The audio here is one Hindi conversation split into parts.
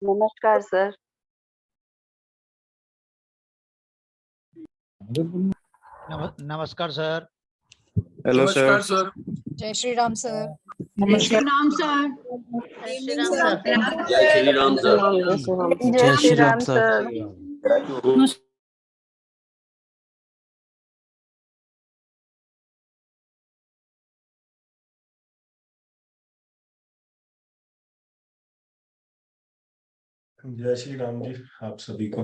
नमस्कार सर। नमस्कार सर। Hello sir. जय श्री राम सर। जय श्री राम सर। जय श्री राम सर। जय श्री राम सर। जय श्री राम सर। जय श्री राम जी आप सभी को।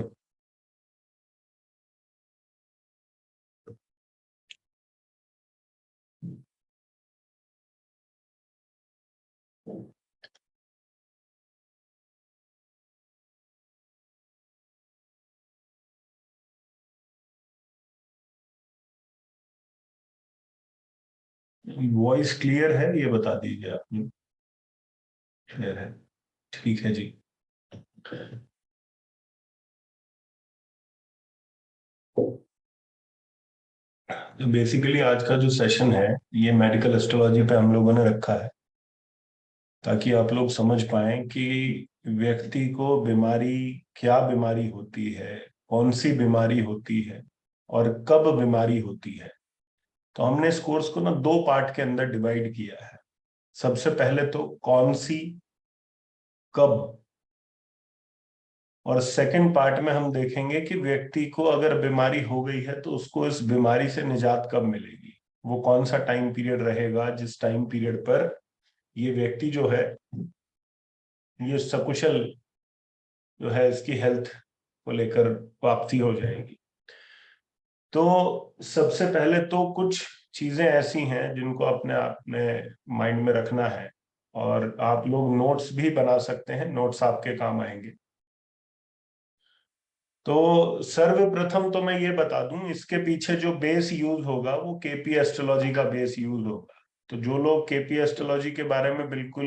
वॉइस क्लियर है ये बता दीजिए आप। क्लियर है, ठीक है जी। तो बेसिकली आज का जो सेशन है ये मेडिकल एस्ट्रोलॉजी पे हम लोगों ने रखा है ताकि आप लोग समझ पाएं कि व्यक्ति को बीमारी क्या बीमारी होती है, कौन सी बीमारी होती है और कब बीमारी होती है। तो हमने इस कोर्स को ना 2 पार्ट के अंदर डिवाइड किया है। सबसे पहले तो कौन सी, कब, और सेकंड पार्ट में हम देखेंगे कि व्यक्ति को अगर बीमारी हो गई है तो उसको इस बीमारी से निजात कब मिलेगी, वो कौन सा टाइम पीरियड रहेगा जिस टाइम पीरियड पर ये व्यक्ति जो है ये सकुशल जो है इसकी हेल्थ को लेकर वापसी हो जाएगी। तो सबसे पहले तो कुछ चीजें ऐसी हैं जिनको अपने माइंड में रखना है और आप लोग नोट्स भी बना सकते हैं, नोट्स आपके काम आएंगे। तो सर्वप्रथम तो मैं ये बता दूं इसके पीछे जो बेस यूज होगा वो केपी एस्ट्रोलॉजी का बेस यूज होगा। तो जो लोग केपी एस्ट्रोलॉजी के बारे में बिल्कुल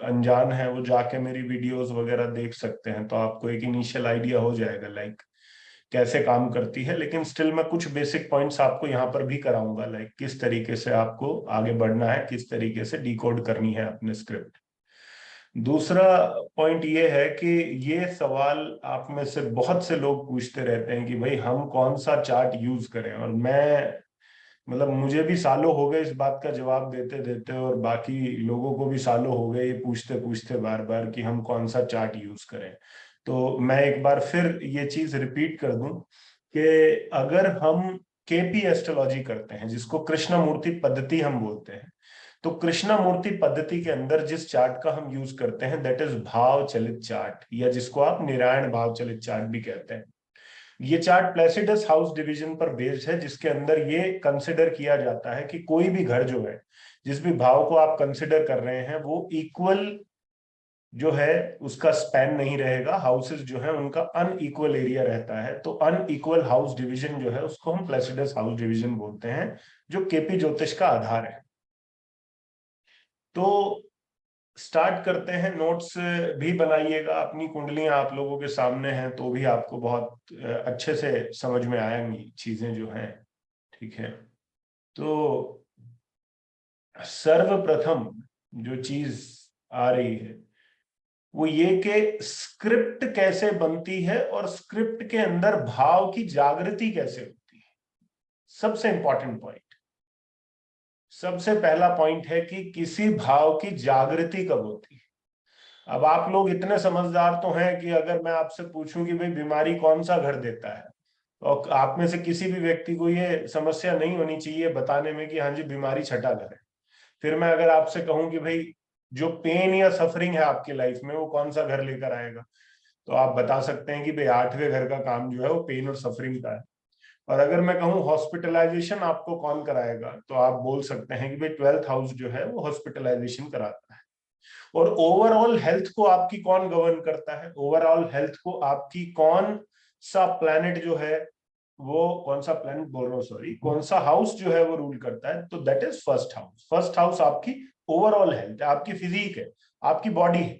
अनजान है वो जाके मेरी वीडियोस वगैरह देख सकते हैं, तो आपको एक इनिशियल आइडिया हो जाएगा लाइक कैसे काम करती है। लेकिन स्टिल मैं कुछ बेसिक पॉइंट्स आपको यहाँ पर भी कराऊंगा, लाइक किस तरीके से आपको आगे बढ़ना है, किस तरीके से डिकोड करनी है अपने स्क्रिप्ट। दूसरा पॉइंट ये है कि ये सवाल आप में से बहुत से लोग पूछते रहते हैं कि भाई हम कौन सा चार्ट यूज करें, और मैं मतलब मुझे भी सालों हो गए इस बात का जवाब देते देते और बाकी लोगों को भी सालों हो गए ये पूछते पूछते बार बार कि हम कौन सा चार्ट यूज करें। तो मैं एक बार फिर ये चीज रिपीट कर दूं कि अगर हम केपी एस्ट्रोलॉजी करते हैं जिसको कृष्णमूर्ति पद्धति हम बोलते हैं, तो कृष्णमूर्ति पद्धति के अंदर जिस चार्ट का हम यूज करते हैं दैट इज भाव चलित चार्ट, या जिसको आप नारायण भाव चलित चार्ट भी कहते हैं। ये चार्ट प्लेसिडस हाउस डिवीजन पर बेस्ड है जिसके अंदर ये कंसिडर किया जाता है कि कोई भी घर जो है जिस भी भाव को आप कंसिडर कर रहे हैं वो इक्वल जो है उसका स्पैन नहीं रहेगा, हाउसेस जो है उनका अनइक्वल एरिया रहता है। तो अनइक्वल हाउस डिवीजन जो है उसको हम प्लेसिडस हाउस डिवीजन बोलते हैं, जो केपी ज्योतिष का आधार है। तो स्टार्ट करते हैं। नोट्स भी बनाइएगा, अपनी कुंडलियां आप लोगों के सामने हैं तो भी आपको बहुत अच्छे से समझ में आएंगी चीजें जो हैं, ठीक है। तो सर्वप्रथम जो चीज आ रही है वो ये कि स्क्रिप्ट कैसे बनती है और स्क्रिप्ट के अंदर भाव की जागृति कैसे होती है। सबसे इंपॉर्टेंट पॉइंट, सबसे पहला पॉइंट है कि किसी भाव की जागृति कब होती है। अब आप लोग इतने समझदार तो हैं कि अगर मैं आपसे पूछूं कि भाई बीमारी कौन सा घर देता है, तो आप में से किसी भी व्यक्ति को ये समस्या नहीं होनी चाहिए बताने में कि हाँ जी बीमारी छठा घर है। फिर मैं अगर आपसे कहूं कि भाई जो पेन या सफरिंग है आपकी लाइफ में वो कौन सा घर लेकर आएगा, तो आप बता सकते हैं कि भाई 8वें घर का काम जो है वो पेन और सफरिंग का है। और अगर मैं कहूँ हॉस्पिटलाइजेशन आपको कौन कराएगा, तो आप बोल सकते हैं कि भाई 12th हाउस जो है वो हॉस्पिटलाइजेशन कराता है। और ओवरऑल हेल्थ को आपकी कौन गवर्न करता है, ओवरऑल हेल्थ को आपकी कौन सा प्लैनेट जो है वो, कौन सा प्लैनेट बोल रहा हूँ सॉरी, कौन सा हाउस जो है वो रूल करता है, तो that is first house. First house आपकी ओवरऑल हेल्थ है, आपकी फिजिक है, आपकी बॉडी है।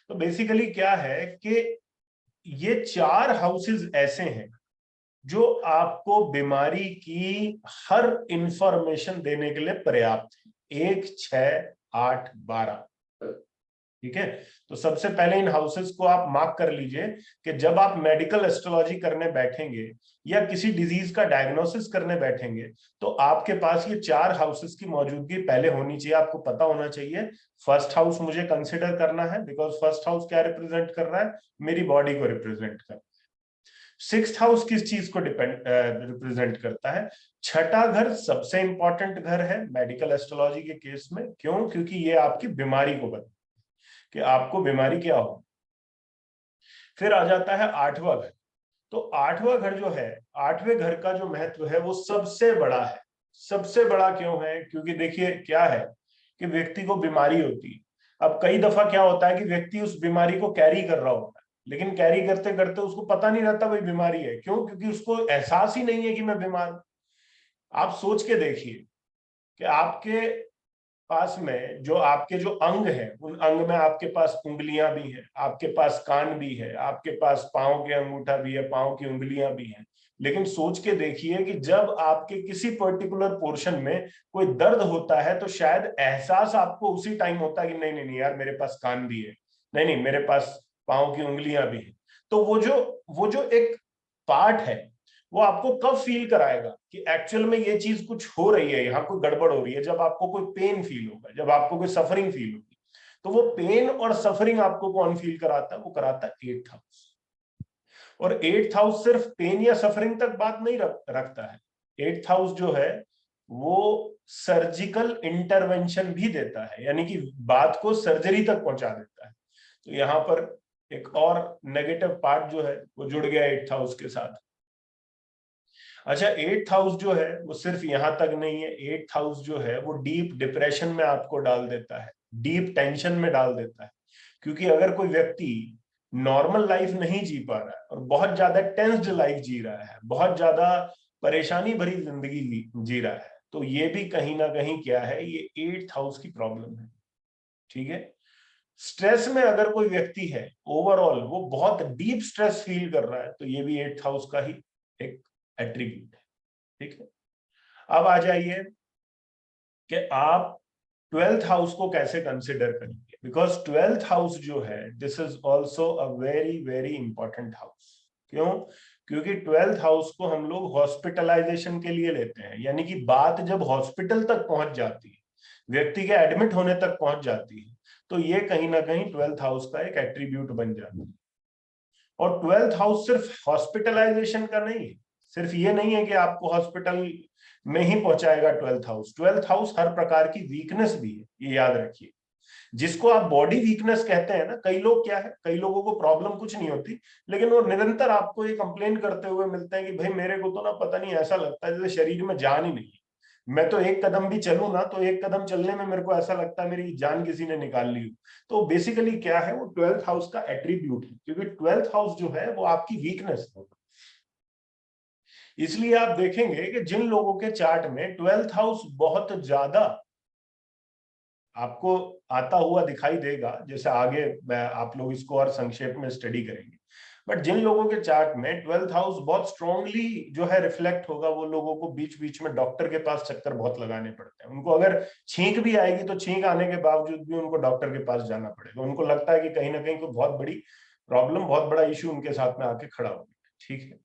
तो बेसिकली क्या है कि ये 4 हाउसेस ऐसे हैं जो आपको बीमारी की हर इंफॉर्मेशन देने के लिए पर्याप्त है। 1, 6, 8, 12 ठीक है। तो सबसे पहले इन हाउसेस को आप मार्क कर लीजिए कि जब आप मेडिकल एस्ट्रोलॉजी करने बैठेंगे या किसी डिजीज का डायग्नोसिस करने बैठेंगे तो आपके पास ये 4 हाउसेस की मौजूदगी पहले होनी चाहिए, आपको पता होना चाहिए। फर्स्ट हाउस मुझे कंसिडर करना है, बिकॉज फर्स्ट हाउस क्या रिप्रेजेंट कर रहा है, मेरी बॉडी को रिप्रेजेंट कर रहा है। सिक्स्थ हाउस किस चीज को रिप्रेजेंट करता है, छठा घर सबसे इंपॉर्टेंट घर है मेडिकल एस्ट्रोलॉजी के केस में। क्यों? क्योंकि ये आपकी बीमारी को बताता कि आपको बीमारी क्या हो। फिर आ जाता है 8वां घर। तो 8वां घर जो है, 8वें घर का जो महत्व है वो सबसे बड़ा है। सबसे बड़ा क्यों है? क्योंकि देखिए क्या है कि व्यक्ति को बीमारी होती है। अब कई दफा क्या होता है कि व्यक्ति उस बीमारी को कैरी कर रहा होता है, लेकिन कैरी करते करते उसको पता नहीं रहता वही बीमारी है। क्यों? क्योंकि उसको एहसास ही नहीं है कि मैं बीमार हूं। आप सोच के देखिए कि आपके पास में जो आपके जो अंग है, उन अंग में आपके पास उंगलियां भी हैं, आपके पास कान भी है, आपके पास पांव के अंगूठा भी है, पांव की उंगलियां भी हैं। लेकिन सोच के देखिए कि जब आपके किसी पर्टिकुलर पोर्शन में कोई दर्द होता है तो शायद एहसास आपको उसी टाइम होता है कि नहीं नहीं नहीं यार मेरे पास कान भी है, नहीं नहीं मेरे पास पांव की उंगलियां भी है। तो वो जो एक पार्ट है वो आपको कब फील कराएगा कि एक्चुअल में ये चीज कुछ हो रही है, यहाँ कोई गड़बड़ हो रही है, जब आपको कोई पेन फील होगा, जब आपको कोई सफरिंग फील होगी। तो वो पेन और सफरिंग आपको कौन फील कराता है? वो कराता है 8th हाउस। और 8th हाउस सिर्फ पेन या सफरिंग तक बात नहीं रखता है। 8th हाउस जो है वो सर्जिकल इंटरवेंशन भी देता है, यानी कि बात को सर्जरी तक पहुंचा देता है। तो यहाँ पर एक और नेगेटिव पार्ट जो है वो जुड़ गया 8th हाउस के साथ। अच्छा, 8th हाउस जो है वो सिर्फ यहां तक नहीं है। 8th हाउस जो है वो डीप डिप्रेशन में आपको डाल देता है, डीप टेंशन में डाल देता है। क्योंकि अगर कोई व्यक्ति नॉर्मल लाइफ नहीं जी पा रहा है और बहुत ज्यादा टेंस्ड लाइफ जी रहा है, बहुत ज्यादा परेशानी भरी जिंदगी जी रहा है, तो ये भी कहीं ना कहीं क्या है, ये 8th हाउस की प्रॉब्लम है। ठीक है। स्ट्रेस में अगर कोई व्यक्ति है, ओवरऑल वो बहुत डीप स्ट्रेस फील कर रहा है, तो ये भी 8th हाउस का ही एक एट्रीब्यूट है। ठीक है। अब आ जाइए कि आप 12th हाउस को कैसे कंसिडर करेंगे, बिकॉज 12th हाउस जो है this is also a very very important house. क्यों? क्योंकि 12th हाउस को हम लोग हॉस्पिटलाइजेशन के लिए लेते हैं, यानी कि बात जब हॉस्पिटल तक पहुंच जाती है, व्यक्ति के एडमिट होने तक पहुंच जाती है, तो ये कहीं ना कहीं 12th हाउस का एक एट्रीब्यूट बन जाता है। और 12th हाउस सिर्फ हॉस्पिटलाइजेशन का नहीं है, सिर्फ ये नहीं है कि आपको हॉस्पिटल में ही पहुंचाएगा 12th हाउस। 12th हाउस हर प्रकार की वीकनेस भी है, ये याद रखिए। जिसको आप बॉडी वीकनेस कहते हैं ना, कई लोग क्या है, कई लोगों को प्रॉब्लम कुछ नहीं होती, लेकिन वो निरंतर आपको ये कंप्लेन करते हुए मिलते हैं कि भाई मेरे को तो ना पता नहीं ऐसा लगता है जैसे शरीर में जान ही नहीं है, मैं तो एक कदम भी चलूं ना तो एक कदम चलने में मेरे को ऐसा लगता है मेरी जान किसी ने निकाल ली। तो बेसिकली क्या है, वो 12th हाउस का एट्रीब्यूट है, क्योंकि 12th हाउस जो है वो आपकी वीकनेस है। इसलिए आप देखेंगे कि जिन लोगों के चार्ट में 12th हाउस बहुत ज्यादा आपको आता हुआ दिखाई देगा, जैसे आगे आप लोग इसको और संक्षेप में स्टडी करेंगे, बट जिन लोगों के चार्ट में 12th हाउस बहुत स्ट्रांगली जो है रिफ्लेक्ट होगा, वो लोगों को बीच बीच में डॉक्टर के पास चक्कर बहुत लगाने पड़ते हैं। उनको अगर छींक भी आएगी तो छींक आने के बावजूद भी उनको डॉक्टर के पास जाना पड़ेगा। उनको लगता है कि कहीं ना कहीं कोई बहुत बड़ी प्रॉब्लम, बहुत बड़ा इश्यू उनके साथ में आके खड़ा हो गया। ठीक है।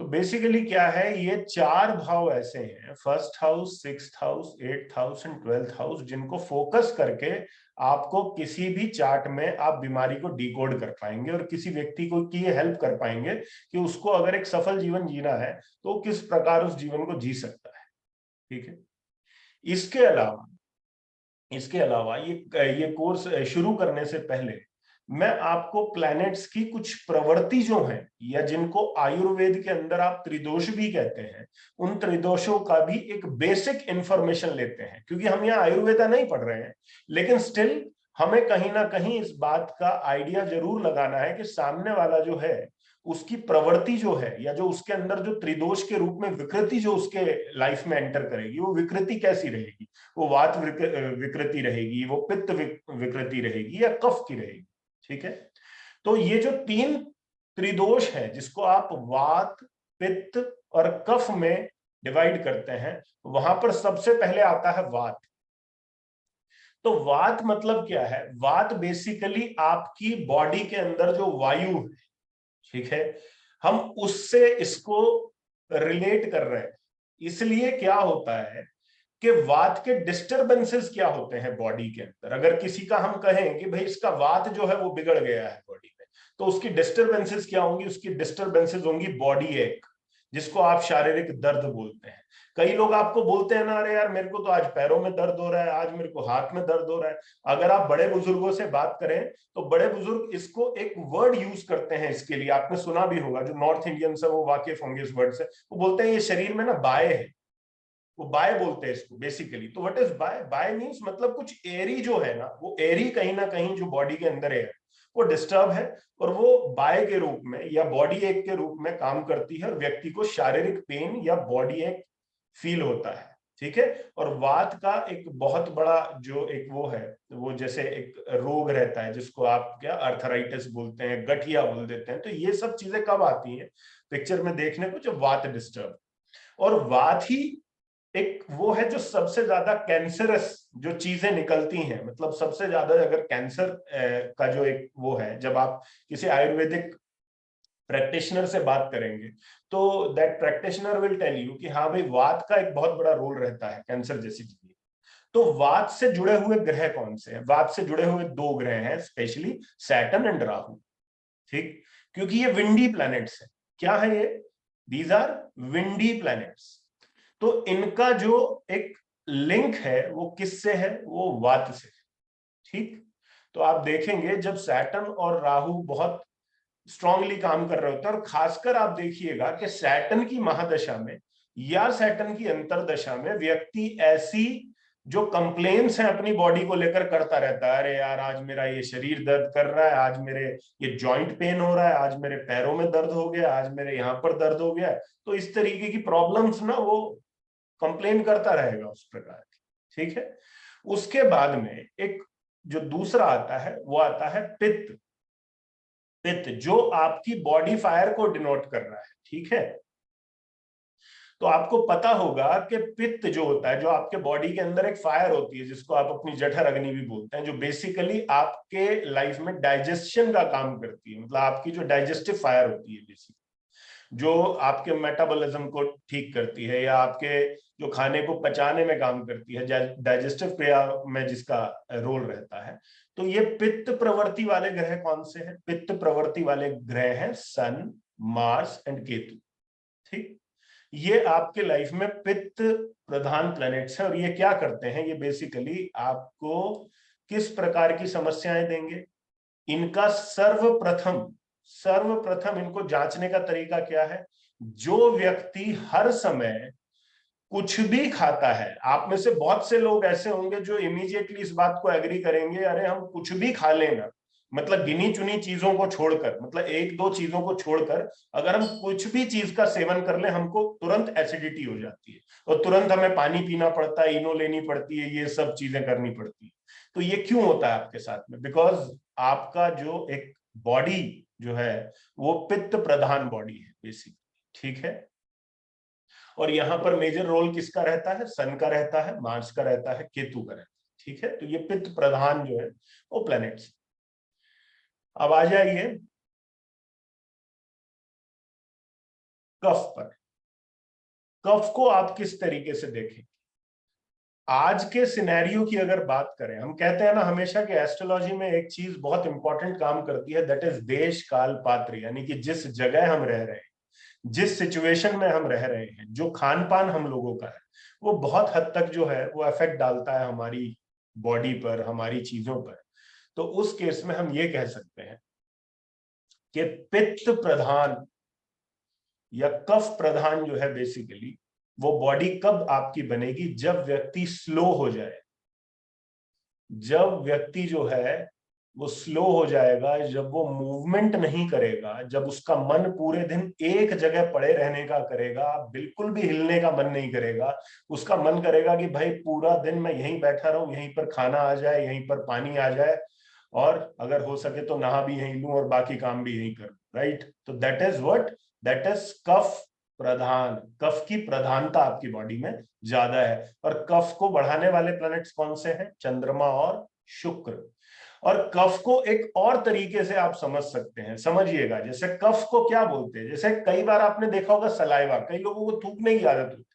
तो बेसिकली क्या है, ये 4 भाव ऐसे हैं, 1st house, 6th house, 8th house and 12th house, जिनको फोकस करके आपको किसी भी चार्ट में आप बीमारी को डिकोड कर पाएंगे और किसी व्यक्ति को की हेल्प कर पाएंगे कि उसको अगर एक सफल जीवन जीना है तो किस प्रकार उस जीवन को जी सकता है। ठीक है। इसके अलावा ये कोर्स शुरू करने से पहले मैं आपको प्लैनेट्स की कुछ प्रवृत्ति जो है, या जिनको आयुर्वेद के अंदर आप त्रिदोष भी कहते हैं, उन त्रिदोषों का भी एक बेसिक इंफॉर्मेशन लेते हैं। क्योंकि हम यहाँ आयुर्वेदा नहीं पढ़ रहे हैं, लेकिन स्टिल हमें कहीं ना कहीं इस बात का आइडिया जरूर लगाना है कि सामने वाला जो है उसकी प्रवृत्ति जो है, या जो उसके अंदर जो त्रिदोष के रूप में विकृति जो उसके लाइफ में एंटर करेगी, वो विकृति कैसी रहेगी। वो वात विकृति रहेगी, वो पित्त विकृति रहेगी, या कफ की रहेगी। ठीक है। तो ये जो 3 त्रिदोष है जिसको आप वात, पित्त और कफ में डिवाइड करते हैं, वहां पर सबसे पहले आता है वात। तो वात मतलब क्या है? वात बेसिकली आपकी बॉडी के अंदर जो वायु है, ठीक है, हम उससे इसको रिलेट कर रहे हैं। इसलिए क्या होता है कि वात के डिस्टरबेंसेस क्या होते हैं बॉडी के अंदर। अगर किसी का हम कहें कि भाई इसका वात जो है वो बिगड़ गया है बॉडी में, तो उसकी डिस्टरबेंसेस क्या होंगी? उसकी डिस्टरबेंसेस होंगी बॉडी एक, जिसको आप शारीरिक दर्द बोलते हैं। कई लोग आपको बोलते हैं ना, अरे यार मेरे को तो आज पैरों में दर्द हो रहा है, आज मेरे को हाथ में दर्द हो रहा है। अगर आप बड़े बुजुर्गों से बात करें तो बड़े बुजुर्ग इसको एक वर्ड यूज करते हैं इसके लिए, आपने सुना भी होगा, जो नॉर्थ इंडियंस है वो वाकिफ होंगे इस वर्ड से। वो बोलते हैं ये शरीर में ना बाय है, वो बाय बोलते हैं इसको बेसिकली। तो what is by? By means मतलब कुछ एरी जो है ना, वो एरी कहीं ना कहीं जो बॉडी के अंदर है वो डिस्टर्ब है, और वो बाय के रूप में या बॉडी एक के रूप में काम करती है, और व्यक्ति को शारीरिक पेन या बॉडी एक फील होता है, ठीक है। और वात का एक बहुत बड़ा जो एक वो है, वो जैसे एक रोग रहता है जिसको आप क्या अर्थराइटिस बोलते हैं, गठिया बोल देते हैं। तो ये सब चीजें कब आती हैं पिक्चर में देखने को? जब वात डिस्टर्ब। और वात ही एक वो है जो सबसे ज्यादा कैंसरस जो चीजें निकलती हैं, मतलब सबसे ज्यादा अगर कैंसर का जो एक वो है, जब आप किसी आयुर्वेदिक प्रैक्टिशनर से बात करेंगे तो that practitioner will tell you कि हाँ भाई वात का एक बहुत बड़ा रोल रहता है कैंसर जैसी चीजें। तो वात से जुड़े हुए ग्रह कौन से हैं? वात से जुड़े हुए दो ग्रह हैं स्पेशली, सैटर्न एंड राहु, ठीक, क्योंकि ये विंडी प्लैनेट्स है। क्या है ये? These are windy planets. तो इनका जो एक लिंक है वो किससे है? वो वात से, ठीक। तो आप देखेंगे जब सैटर्न और राहु बहुत स्ट्रांगली काम कर रहे होते हैं, और खासकर आप देखिएगा कि सैटर्न की महादशा में या सैटर्न की अंतरदशा में व्यक्ति ऐसी जो कंप्लेन्स हैं अपनी बॉडी को लेकर करता रहता है, अरे यार आज मेरा ये शरीर दर्द कर रहा है, आज मेरे ये जॉइंट पेन हो रहा है, आज मेरे पैरों में दर्द हो गया, आज मेरे यहाँ पर दर्द हो गया। तो इस तरीके की प्रॉब्लम्स ना वो कंप्लेन करता रहेगा उस प्रकार की, ठीक है। उसके बाद में एक जो दूसरा आता है वो आता है पित्त। पित्त जो आपकी बॉडी फायर को डिनोट कर रहा है, ठीक है। तो आपको पता होगा कि पित्त जो होता है, जो आपके बॉडी के अंदर एक फायर होती है जिसको आप अपनी जठर अग्नि भी बोलते हैं, जो बेसिकली आपके लाइफ में डाइजेशन का काम करती है, मतलब आपकी जो डाइजेस्टिव फायर होती है बेसिकली, जो आपके मेटाबॉलिज्म को ठीक करती है या आपके जो खाने को पचाने में काम करती है, डाइजेस्टिव क्रिया में जिसका रोल रहता है। तो ये पित्त प्रवृत्ति वाले ग्रह कौन से हैं? पित्त प्रवृत्ति वाले ग्रह हैं सन, मार्स एंड केतु, ठीक। ये आपके लाइफ में पित्त प्रधान प्लैनेट्स हैं, और ये क्या करते हैं? ये बेसिकली आपको किस प्रकार की समस्याएं देंगे? इनका सर्वप्रथम इनको जांचने का तरीका क्या है? जो व्यक्ति हर समय कुछ भी खाता है, आप में से बहुत से लोग ऐसे होंगे जो इमीडिएटली इस बात को एग्री करेंगे, अरे हम कुछ भी खा लेना, मतलब गिनी चुनी चीजों को छोड़कर, मतलब एक दो चीजों को छोड़कर अगर हम कुछ भी चीज का सेवन कर ले हमको तुरंत एसिडिटी हो जाती है, और तुरंत हमें पानी पीना पड़ता है, इनो लेनी पड़ती है, ये सब चीजें करनी पड़ती है। तो ये क्यों होता है आपके साथ में? बिकॉज आपका जो एक बॉडी जो है वो पित्त प्रधान बॉडी है बेसिकली, ठीक है। और यहाँ पर मेजर रोल किसका रहता है? सन का रहता है, मार्स का रहता है, केतु का रहता है, ठीक है। तो ये पित्त प्रधान जो है वो प्लैनेट्स। अब आ जाइए कफ पर। कफ को आप किस तरीके से देखें? आज के सिनेरियो की अगर बात करें, हम कहते हैं ना हमेशा कि एस्ट्रोलॉजी में एक चीज बहुत इंपॉर्टेंट काम करती है, दैट इज देश काल पात्र, यानी कि जिस जगह हम रह रहे हैं, जिस सिचुएशन में हम रह रहे हैं, जो खान पान हम लोगों का है, वो बहुत हद तक जो है वो इफेक्ट डालता है हमारी बॉडी पर, हमारी चीजों पर। तो उस केस में हम ये कह सकते हैं कि पित्त प्रधान या कफ प्रधान जो है बेसिकली वो बॉडी कब आपकी बनेगी? जब व्यक्ति स्लो हो जाए, जब व्यक्ति जो है वो स्लो हो जाएगा, जब वो मूवमेंट नहीं करेगा, जब उसका मन पूरे दिन एक जगह पड़े रहने का करेगा, बिल्कुल भी हिलने का मन नहीं करेगा, उसका मन करेगा कि भाई पूरा दिन मैं यहीं बैठा रहूं, यहीं पर खाना आ जाए, यहीं पर पानी आ जाए, और अगर हो सके तो नहा भी यहीं लूं और बाकी काम भी यहीं करूं, राइट। तो that is what, that is कफ प्रधान, कफ की प्रधानता आपकी बॉडी में ज्यादा है। और कफ को बढ़ाने वाले प्लैनेट्स कौन से हैं? चंद्रमा और शुक्र। और कफ को एक और तरीके से आप समझ सकते हैं, समझिएगा। जैसे कफ को क्या बोलते हैं, जैसे कई बार आपने देखा होगा सलाइवा, कई लोगों को थूकने की आदत होती है,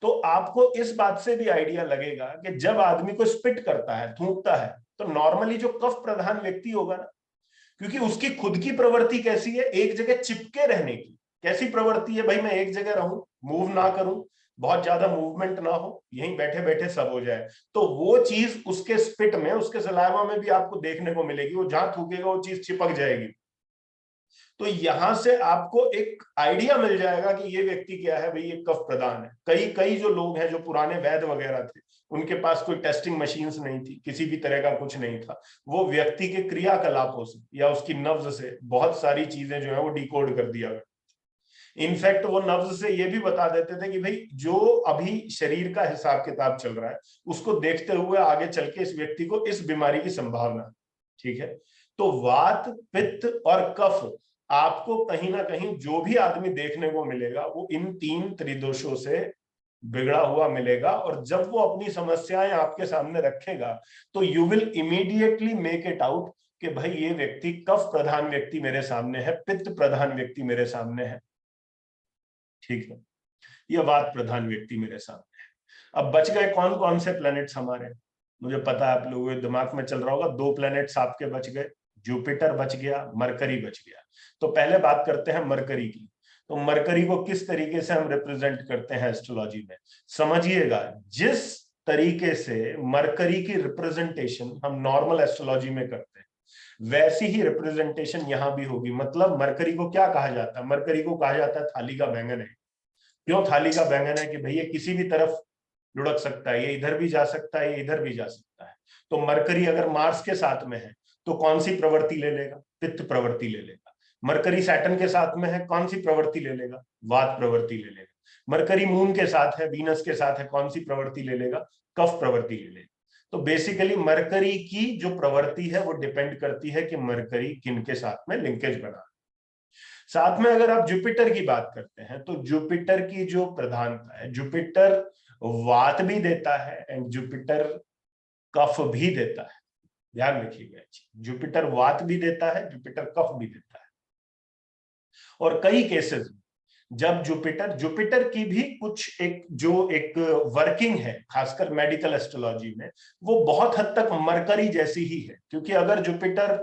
तो आपको इस बात से भी आइडिया लगेगा कि जब आदमी को स्पिट करता है, थूकता है, तो नॉर्मली जो कफ प्रधान व्यक्ति होगा ना, क्योंकि उसकी खुद की प्रवृत्ति कैसी है, एक जगह चिपके रहने की। कैसी प्रवृत्ति है भाई? मैं एक जगह रहूं, मूव ना करूं, बहुत ज्यादा मूवमेंट ना हो, यहीं बैठे बैठे सब हो जाए। तो वो चीज उसके स्पिट में, उसके सलाइवा में भी आपको देखने को मिलेगी। वो जहां थूकेगा वो चीज चिपक जाएगी। तो यहां से आपको एक आइडिया मिल जाएगा कि ये व्यक्ति क्या है भाई, ये कफ प्रधान है। कई कई जो लोग हैं, जो पुराने वैद्य वगैरह थे, उनके पास कोई टेस्टिंग मशीन्स नहीं थी, किसी भी तरह का कुछ नहीं था। वो व्यक्ति के क्रियाकलापों से या उसकी नब्ज से बहुत सारी चीजें जो है वो डिकोड कर दिया गया। इनफैक्ट वो नब्ज से ये भी बता देते थे कि भाई जो अभी शरीर का हिसाब किताब चल रहा है, उसको देखते हुए आगे चल के इस व्यक्ति को इस बीमारी की संभावना। ठीक है, तो वात, पित्त और कफ आपको कहीं ना कहीं जो भी आदमी देखने को मिलेगा वो इन तीन त्रिदोषों से बिगड़ा हुआ मिलेगा। और जब वो अपनी समस्याएं आपके सामने रखेगा तो you will immediately make it out कि भाई ये व्यक्ति कफ प्रधान व्यक्ति मेरे सामने है, पित्त प्रधान व्यक्ति मेरे सामने है। ठीक है, यह वात प्रधान व्यक्ति मेरे सामने है। अब बच गए कौन कौन से प्लैनेट्स हमारे? मुझे पता है आप लोगों के दिमाग में चल रहा होगा, दो प्लैनेट्स आपके बच गए, जुपिटर बच गया, मरकरी बच गया। तो पहले बात करते हैं मरकरी की। तो मरकरी को किस तरीके से हम रिप्रेजेंट करते हैं एस्ट्रोलॉजी में? समझिएगा, जिस तरीके से मरकरी की रिप्रेजेंटेशन हम नॉर्मल एस्ट्रोलॉजी में करते हैं, वैसी ही रिप्रेजेंटेशन यहां भी होगी। मतलब मरकरी को क्या कहा जाता है? मरकरी को कहा जाता है थाली का बैंगन है। क्यों थाली का बैंगन है? कि भैया किसी भी तरफ लुढ़क सकता है, ये इधर भी जा सकता है, ये इधर भी जा सकता है। तो मरकरी अगर मार्स के साथ में है तो कौन सी प्रवृत्ति ले लेगा? पित्त प्रवृत्ति ले लेगा। मरकरी सैटर्न के साथ में है, कौन सी प्रवृत्ति ले लेगा? वात प्रवृत्ति ले लेगा। मरकरी मून के साथ है, वीनस के साथ है, कौन सी प्रवृत्ति ले लेगा? कफ प्रवृत्ति ले लेगा। तो बेसिकली मरकरी की जो प्रवृत्ति है वो डिपेंड करती है कि मरकरी किन के साथ में लिंकेज बना। साथ में अगर आप जुपिटर की बात करते हैं तो जुपिटर की जो प्रधानता है, जुपिटर वात भी देता है एंड जुपिटर कफ भी देता है। ध्यान रखिएगा, जुपिटर वात भी देता है, जुपिटर कफ भी देता है। और कई केसेस जब जुपिटर की भी कुछ एक वर्किंग है, खासकर मेडिकल एस्ट्रोलॉजी में, वो बहुत हद तक मरकरी जैसी ही है। क्योंकि अगर जुपिटर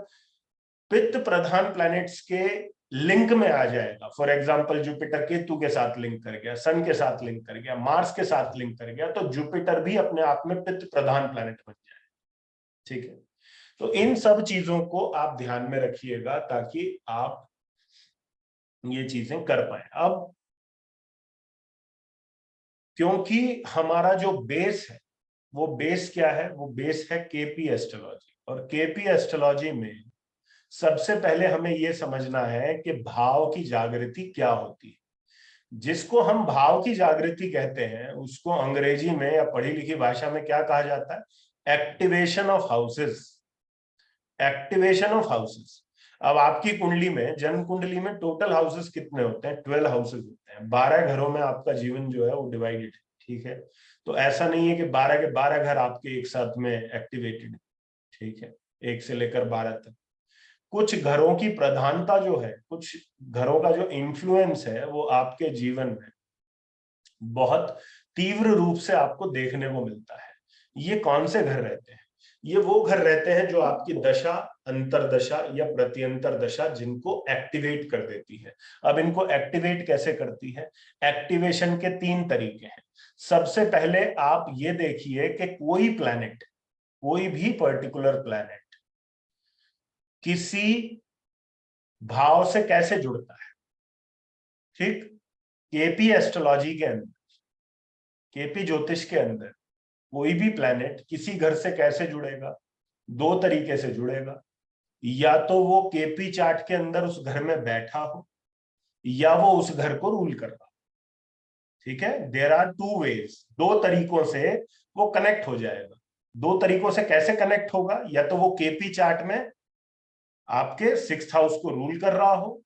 पित्त प्रधान प्लैनेट्स के लिंक में आ जाएगा, फॉर एग्जांपल जुपिटर केतु के साथ लिंक कर गया, सन के साथ लिंक कर गया, मार्स के साथ लिंक कर गया, तो जुपिटर भी अपने आप में पित्त प्रधान प्लैनेट बन जाए। ठीक है, तो इन सब चीजों को आप ध्यान में रखिएगा ताकि आप ये चीजें कर पाए। अब क्योंकि हमारा जो बेस है, वो बेस क्या है? वो बेस है केपी एस्ट्रोलॉजी। और केपी एस्ट्रोलॉजी में सबसे पहले हमें यह समझना है कि भाव की जागृति क्या होती है। जिसको हम भाव की जागृति कहते हैं उसको अंग्रेजी में या पढ़ी लिखी भाषा में क्या कहा जाता है? Activation of houses. Activation of houses. अब आपकी कुंडली में, जन्म कुंडली में टोटल हाउसेस कितने होते हैं? 12 हाउसेस होते हैं। 12 घरों में आपका जीवन जो है वो डिवाइडेड है। ठीक है, तो ऐसा नहीं है कि 12 के 12 घर आपके एक साथ में एक्टिवेटेड है। ठीक है, 1 से लेकर 12 तक। कुछ घरों की प्रधानता जो है, कुछ घरों का जो इन्फ्लुएंस है, वो आपके जीवन में बहुत तीव्र रूप से आपको देखने को मिलता है। ये कौन से घर रहते हैं? ये वो घर रहते हैं जो आपकी दशा, अंतरदशा या प्रत्यंतर दशा जिनको एक्टिवेट कर देती है। अब इनको एक्टिवेट कैसे करती है? एक्टिवेशन के 3 तरीके हैं। सबसे पहले आप ये देखिए कि कोई प्लैनेट, कोई भी पर्टिकुलर प्लैनेट किसी भाव से कैसे जुड़ता है। ठीक, केपी एस्ट्रोलॉजी के अंदर, केपी ज्योतिष के अंदर कोई भी प्लैनेट किसी घर से कैसे जुड़ेगा? 2 तरीके से जुड़ेगा। या तो वो केपी चार्ट के अंदर उस घर में बैठा हो, या वो उस घर को रूल कर रहा हो। ठीक है, देयर आर 2 वेज। 2 तरीकों से वो कनेक्ट हो जाएगा। 2 तरीकों से कैसे कनेक्ट होगा? या तो वो केपी चार्ट में आपके 6th हाउस को रूल कर रहा हो,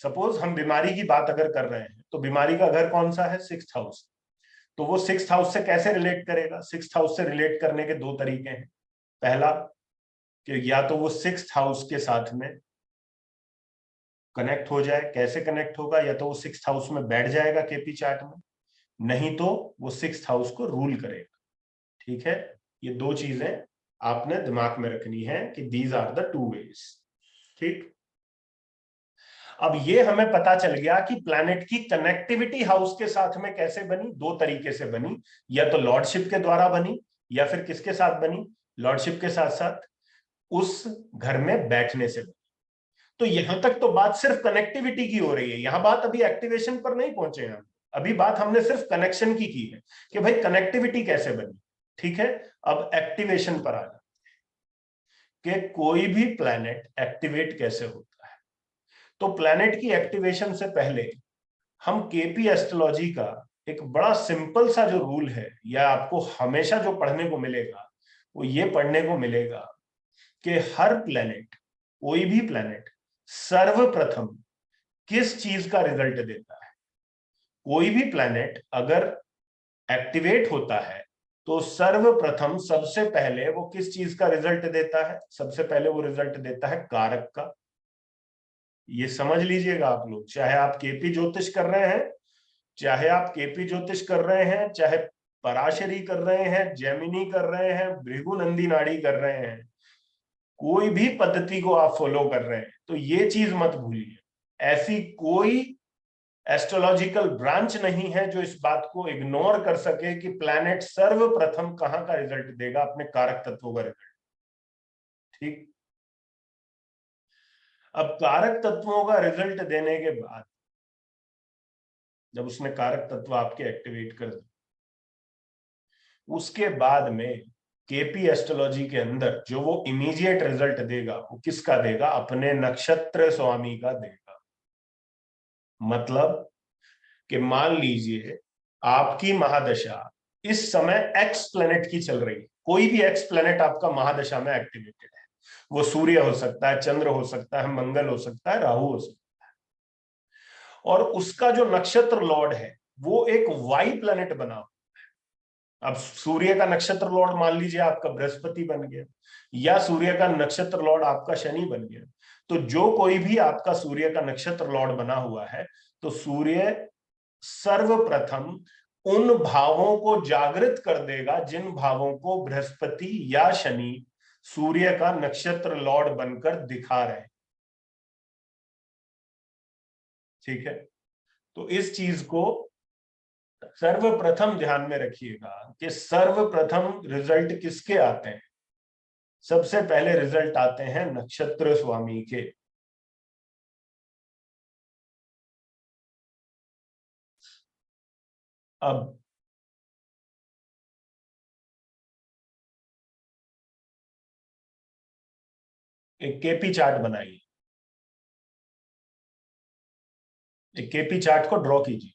सपोज हम बीमारी की बात अगर कर रहे हैं तो बीमारी का घर कौन सा है? 6th house. तो वो 6th हाउस से कैसे रिलेट करेगा? 6th हाउस से रिलेट करने के दो तरीके हैं। पहला कि या तो वो 6th हाउस के साथ में कनेक्ट हो जाए। कैसे कनेक्ट होगा? या तो वो 6th हाउस में बैठ जाएगा केपी चार्ट में, नहीं तो वो 6th हाउस को रूल करेगा। ठीक है, ये दो चीजें आपने दिमाग में रखनी है कि these are the two ways. ठीक, अब ये हमें पता चल गया कि प्लैनेट की कनेक्टिविटी हाउस के साथ में कैसे बनी। दो तरीके से बनी, या तो लॉर्डशिप के द्वारा बनी या फिर किसके साथ बनी? लॉर्डशिप के साथ साथ उस घर में बैठने से बनी। तो यहां तक तो बात सिर्फ कनेक्टिविटी की हो रही है, यहां बात अभी एक्टिवेशन पर नहीं पहुंचे हैं। अभी बात हमने सिर्फ कनेक्शन की है कि भाई कनेक्टिविटी कैसे बनी। ठीक है, अब एक्टिवेशन पर आ जाते कि कोई भी प्लैनेट एक्टिवेट कैसे होता है। तो प्लैनेट की एक्टिवेशन से पहले हम केपी एस्ट्रोलॉजी का एक बड़ा सिंपल सा जो रूल है, या आपको हमेशा जो पढ़ने को मिलेगा वो ये पढ़ने को मिलेगा कि हर प्लैनेट, कोई भी प्लैनेट सर्वप्रथम किस चीज का रिजल्ट देता है। कोई भी प्लैनेट अगर एक्टिवेट होता है तो सर्वप्रथम सबसे पहले वो किस चीज का रिजल्ट देता है? सबसे पहले वो रिजल्ट देता है कारक का। ये समझ लीजिएगा आप लोग, चाहे आप केपी ज्योतिष कर रहे हैं, चाहे आप केपी ज्योतिष कर रहे हैं, चाहे पराशरी कर रहे हैं, जेमिनी कर रहे हैं, भृगुनंदी नाड़ी कर रहे हैं, कोई भी पद्धति को आप फॉलो कर रहे हैं, तो ये चीज मत भूलिए, ऐसी कोई एस्ट्रोलॉजिकल ब्रांच नहीं है जो इस बात को इग्नोर कर सके कि प्लैनेट सर्वप्रथम कहां का रिजल्ट देगा? अपने कारक तत्वों का रिजल्ट। ठीक, अब कारक तत्वों का रिजल्ट देने के बाद, जब उसने कारक तत्व आपके एक्टिवेट कर दिए, उसके बाद में केपी एस्ट्रोलॉजी के अंदर जो वो इमीडिएट रिजल्ट देगा वो किसका देगा? अपने नक्षत्र स्वामी का देगा। मतलब कि मान लीजिए आपकी महादशा इस समय एक्स प्लेनेट की चल रही है, कोई भी एक्स प्लेनेट आपका महादशा में एक्टिवेटेड है, वो सूर्य हो सकता है, चंद्र हो सकता है, मंगल हो सकता है, राहु हो सकता है, और उसका जो नक्षत्र लॉर्ड है वो एक वाई प्लेनेट बना हुआ है। अब सूर्य का नक्षत्र लॉर्ड मान लीजिए आपका बृहस्पति बन गया, या सूर्य का नक्षत्र लॉर्ड आपका शनि बन गया। तो जो कोई भी आपका सूर्य का नक्षत्र लॉर्ड बना हुआ है, तो सूर्य सर्वप्रथम उन भावों को जागृत कर देगा जिन भावों को बृहस्पति या शनि सूर्य का नक्षत्र लॉर्ड बनकर दिखा रहे हैं। ठीक है, तो इस चीज को सर्वप्रथम ध्यान में रखिएगा कि सर्वप्रथम रिजल्ट किसके आते हैं? सबसे पहले रिजल्ट आते हैं नक्षत्र स्वामी के। अब एक केपी चार्ट बनाइए, एक केपी चार्ट को ड्रॉ कीजिए।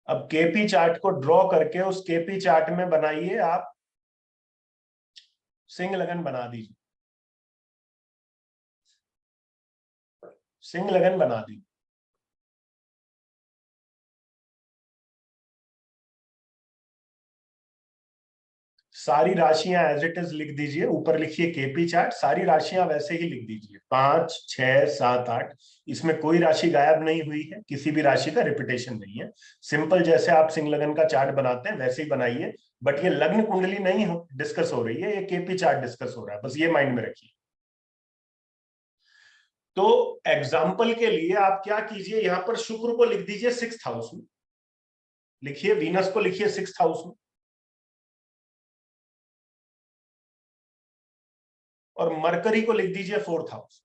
अब केपी चार्ट को ड्रॉ करके उस केपी चार्ट में बनाइए आप सिंह लगन बना दीजिए, सिंह लगन बना दीजिए। सारी राशियां एज इट इज लिख दीजिए, ऊपर लिखिए केपी चार्ट, सारी राशियां वैसे ही लिख दीजिए 5, 6, 7, 8। इसमें कोई राशि गायब नहीं हुई है, किसी भी राशि का रिपीटेशन नहीं है। सिंपल जैसे आप सिंह लगन का चार्ट बनाते हैं वैसे ही बनाइए, बट ये लग्न कुंडली नहीं डिस्कस हो रही है, ये केपी चार्ट डिस्कस हो रहा है, बस ये माइंड में रखिए। तो एग्जाम्पल के लिए आप क्या कीजिए, यहां पर शुक्र को लिख दीजिए 6th हाउस में, लिखिए वीनस को लिखिए 6th हाउस में, और मरकरी को लिख दीजिए 4th हाउस।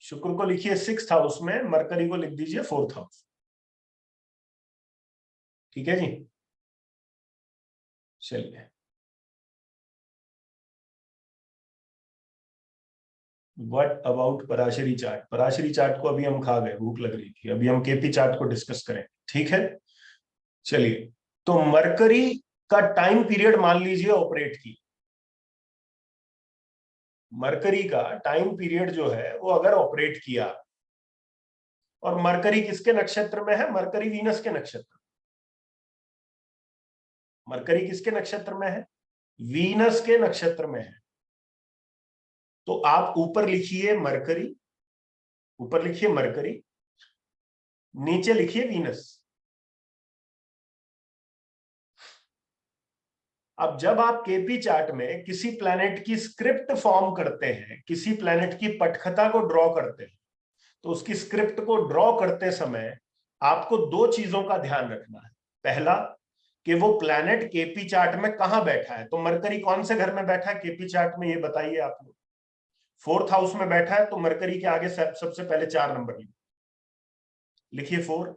शुक्र को लिखिए 6th हाउस में, मरकरी को लिख दीजिए 4th हाउस। ठीक है जी, चलिए। What about Parashari chart? Parashari chart को अभी हम खा गए, भूख लग रही थी, अभी हम केपी चार्ट को डिस्कस करें, ठीक है। चलिए, तो मरकरी का टाइम पीरियड मान लीजिए ऑपरेट की, मरकरी का टाइम पीरियड जो है वो अगर ऑपरेट किया, और मरकरी किसके नक्षत्र में है? मरकरी वीनस के नक्षत्र। मरकरी किसके नक्षत्र में है? वीनस के नक्षत्र में है। तो आप ऊपर लिखिए मरकरी, ऊपर लिखिए मरकरी, नीचे लिखिए वीनस। अब जब आप केपी चार्ट में किसी प्लैनेट की स्क्रिप्ट फॉर्म करते हैं, किसी प्लैनेट की पटकथा को ड्रॉ करते हैं, तो उसकी स्क्रिप्ट को ड्रॉ करते समय आपको दो चीजों का ध्यान रखना है। पहला, कि वो प्लैनेट केपी चार्ट में कहां बैठा है। तो मरकरी कौन से घर में बैठा है केपी चार्ट में, ये बताइए आप लोग। 4th हाउस में बैठा है, तो मरकरी के आगे सबसे पहले 4 नंबर लिखिए 4।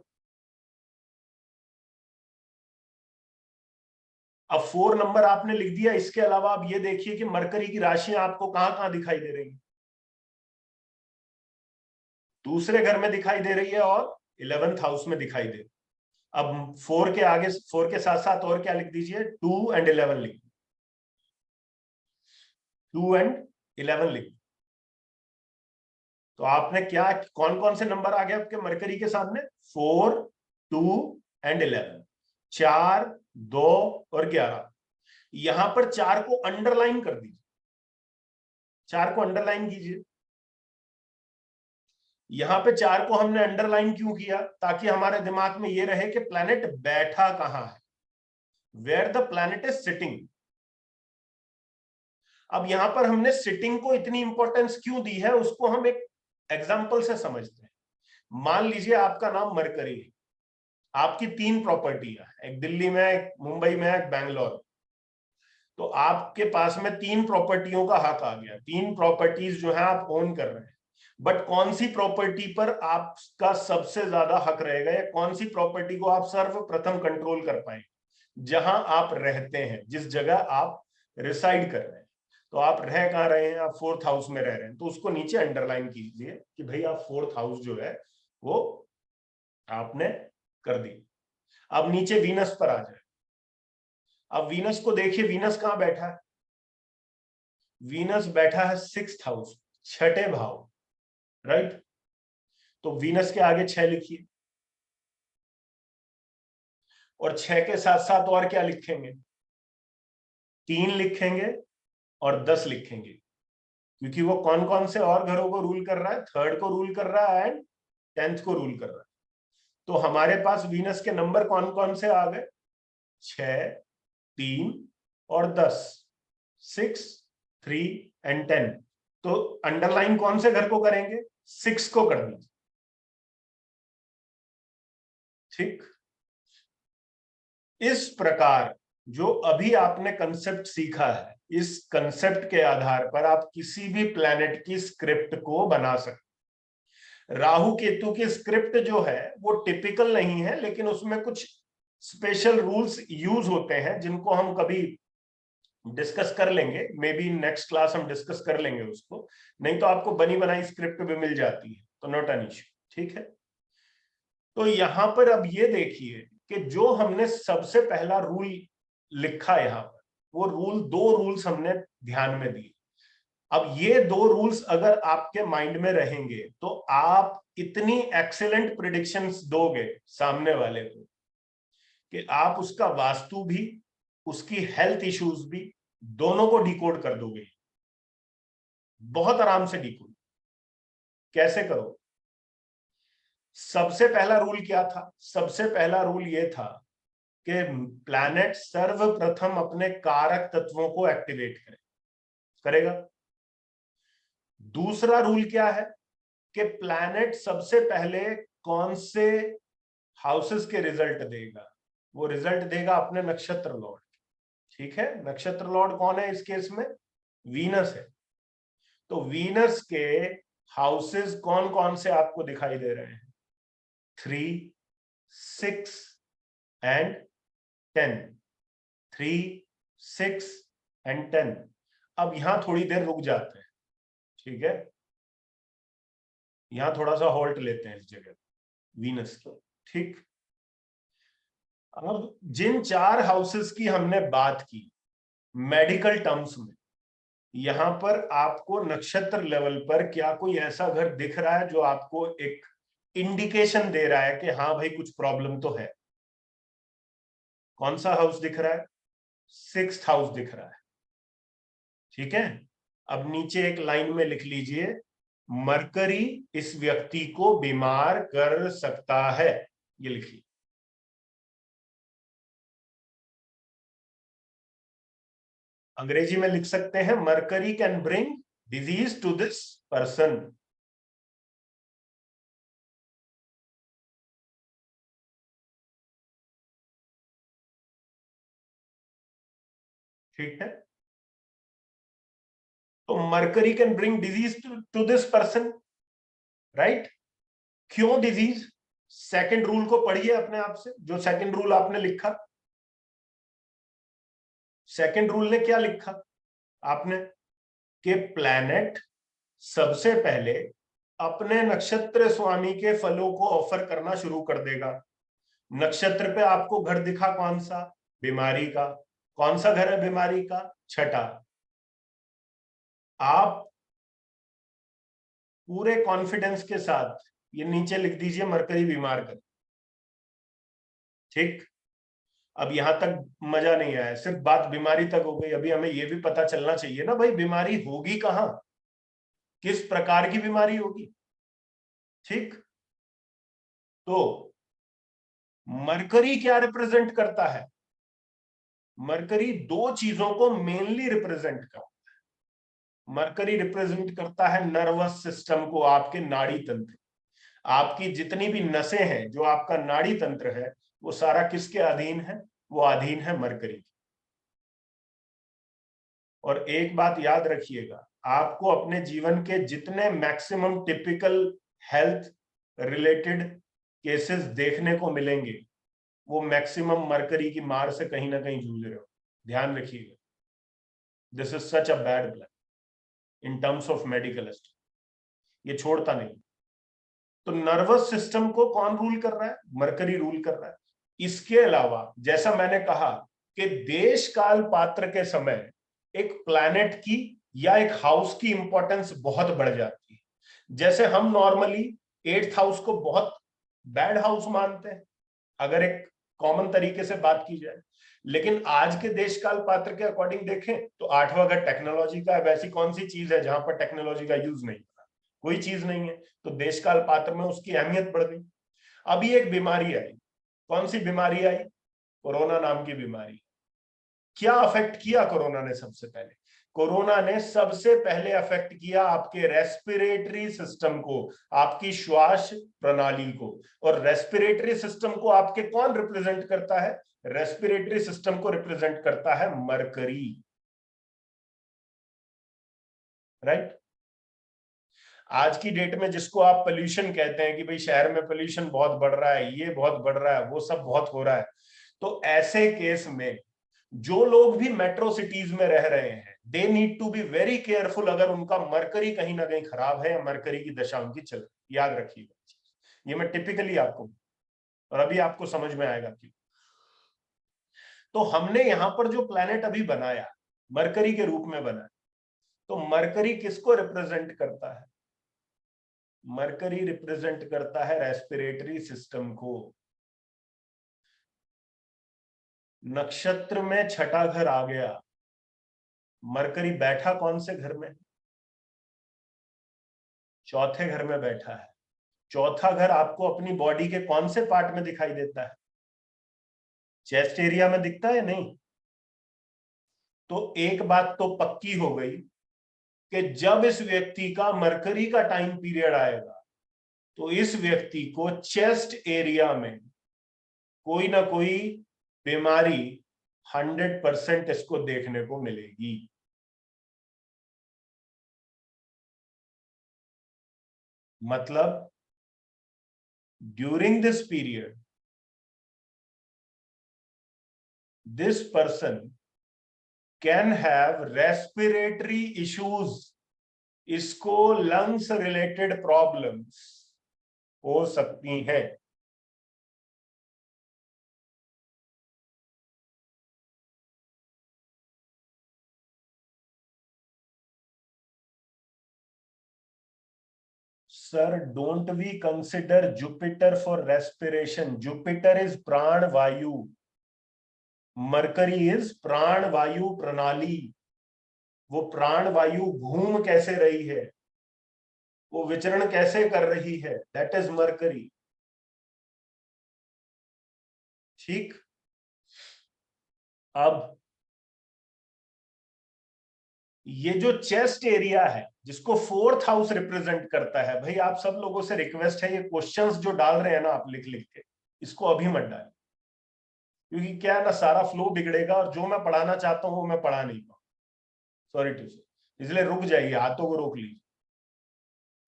अब 4 नंबर आपने लिख दिया। इसके अलावा आप ये देखिए कि मरकरी की राशियां आपको कहां कहां दिखाई दे रही है। दूसरे घर में दिखाई दे रही है और 11th हाउस में दिखाई दे रही है। अब 4 के आगे, 4 के साथ साथ और क्या लिख दीजिए? 2 एंड 11 लिख, 2 एंड 11 लिख। तो आपने क्या, कौन कौन से नंबर आ गए आपके मरकरी के सामने? 4, 2 एंड 11, 4, 2 और 11। यहां पर 4 को अंडरलाइन कर दीजिए, 4 को अंडरलाइन कीजिए। यहां पे 4 को हमने अंडरलाइन क्यों किया? ताकि हमारे दिमाग में यह रहे कि प्लैनेट बैठा कहां है, where the planet is sitting. अब यहां पर हमने सिटिंग को इतनी इंपॉर्टेंस क्यों दी है, उसको हम एक एग्जाम्पल से समझते हैं। मान लीजिए आपका नाम मरकरी है, आपकी 3 प्रॉपर्टियां, एक दिल्ली में, एक मुंबई में, एक बैंगलोर। तो आपके पास में 3 प्रॉपर्टियों का हक आ गया, 3 प्रॉपर्टीज जो है आप ओन कर रहे हैं। बट कौन सी प्रॉपर्टी पर आपका सबसे ज्यादा हक रहेगा, या कौन सी प्रॉपर्टी को आप सर्वप्रथम कंट्रोल कर पाएंगे? जहां आप रहते हैं, जिस जगह आप रिसाइड कर रहे हैं। तो आप रह कहां रहे हैं? आप 4th हाउस में रह रहे हैं, तो उसको नीचे अंडरलाइन कीजिए कि भाई आप 4th हाउस जो है वो आपने कर दी। अब नीचे वीनस पर आ जाए। अब वीनस को देखिए, वीनस कहां बैठा है? वीनस बैठा है 6th हाउस, 6ठे भाव, राइट। तो वीनस के आगे 6 लिखिए, और 6 के साथ साथ और क्या लिखेंगे? 3 लिखेंगे और 10 लिखेंगे, क्योंकि वो कौन कौन से और घरों को रूल कर रहा है? 3rd को रूल कर रहा है एंड 10th को रूल कर रहा है। तो हमारे पास वीनस के नंबर कौन कौन से आ गए? 6, 3 और 10, 6, 3 एंड 10। तो अंडरलाइन कौन से घर को करेंगे? 6 को कर दीजिए, ठीक। इस प्रकार जो अभी आपने कंसेप्ट सीखा है, इस कंसेप्ट के आधार पर आप किसी भी प्लैनेट की स्क्रिप्ट को बना सकते। राहु केतु की स्क्रिप्ट जो है वो टिपिकल नहीं है, लेकिन उसमें कुछ स्पेशल रूल्स यूज होते हैं, जिनको हम कभी डिस्कस कर लेंगे। मे बी नेक्स्ट क्लास हम डिस्कस कर लेंगे उसको, नहीं तो आपको बनी बनाई स्क्रिप्ट भी मिल जाती है, तो नॉट एन इश्यू, ठीक है। तो यहां पर अब ये देखिए कि जो हमने सबसे पहला रूल लिखा यहां पर, वो रूल, 2 रूल्स हमने ध्यान में दिए। अब ये 2 रूल्स अगर आपके माइंड में रहेंगे, तो आप इतनी एक्सीलेंट प्रिडिक्शंस दोगे सामने वाले को कि आप उसका वास्तु भी, उसकी हेल्थ इश्यूज भी, दोनों को डिकोड कर दोगे, बहुत आराम से डिकोड। कैसे करो? सबसे पहला रूल क्या था? सबसे पहला रूल ये था कि प्लैनेट सर्वप्रथम अपने कारक तत्वों को एक्टिवेट करेगा। दूसरा रूल क्या है कि प्लैनेट सबसे पहले कौन से हाउसेस के रिजल्ट देगा? वो रिजल्ट देगा अपने नक्षत्र लॉर्ड, ठीक है। नक्षत्र लॉर्ड कौन है इस केस में? वीनस है। तो वीनस के हाउसेस कौन कौन से आपको दिखाई दे रहे हैं? 3, 6 एंड 10, 3, 6 एंड 10। अब यहां थोड़ी देर रुक जाते हैं, ठीक है। यहां थोड़ा सा हॉल्ट लेते हैं इस जगह, वीनस की। ठीक, अब जिन 4 हाउसेस की हमने बात की मेडिकल टर्म्स में, यहां पर आपको नक्षत्र लेवल पर क्या कोई ऐसा घर दिख रहा है जो आपको एक इंडिकेशन दे रहा है कि हाँ भाई कुछ प्रॉब्लम तो है? कौन सा हाउस दिख रहा है? 6th हाउस दिख रहा है। ठीक है, अब नीचे एक लाइन में लिख लीजिए, मरकरी इस व्यक्ति को बीमार कर सकता है, ये लिखिए। अंग्रेजी में लिख सकते हैं, Mercury can bring disease to this person. ठीक है, तो Mercury can bring disease to this person, right? क्यों डिजीज? सेकंड रूल को पढ़िए अपने आप से, जो सेकंड रूल आपने लिखा। सेकंड रूल ने क्या लिखा आपने? कि प्लैनेट सबसे पहले अपने नक्षत्र स्वामी के फलों को ऑफर करना शुरू कर देगा। नक्षत्र पे आपको घर दिखा कौन सा? बीमारी का। कौन सा घर है बीमारी का? 6ठा। आप पूरे कॉन्फिडेंस के साथ ये नीचे लिख दीजिए, मरकरी बीमार कर। ठीक, अब यहां तक मजा नहीं आया, सिर्फ बात बीमारी तक हो गई। अभी हमें यह भी पता चलना चाहिए ना भाई, बीमारी होगी कहां, किस प्रकार की बीमारी होगी। ठीक, तो मरकरी क्या रिप्रेजेंट करता है? मरकरी 2 चीजों को मेनली रिप्रेजेंट करता है। मरकरी रिप्रेजेंट करता है नर्वस सिस्टम को, आपके नाड़ी तंत्र। आपकी जितनी भी नसें हैं, जो आपका नाड़ी तंत्र है, वो सारा किसके अधीन है? वो अधीन है मरकरी की। और एक बात याद रखिएगा, आपको अपने जीवन के जितने maximum typical health related cases देखने को मिलेंगे, वो मैक्सिमम मरकरी की मार से कहीं ना कहीं जूझ रहे हो। ध्यान रखिएगा, this is such a bad plan in terms of medical history, ये छोड़ता नहीं। तो नर्वस सिस्टम को कौन रूल कर रहा है? मरकरी रूल कर रहा है। इसके अलावा जैसा मैंने कहा कि देश काल पात्र के समय एक प्लैनेट की या एक हाउस की इंपॉर्टेंस बहुत बढ़ जाती है। जैसे हम नॉर्मली 8th हाउस को बहुत बैड हाउस मानते हैं, अगर एक कॉमन तरीके से बात की जाए, लेकिन आज के देश काल पात्र के अकॉर्डिंग देखें तो 8वां घर टेक्नोलॉजी का है। वैसी कौन सी चीज है जहां पर टेक्नोलॉजी का यूज नहीं होता? कोई चीज नहीं है। तो देश काल पात्र में उसकी अहमियत बढ़ गई। अभी एक बीमारी आई। कौन सी बीमारी आई? कोरोना नाम की बीमारी। क्या अफेक्ट किया कोरोना ने? सबसे पहले कोरोना ने सबसे पहले अफेक्ट किया आपके रेस्पिरेटरी सिस्टम को, आपकी श्वास प्रणाली को। और रेस्पिरेटरी सिस्टम को आपके कौन रिप्रेजेंट करता है? रेस्पिरेटरी सिस्टम को रिप्रेजेंट करता है मरकरी, राइट? आज की डेट में जिसको आप पोल्यूशन कहते हैं कि भाई शहर में पोल्यूशन बहुत बढ़ रहा है, ये बहुत बढ़ रहा है, वो सब बहुत हो रहा है, तो ऐसे केस में जो लोग भी मेट्रो सिटीज में रह रहे हैं, they need to be very careful अगर उनका मरकरी कहीं ना कहीं खराब है या मरकरी की दशा उनकी चल रही। याद रखिएगा, ये मैं टिपिकली आपको, और अभी आपको समझ में आएगा क्यों। तो हमने यहां पर जो प्लैनेट अभी बनाया, मरकरी के रूप में बनाया, तो मरकरी किसको रिप्रेजेंट करता है? मरकरी रिप्रेजेंट करता है रेस्पिरेटरी सिस्टम को। नक्षत्र में 6ठा घर आ गया। मरकरी बैठा कौन से घर में? 4थे घर में बैठा है। 4था घर आपको अपनी बॉडी के कौन से पार्ट में दिखाई देता है? चेस्ट एरिया में दिखता है नहीं? तो एक बात तो पक्की हो गई कि जब इस व्यक्ति का मरकरी का टाइम पीरियड आएगा तो इस व्यक्ति को चेस्ट एरिया में कोई ना कोई बीमारी 100% इसको देखने को मिलेगी। मतलब during this period this person can have respiratory issues इसको लंग्स रिलेटेड प्रॉब्लम्स हो सकती हैं। Sir, don't we consider Jupiter for respiration? Jupiter is प्राण वायु, Mercury is प्राण वायु प्रणाली। वो प्राण वायु घूम कैसे रही है, वो विचरण कैसे कर रही है, दैट इज Mercury। ठीक, अब ये जो चेस्ट एरिया है जिसको 4th हाउस रिप्रेजेंट करता है, भाई आप सब लोगों से रिक्वेस्ट है, ये क्वेश्चंस जो डाल रहे हैं ना आप लिख लिख के, इसको अभी मत डालें, क्योंकि क्या है ना, सारा फ्लो बिगड़ेगा और जो मैं पढ़ाना चाहता हूं वो मैं पढ़ा नहीं पाऊँ, सॉरी टू से। इसलिए रुक जाइए, हाथों को रोक लीजिए,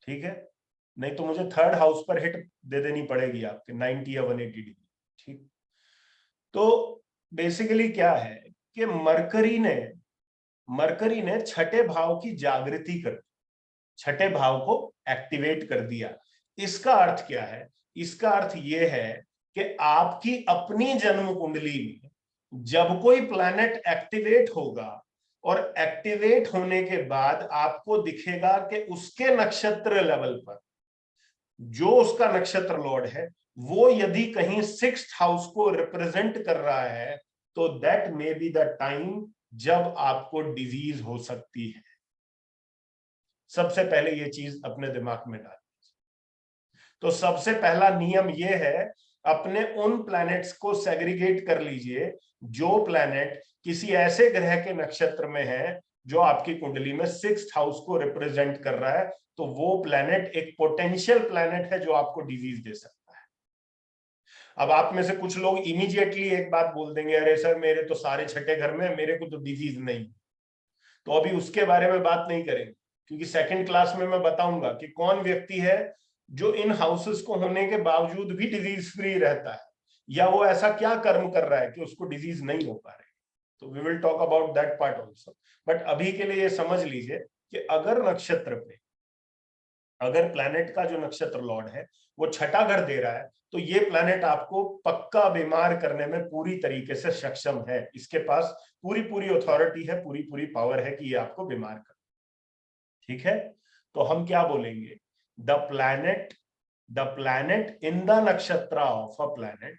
ठीक है, नहीं तो मुझे 3rd हाउस पर हिट दे देनी पड़ेगी आपके 90 या 180 डिग्री। ठीक, तो बेसिकली क्या है कि मरकरी ने 6ठे भाव की जागृति कर दी, 6ठे भाव को एक्टिवेट कर दिया। इसका अर्थ क्या है, इसका अर्थ यह है कि आपकी अपनी जन्म कुंडली में जब कोई प्लैनेट एक्टिवेट होगा और एक्टिवेट होने के बाद आपको दिखेगा कि उसके नक्षत्र लेवल पर जो उसका नक्षत्र लॉर्ड है वो यदि कहीं 6th हाउस को रिप्रेजेंट कर रहा है, तो that may be the time जब आपको डिजीज हो सकती है। सबसे पहले ये चीज अपने दिमाग में डाल, तो सबसे पहला नियम ये है, अपने उन प्लैनेट्स को सेग्रीगेट कर लीजिए जो प्लैनेट किसी ऐसे ग्रह के नक्षत्र में है जो आपकी कुंडली में 6th हाउस को रिप्रेजेंट कर रहा है, तो वो प्लैनेट एक पोटेंशियल प्लैनेट है जो आपको डिजीज दे सकता है। अब आप में से कुछ लोग इमीडिएटली एक बात बोल देंगे, अरे सर मेरे तो सारे 6ठे घर में, मेरे को तो डिजीज नहीं। तो अभी उसके बारे में बात नहीं करेंगे, क्योंकि 2nd क्लास में मैं बताऊंगा कि कौन व्यक्ति है जो इन हाउसेस को होने के बावजूद भी डिजीज फ्री रहता है, या वो ऐसा क्या कर्म कर रहा है कि उसको डिजीज नहीं हो पा रही। तो we will talk about that part also, but अभी के लिए ये समझ लीजिए कि अगर नक्षत्र पे, अगर प्लैनेट का जो नक्षत्र लॉर्ड है वो 6ठा घर दे रहा है, तो ये प्लैनेट आपको पक्का बीमार करने में पूरी तरीके से सक्षम है। इसके पास पूरी पूरी अथॉरिटी है, पूरी पूरी पावर है कि ये आपको बीमार कर। ठीक है, तो हम क्या बोलेंगे, the planet in the nakshatra of a planet,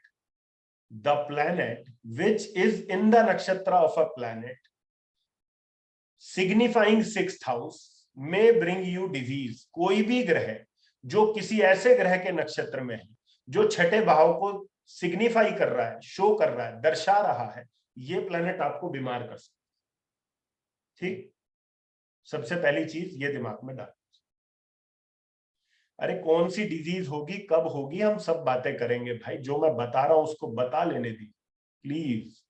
the planet which is in the nakshatra of a planet signifying 6th house may bring you disease। कोई भी ग्रह जो किसी ऐसे ग्रह के नक्षत्र में है जो 6ठे भाव को सिग्निफाई कर रहा है, शो कर रहा है, दर्शा रहा है, ये प्लैनेट आपको बीमार कर सकता है। ठीक, सबसे पहली चीज ये दिमाग में डाल। अरे कौन सी डिजीज होगी, कब होगी, हम सब बातें करेंगे भाई, जो मैं बता रहा हूं उसको बता लेने दी प्लीज,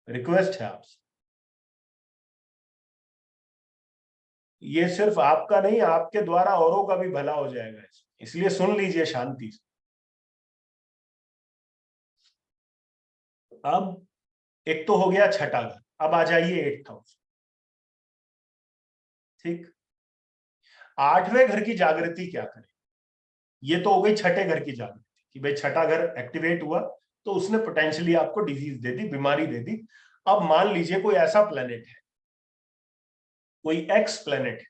रिक्वेस्ट है आपसे। ये सिर्फ आपका नहीं, आपके द्वारा औरों का भी भला हो जाएगा, इसलिए सुन लीजिए शांति से। अब एक तो हो गया 6ठा घर, अब आ जाइए 8th हाउस। ठीक, 8वें घर की जागृति क्या करे, ये तो हो गई 6ठे घर की जागृति कि भाई 6ठा घर एक्टिवेट हुआ तो उसने पोटेंशियली आपको डिजीज दे दी, बीमारी दे दी। अब मान लीजिए कोई ऐसा प्लेनेट है, कोई एक्स प्लेनेट है,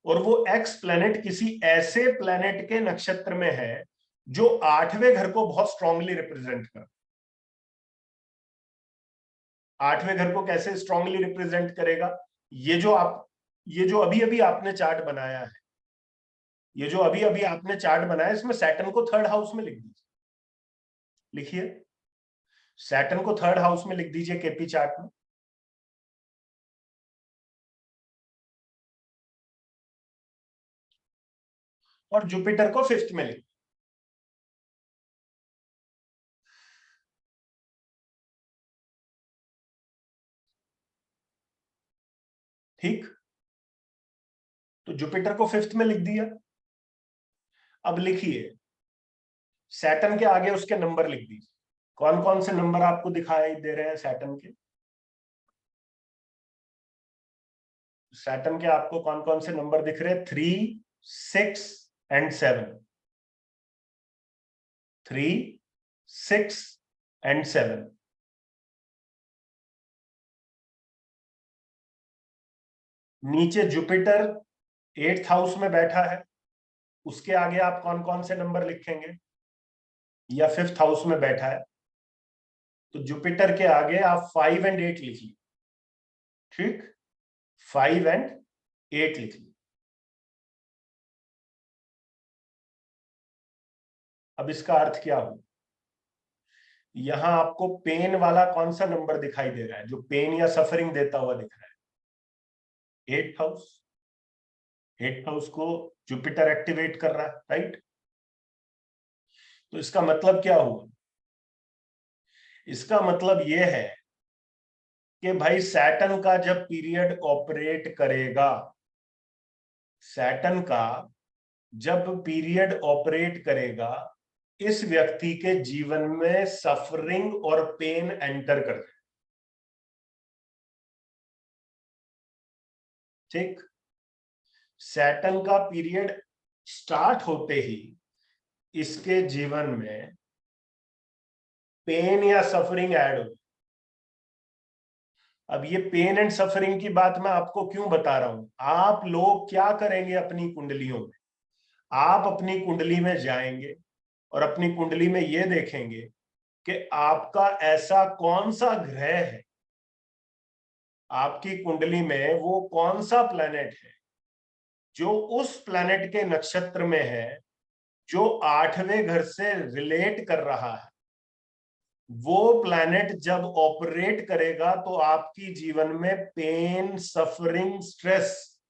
और वो एक्स प्लेनेट किसी ऐसे प्लेनेट के नक्षत्र में है जो 8वें घर को बहुत स्ट्रांगली रिप्रेजेंट कर। 8वें घर को कैसे स्ट्रांगली रिप्रेजेंट करेगा, ये जो अभी अभी आपने चार्ट बनाया है, ये जो अभी अभी आपने चार्ट बनाया, इसमें सैटर्न को 3rd हाउस में लिख दीजिए। लिखिए, सैटर्न को 3rd हाउस में लिख दीजिए केपी चार्ट में, और जुपिटर को 5th में लिख। ठीक, तो जुपिटर को 5th में लिख दिया। अब लिखिए, सैटर्न के आगे उसके नंबर लिख दीजिए। कौन कौन से नंबर आपको दिखाई दे रहे हैं सैटर्न के? सैटर्न के आपको कौन कौन से नंबर दिख रहे हैं? 3, 6 एंड 7। 3, 6 एंड 7। नीचे जुपिटर 8th हाउस में बैठा है, उसके आगे आप कौन कौन से नंबर लिखेंगे? या 5th हाउस में बैठा है तो जुपिटर के आगे आप 5 एंड 8 लिख लीजिए। ठीक, 5 एंड 8 लिख लीजिए। अब इसका अर्थ क्या हो? यहां आपको पेन वाला कौन सा नंबर दिखाई दे रहा है जो पेन या सफरिंग देता हुआ दिख रहा है? 8th house. 8th हाउस को जुपिटर एक्टिवेट कर रहा है, राइट? तो इसका मतलब क्या हुआ? इसका मतलब यह है कि भाई सैटर्न का जब पीरियड ऑपरेट करेगा, सैटर्न का जब पीरियड ऑपरेट करेगा, इस व्यक्ति के जीवन में सफरिंग और पेन एंटर कर जाए। ठीक, सैटर्न का पीरियड स्टार्ट होते ही इसके जीवन में पेन या सफरिंग ऐड हो। अब ये पेन एंड सफरिंग की बात मैं आपको क्यों बता रहा हूं? आप लोग क्या करेंगे अपनी कुंडलियों में? आप अपनी कुंडली में जाएंगे और अपनी कुंडली में ये देखेंगे कि आपका ऐसा कौन सा ग्रह है, आपकी कुंडली में वो कौन सा प्लैनेट है जो उस प्लैनेट के नक्षत्र में है, जो 8वें घर से रिलेट कर रहा है। वो प्लैनेट जब ऑपरेट करेगा तो आपकी जीवन में पेन, सफरिंग, स्ट्रेस,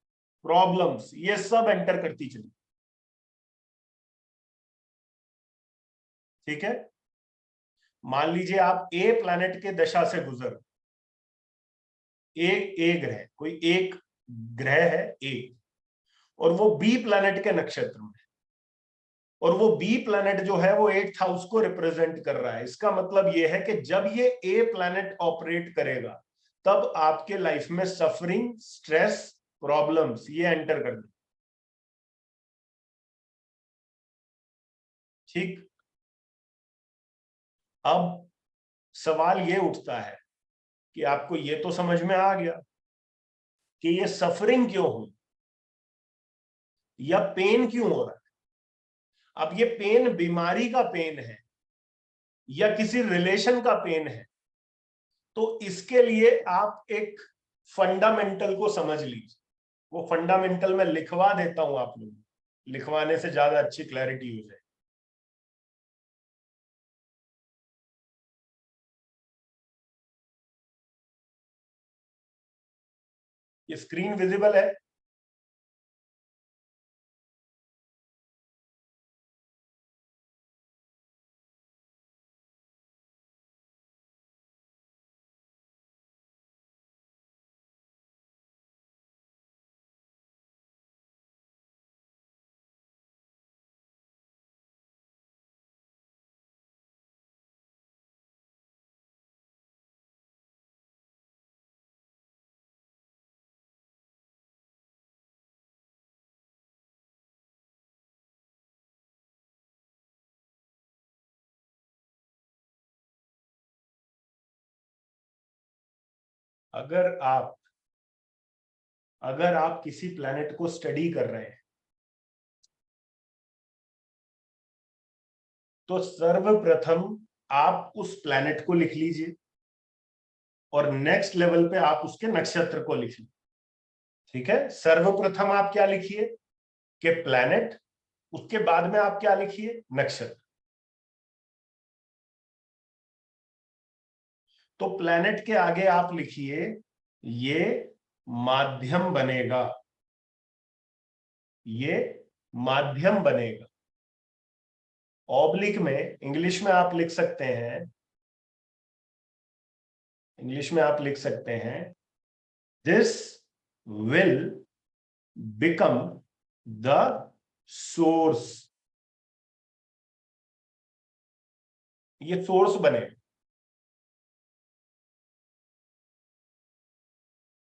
प्रॉब्लम्स, ये सब एंटर करती चली। ठीक है, मान लीजिए आप ए प्लैनेट के दशा से गुजर, ए ग्रह, कोई एक ग्रह है ए, और वो बी प्लैनेट के नक्षत्र में, और वो बी प्लैनेट जो है वो 8th हाउस को रिप्रेजेंट कर रहा है। इसका मतलब ये है कि जब ये ए प्लैनेट ऑपरेट करेगा तब आपके लाइफ में सफरिंग, स्ट्रेस, प्रॉब्लम्स ये एंटर कर दे। ठीक, अब सवाल ये उठता है कि आपको ये तो समझ में आ गया कि ये सफरिंग क्यों हुई या पेन क्यों हो रहा है। अब ये पेन बीमारी का पेन है या किसी रिलेशन का पेन है, तो इसके लिए आप एक फंडामेंटल को समझ लीजिए। वो फंडामेंटल मैं लिखवा देता हूं आप लोगों को, लिखवाने से ज्यादा अच्छी क्लैरिटी हो जाए। ये स्क्रीन विजिबल है? अगर आप किसी प्लैनेट को स्टडी कर रहे हैं तो सर्वप्रथम आप उस प्लैनेट को लिख लीजिए और नेक्स्ट लेवल पे आप उसके नक्षत्र को लिखिए। ठीक है, सर्वप्रथम आप क्या लिखिए कि प्लैनेट, उसके बाद में आप क्या लिखिए? नक्षत्र। तो प्लैनेट के आगे आप लिखिए ये माध्यम बनेगा, ये माध्यम बनेगा। ऑब्लिक में इंग्लिश में आप लिख सकते हैं, इंग्लिश में आप लिख सकते हैं this will become the source. ये सोर्स बनेगा।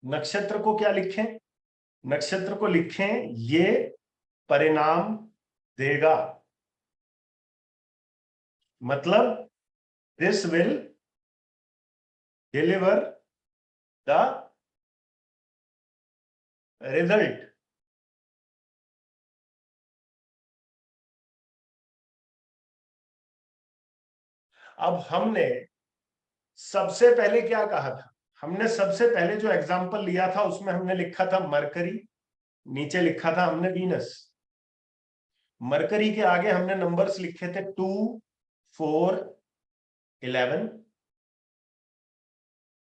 नक्षत्र को क्या लिखें? नक्षत्र को लिखें, ये परिणाम देगा, मतलब this will deliver the result. अब हमने सबसे पहले क्या कहा था? हमने सबसे पहले जो एग्जाम्पल लिया था उसमें हमने लिखा था मरकरी, नीचे लिखा था हमने वीनस। मरकरी के आगे हमने नंबर्स लिखे थे 2, 4, 11।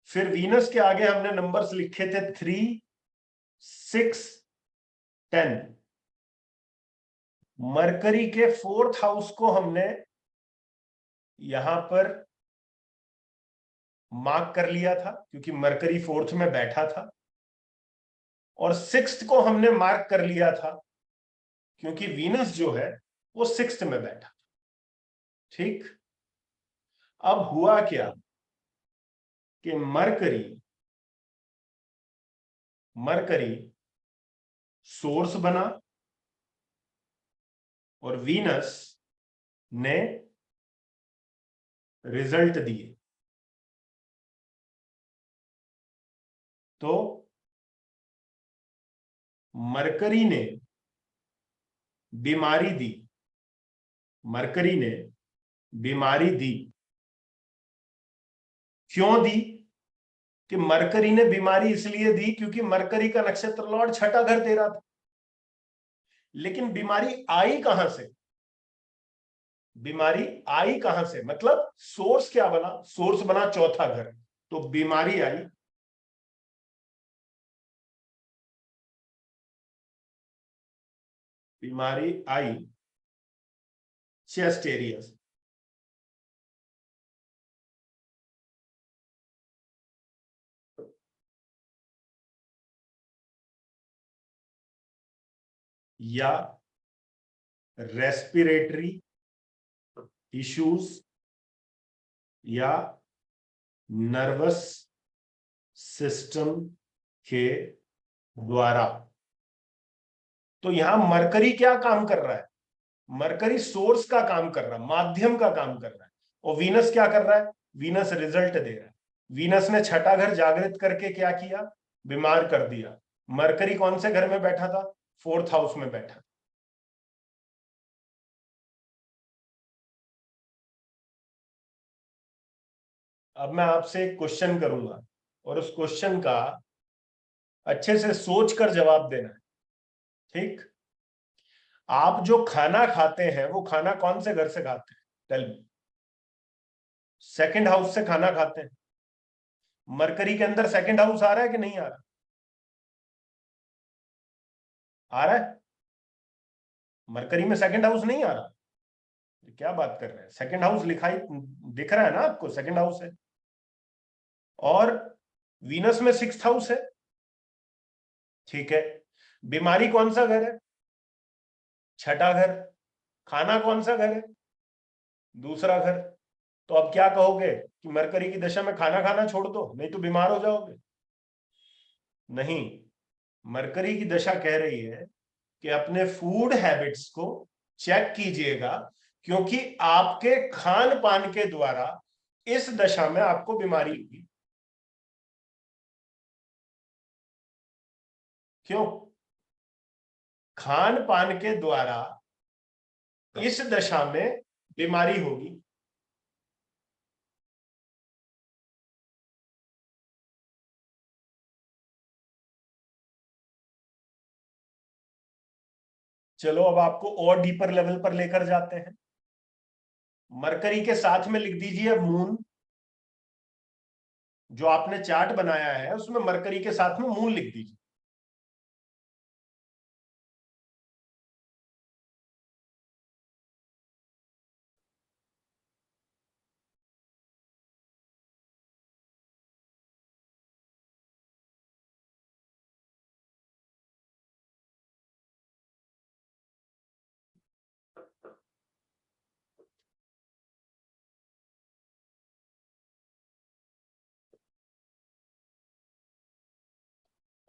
फिर वीनस के आगे हमने नंबर्स लिखे थे 3, 6, 10। मरकरी के 4th हाउस को हमने यहां पर मार्क कर लिया था क्योंकि मरकरी 4th में बैठा था, और 6th को हमने मार्क कर लिया था क्योंकि वीनस जो है वो 6th में बैठा। ठीक, अब हुआ क्या कि मरकरी सोर्स बना और वीनस ने रिजल्ट दिए। तो मरकरी ने बीमारी दी, मरकरी ने बीमारी दी। क्यों दी? कि मरकरी ने बीमारी इसलिए दी क्योंकि मरकरी का नक्षत्र लॉर्ड छठा घर दे रहा था। लेकिन बीमारी आई कहां से? बीमारी आई कहां से मतलब सोर्स क्या बना? सोर्स बना चौथा घर। तो बीमारी आई चेस्ट एरिया से। या रेस्पिरेटरी इश्यूज या नर्वस सिस्टम के द्वारा। तो यहां मरकरी क्या काम कर रहा है? मरकरी सोर्स का काम कर रहा है, माध्यम का काम कर रहा है। और वीनस क्या कर रहा है? वीनस रिजल्ट दे रहा है। वीनस ने छठा घर जागृत करके क्या किया? बीमार कर दिया। मरकरी कौन से घर में बैठा था? 4th हाउस में बैठा। अब मैं आपसे एक क्वेश्चन करूंगा और उस क्वेश्चन का अच्छे से सोच कर जवाब देना है। ठीक, आप जो खाना खाते हैं वो खाना कौन से घर से खाते हैं? Tell me. 2nd हाउस से खाना खाते हैं। मरकरी के अंदर 2nd हाउस आ रहा है कि नहीं आ रहा? आ रहा है। मरकरी में 2nd हाउस नहीं आ रहा? क्या बात कर रहे हैं? 2nd हाउस लिखाई दिख रहा है ना आपको? 2nd हाउस है। और वीनस में 6th हाउस है। ठीक है, बीमारी कौन सा घर है? छठा घर। खाना कौन सा घर है? दूसरा घर। तो अब क्या कहोगे कि मरकरी की दशा में खाना खाना छोड़ दो, नहीं तो बीमार हो जाओगे? नहीं, मरकरी की दशा कह रही है कि अपने फूड हैबिट्स को चेक कीजिएगा क्योंकि आपके खान पान के द्वारा इस दशा में आपको बीमारी होगी। क्यों? खान पान के द्वारा इस दशा में बीमारी होगी। चलो अब आपको और डीपर लेवल पर लेकर जाते हैं। मरकरी के साथ में लिख दीजिए मून। जो आपने चार्ट बनाया है उसमें मरकरी के साथ में मून लिख दीजिए।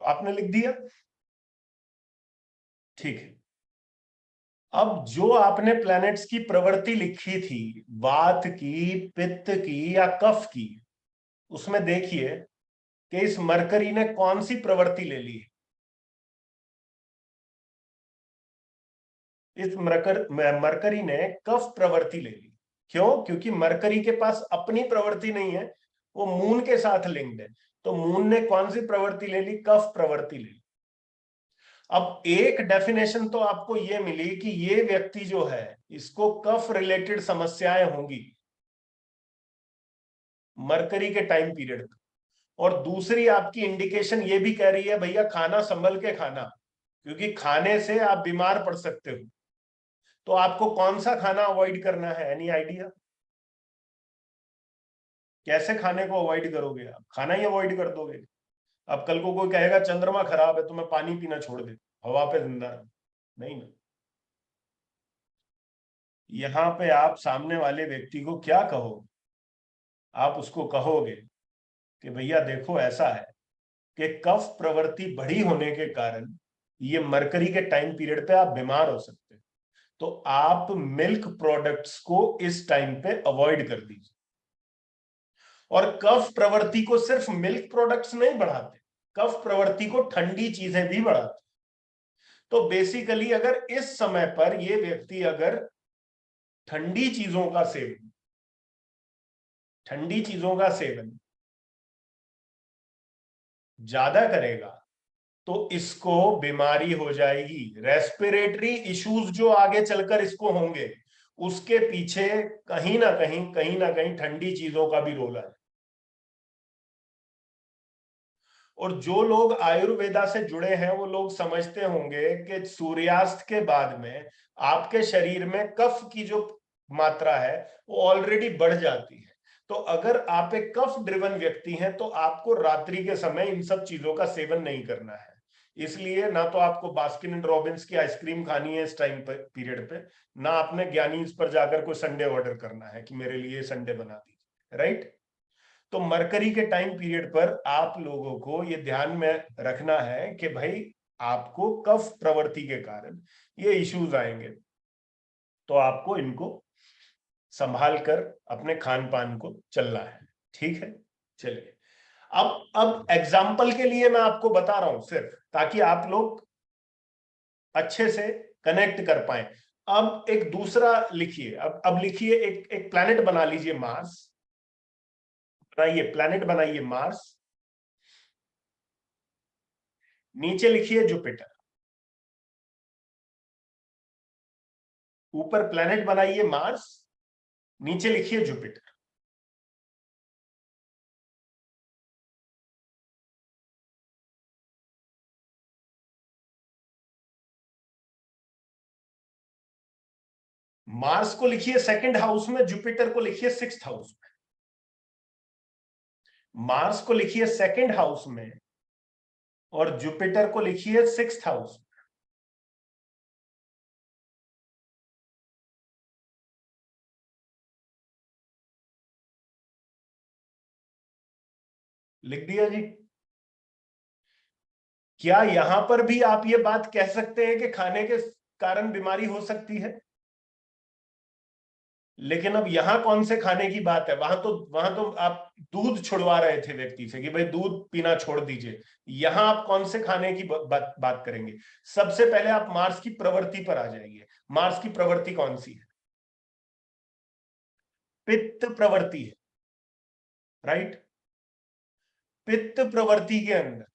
आपने लिख दिया। ठीक है। अब जो आपने प्लैनेट्स की प्रवृत्ति लिखी थी, वात की, पित्त की या कफ की, उसमें देखिए कि इस मरकरी ने कौन सी प्रवृत्ति ले ली है। इस मरकरी ने कफ प्रवृत्ति ले ली। क्यों? क्योंकि मरकरी के पास अपनी प्रवृत्ति नहीं है, वो मून के साथ लिंक्ड है। तो मून ने कौन सी प्रवृत्ति ले ली? कफ प्रवृत्ति ले ली। अब एक डेफिनेशन तो आपको ये मिली कि ये व्यक्ति जो है इसको कफ रिलेटेड समस्याएं होंगी मरकरी के टाइम पीरियड में। और दूसरी आपकी इंडिकेशन ये भी कह रही है भैया खाना संभल के खाना, क्योंकि खाने से आप बीमार पड़ सकते हो। तो आपको कौन सा खाना अवॉइड करना है? Any idea? कैसे खाने को अवॉइड करोगे? आप खाना ही अवॉइड कर दोगे। अब कल को कोई कहेगा चंद्रमा खराब है तो मैं पानी पीना छोड़ दे, हवा पे जिंदा रह, नहीं ना। यहां पे आप सामने वाले व्यक्ति को क्या कहोगे? आप उसको कहोगे कि भैया देखो ऐसा है कि कफ प्रवृत्ति बढ़ी होने के कारण ये मरकरी के टाइम पीरियड पे आप बीमार हो सकते हो, तो आप मिल्क प्रोडक्ट्स को इस टाइम पे अवॉइड कर दीजिए। और कफ प्रवृत्ति को सिर्फ मिल्क प्रोडक्ट्स नहीं बढ़ाते, कफ प्रवृत्ति को ठंडी चीजें भी बढ़ाते। तो बेसिकली अगर इस समय पर ये व्यक्ति अगर ठंडी चीजों का सेवन ज्यादा करेगा तो इसको बीमारी हो जाएगी। रेस्पिरेटरी इश्यूज जो आगे चलकर इसको होंगे, उसके पीछे कहीं ना कहीं ठंडी चीजों का भी रोल है। और जो लोग आयुर्वेदा से जुड़े हैं वो लोग समझते होंगे कि सूर्यास्त के बाद में आपके शरीर में कफ की जो मात्रा है वो ऑलरेडी बढ़ जाती है। तो अगर आप एक कफ ड्रिवन व्यक्ति हैं तो आपको रात्रि के समय इन सब चीजों का सेवन नहीं करना है। इसलिए ना तो आपको बास्किन एंड रॉबिन्स की आइसक्रीम खानी है इस टाइम पीरियड पे, ना आपने ज्ञानीज पर जाकर कोई संडे ऑर्डर करना है कि मेरे लिए संडे बना दीजिए, राइट। तो मरकरी के टाइम पीरियड पर आप लोगों को ये ध्यान में रखना है कि भाई आपको कफ प्रवृत्ति के कारण ये इश्यूज आएंगे, तो आपको इनको संभाल कर अपने खान पान को चलना है, ठीक है। चलिए अब एग्जाम्पल के लिए मैं आपको बता रहा हूं सिर्फ ताकि आप लोग अच्छे से कनेक्ट कर पाए। अब एक दूसरा लिखिए, अब लिखिए एक प्लैनेट बना लीजिए, मार्स बनाइए, प्लैनेट बनाइए मार्स, नीचे लिखिए जुपिटर, ऊपर प्लैनेट बनाइए मार्स, नीचे लिखिए जुपिटर। मार्स को लिखिए सेकंड हाउस में, जुपिटर को लिखिए सिक्स्थ हाउस में। मार्स को लिखिए सेकंड हाउस में और जुपिटर को लिखिए सिक्स्थ हाउस में। लिख दिया जी? क्या यहां पर भी आप ये बात कह सकते हैं कि खाने के कारण बीमारी हो सकती है? लेकिन अब यहां कौन से खाने की बात है? वहां तो आप दूध छुड़वा रहे थे व्यक्ति से कि भाई दूध पीना छोड़ दीजिए। यहां आप कौन से खाने की बात करेंगे? सबसे पहले आप मार्स की प्रवृत्ति पर आ जाइए। मार्स की प्रवृत्ति कौन सी है? पित्त प्रवृत्ति है, राइट। पित्त प्रवृत्ति के अंदर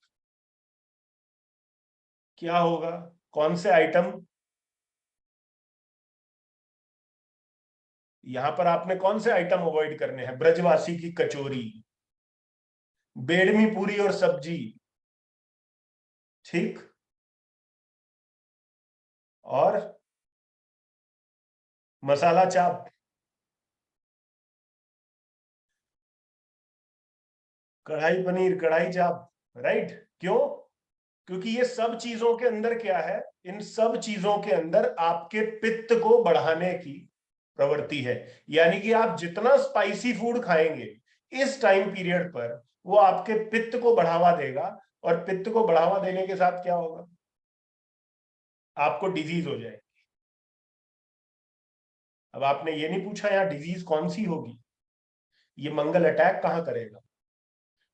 क्या होगा? कौन से आइटम यहां पर आपने कौन से आइटम अवॉइड करने हैं? ब्रजवासी की कचौरी, बेडमी पूरी और सब्जी, ठीक, और मसाला चाप, कढ़ाई पनीर, कढ़ाई चाप, राइट। क्यों? क्योंकि ये सब चीजों के अंदर क्या है? इन सब चीजों के अंदर आपके पित्त को बढ़ाने की प्रवृत्ति है। यानी कि आप जितना स्पाइसी फूड खाएंगे इस टाइम पीरियड पर वो आपके पित्त को बढ़ावा देगा, और पित्त को बढ़ावा देने के साथ क्या होगा? आपको डिजीज हो जाएगी। अब आपने ये नहीं पूछा यहाँ डिजीज कौन सी होगी, ये मंगल अटैक कहाँ करेगा,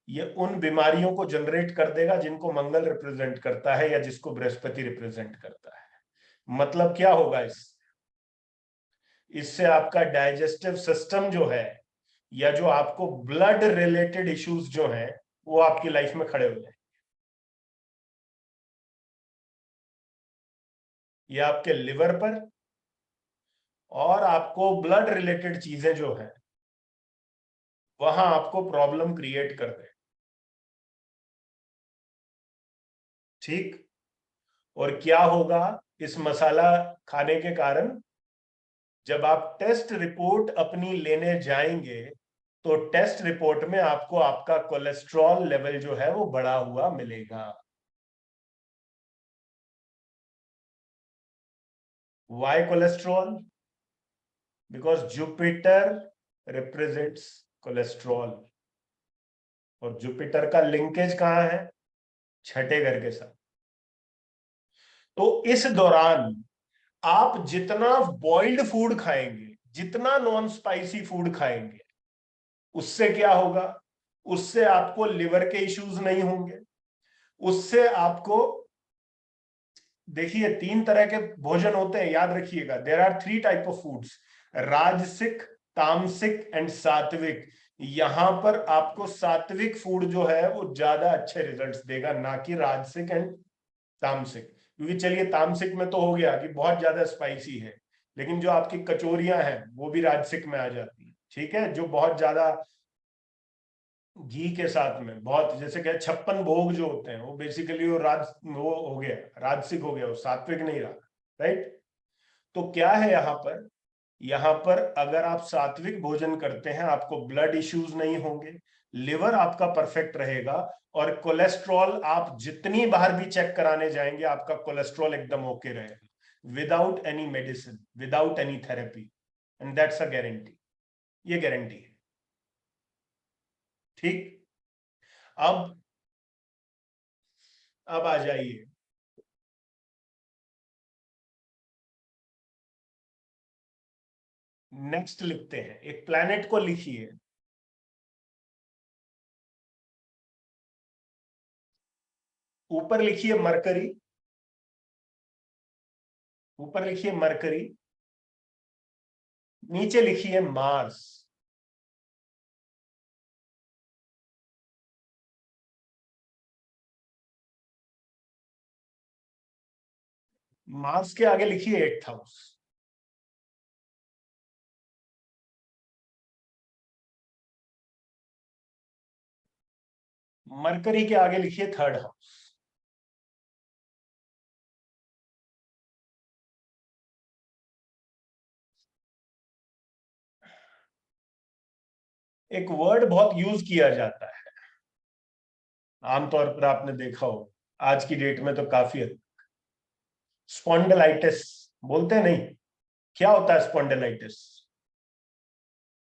ये उन बीमारियों को जनरेट कर देगा जिनको मंगल रिप्रेजेंट करता है या जिसको बृहस्पति रिप्रेजेंट करता है। मतलब क्या होगा इससे आपका डाइजेस्टिव सिस्टम जो है या जो आपको ब्लड रिलेटेड इश्यूज जो हैं वो आपकी लाइफ में खड़े हो जाएंगे। ये आपके लिवर पर और आपको ब्लड रिलेटेड चीजें जो है वहां आपको प्रॉब्लम क्रिएट कर दे। ठीक। और क्या होगा इस मसाला खाने के कारण, जब आप टेस्ट रिपोर्ट अपनी लेने जाएंगे तो टेस्ट रिपोर्ट में आपको आपका कोलेस्ट्रॉल लेवल जो है वो बढ़ा हुआ मिलेगा। Why cholesterol? Because Jupiter represents cholesterol और जुपिटर का लिंकेज कहां है? छठे घर के साथ। तो इस दौरान आप जितना बॉइल्ड फूड खाएंगे, जितना नॉन स्पाइसी फूड खाएंगे, उससे क्या होगा? उससे आपको लिवर के इश्यूज नहीं होंगे, उससे आपको, देखिए 3 तरह के भोजन होते हैं, याद रखिएगा। There are 3 type of foods, rajasic, tamasic and सात्विक। यहां पर आपको सात्विक फूड जो है वो ज्यादा अच्छे रिजल्ट्स देगा, ना कि राजसिक एंड तामसिक। क्योंकि चलिए तामसिक में तो हो गया कि बहुत ज्यादा स्पाइसी है, लेकिन जो आपकी कचौरियां हैं वो भी राजसिक में आ जाती है। ठीक है, जो बहुत ज्यादा घी के साथ में, बहुत जैसे कि 56 भोग जो होते हैं वो बेसिकली वो हो गया राजसिक हो गया, वो सात्विक नहीं रहा। राइट। तो क्या है यहाँ पर अगर आप सात्विक भोजन करते हैं आपको ब्लड इश्यूज नहीं होंगे, लिवर आपका परफेक्ट रहेगा और कोलेस्ट्रॉल आप जितनी बार भी चेक कराने जाएंगे आपका कोलेस्ट्रॉल एकदम ओके रहेगा, without any medicine, without any therapy, and that's a guarantee. ये गारंटी है। ठीक। अब आ जाइए, नेक्स्ट लिखते हैं। एक प्लैनेट को लिखिए, ऊपर लिखिए मरकरी, ऊपर लिखिए मरकरी, नीचे लिखिए मार्स। मार्स के आगे लिखिए 8th हाउस। मरकरी के आगे लिखिए 3rd हाउस। एक वर्ड बहुत यूज किया जाता है, आमतौर पर आपने देखा हो, आज की डेट में तो काफी हद तक, स्पॉन्डिलाइटिस बोलते हैं। नहीं, क्या होता है स्पॉन्डिलाइटिस?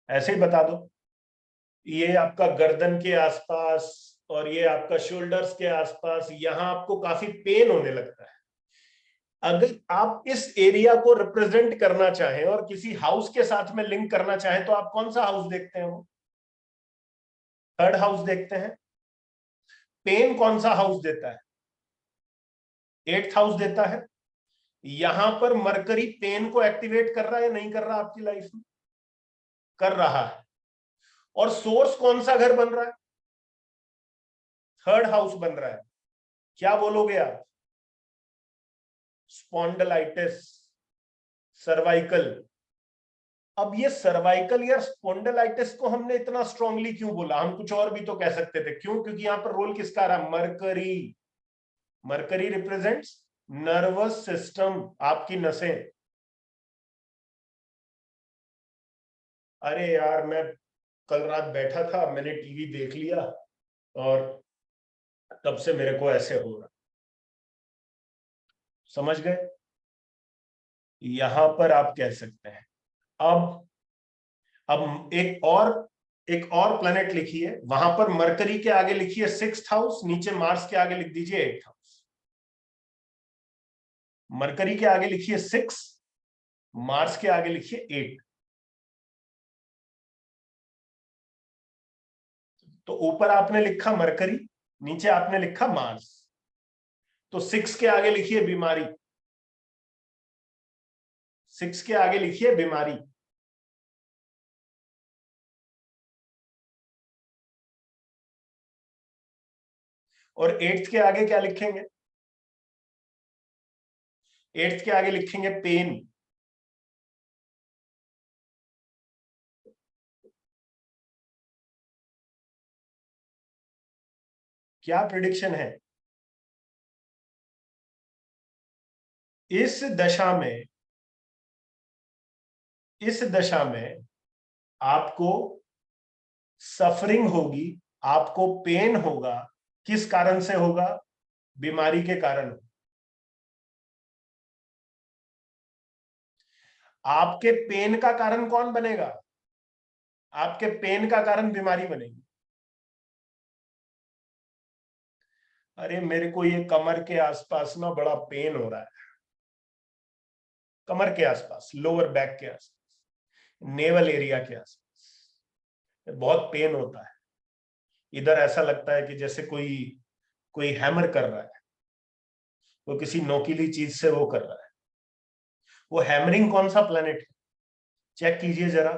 ऐसे ही बता दो। ये आपका गर्दन के आसपास और ये आपका शोल्डर्स के आसपास, यहां आपको काफी पेन होने लगता है। अगर आप इस एरिया को रिप्रेजेंट करना चाहें और किसी हाउस के साथ में लिंक करना चाहें तो आप कौन सा हाउस देखते हैं? वो 3rd हाउस देखते हैं। पेन कौन सा हाउस देता है? 8th हाउस देता है। यहां पर मरकरी पेन को एक्टिवेट कर रहा है या नहीं कर रहा आपकी लाइफ में? कर रहा है। और सोर्स कौन सा घर बन रहा है? 3rd हाउस बन रहा है। क्या बोलोगे आप? Spondylitis, cervical. अब ये सर्वाइकल या स्पॉन्डिलाइटिस को हमने इतना स्ट्रांगली क्यों बोला? हम कुछ और भी तो कह सकते थे। क्यों? क्योंकि यहां पर रोल किसका आ रहा है? Mercury. Mercury represents nervous system, आपकी नसें। अरे यार, मैं कल रात बैठा था, मैंने टीवी देख लिया और तब से मेरे को ऐसे हो रहा। समझ गए? यहां पर आप कह सकते हैं। अब एक और प्लैनेट लिखिए, वहां पर मरकरी के आगे लिखिए 6th हाउस, नीचे मार्स के आगे लिख दीजिए 8th हाउस। मरकरी के आगे लिखिए 6, मार्स के आगे लिखिए 8। तो ऊपर आपने लिखा मरकरी, नीचे आपने लिखा मार्स, तो 6 के आगे लिखिए बीमारी, 6 के आगे लिखिए बीमारी। और 8 के आगे क्या लिखेंगे? 8 के आगे लिखेंगे पेन। क्या प्रिडिक्शन है? इस दशा में आपको सफरिंग होगी, आपको पेन होगा। किस कारण से होगा? बीमारी के कारण। आपके पेन का कारण कौन बनेगा? आपके पेन का कारण बीमारी बनेगी। अरे मेरे को ये कमर के आसपास ना बड़ा पेन हो रहा है, कमर के आसपास, लोअर बैक के आसपास, नेवल एरिया के आसपास बहुत पेन होता है। इधर ऐसा लगता है कि जैसे कोई कोई हैमर कर रहा है, वो किसी नोकीली चीज से वो कर रहा है। वो हैमरिंग कौन सा प्लेनेट है? चेक कीजिए जरा।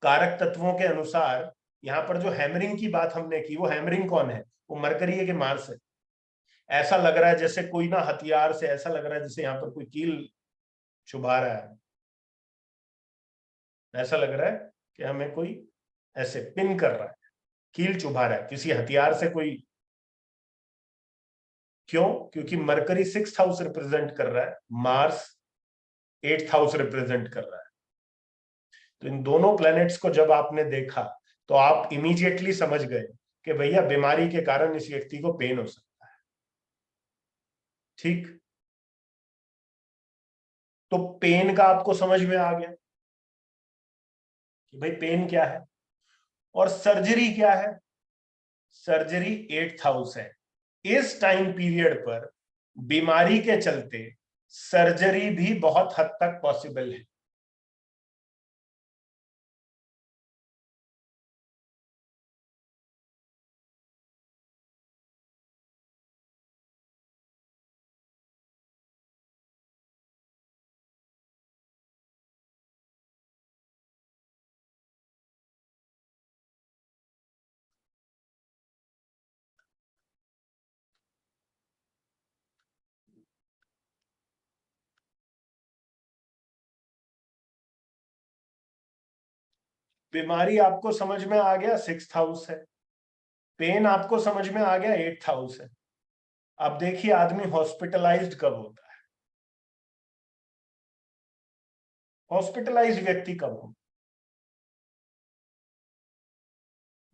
कारक तत्वों के अनुसार यहां पर जो हैमरिंग की बात हमने की, वो हैमरिंग कौन है? वो मरकरी है कि मार्स है? ऐसा लग रहा है जैसे कोई ना हथियार से, ऐसा लग रहा है जैसे यहाँ पर कोई कील चुभा रहा है। ऐसा लग रहा है कि हमें कोई ऐसे पिन कर रहा है, कील चुभा रहा है किसी हथियार से कोई। क्यों? क्योंकि मरकरी 6th हाउस रिप्रेजेंट कर रहा है, मार्स 8th हाउस रिप्रेजेंट कर रहा है। तो इन दोनों प्लैनेट्स को जब आपने देखा तो आप इमीडिएटली समझ गए कि भैया बीमारी के कारण इस व्यक्ति को पेन हो सकता है। ठीक? तो पेन का आपको समझ में आ गया कि भाई पेन क्या है। और सर्जरी क्या है? सर्जरी 8th हाउस है। इस टाइम पीरियड पर बीमारी के चलते सर्जरी भी बहुत हद तक पॉसिबल है। बीमारी आपको समझ में आ गया, 6th हाउस है। पेन आपको समझ में आ गया, 8th हाउस है। अब देखिए आदमी हॉस्पिटलाइज्ड कब होता है? हॉस्पिटलाइज्ड व्यक्ति कब हो?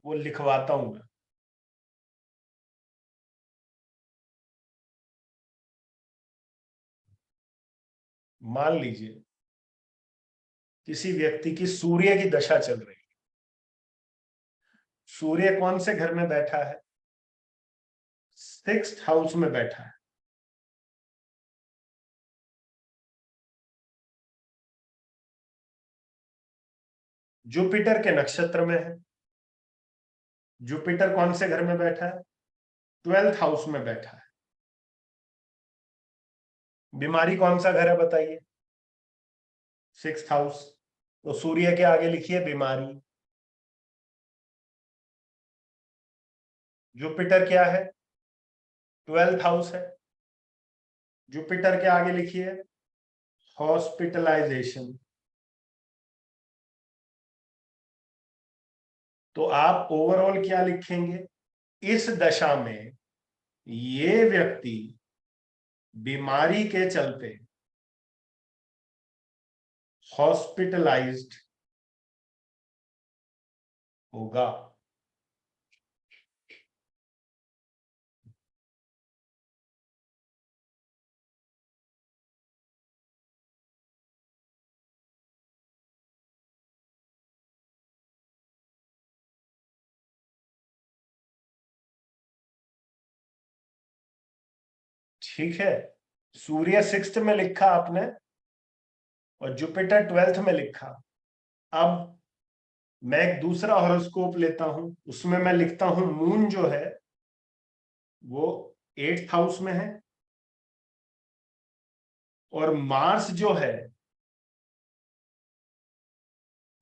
वो लिखवाता हूं मैं। मान लीजिए किसी व्यक्ति की सूर्य की दशा चल रही है। सूर्य कौन से घर में बैठा है? 6th हाउस में बैठा है। जुपिटर के नक्षत्र में है। जुपिटर कौन से घर में बैठा है? 12th हाउस में बैठा है। बीमारी कौन सा घर है बताइए? 6th house. तो सूर्य के आगे लिखिए बीमारी। जुपिटर क्या है? 12th हाउस है। जुपिटर के आगे लिखिए हॉस्पिटलाइजेशन। तो आप ओवरऑल क्या लिखेंगे? इस दशा में ये व्यक्ति बीमारी के चलते हॉस्पिटलाइज्ड होगा। ठीक है। सूर्य 6th में लिखा आपने और जुपिटर 12th में लिखा। अब मैं एक दूसरा हॉरोस्कोप लेता हूं, उसमें मैं लिखता हूं मून जो है वो 8th हाउस में है और मार्स जो है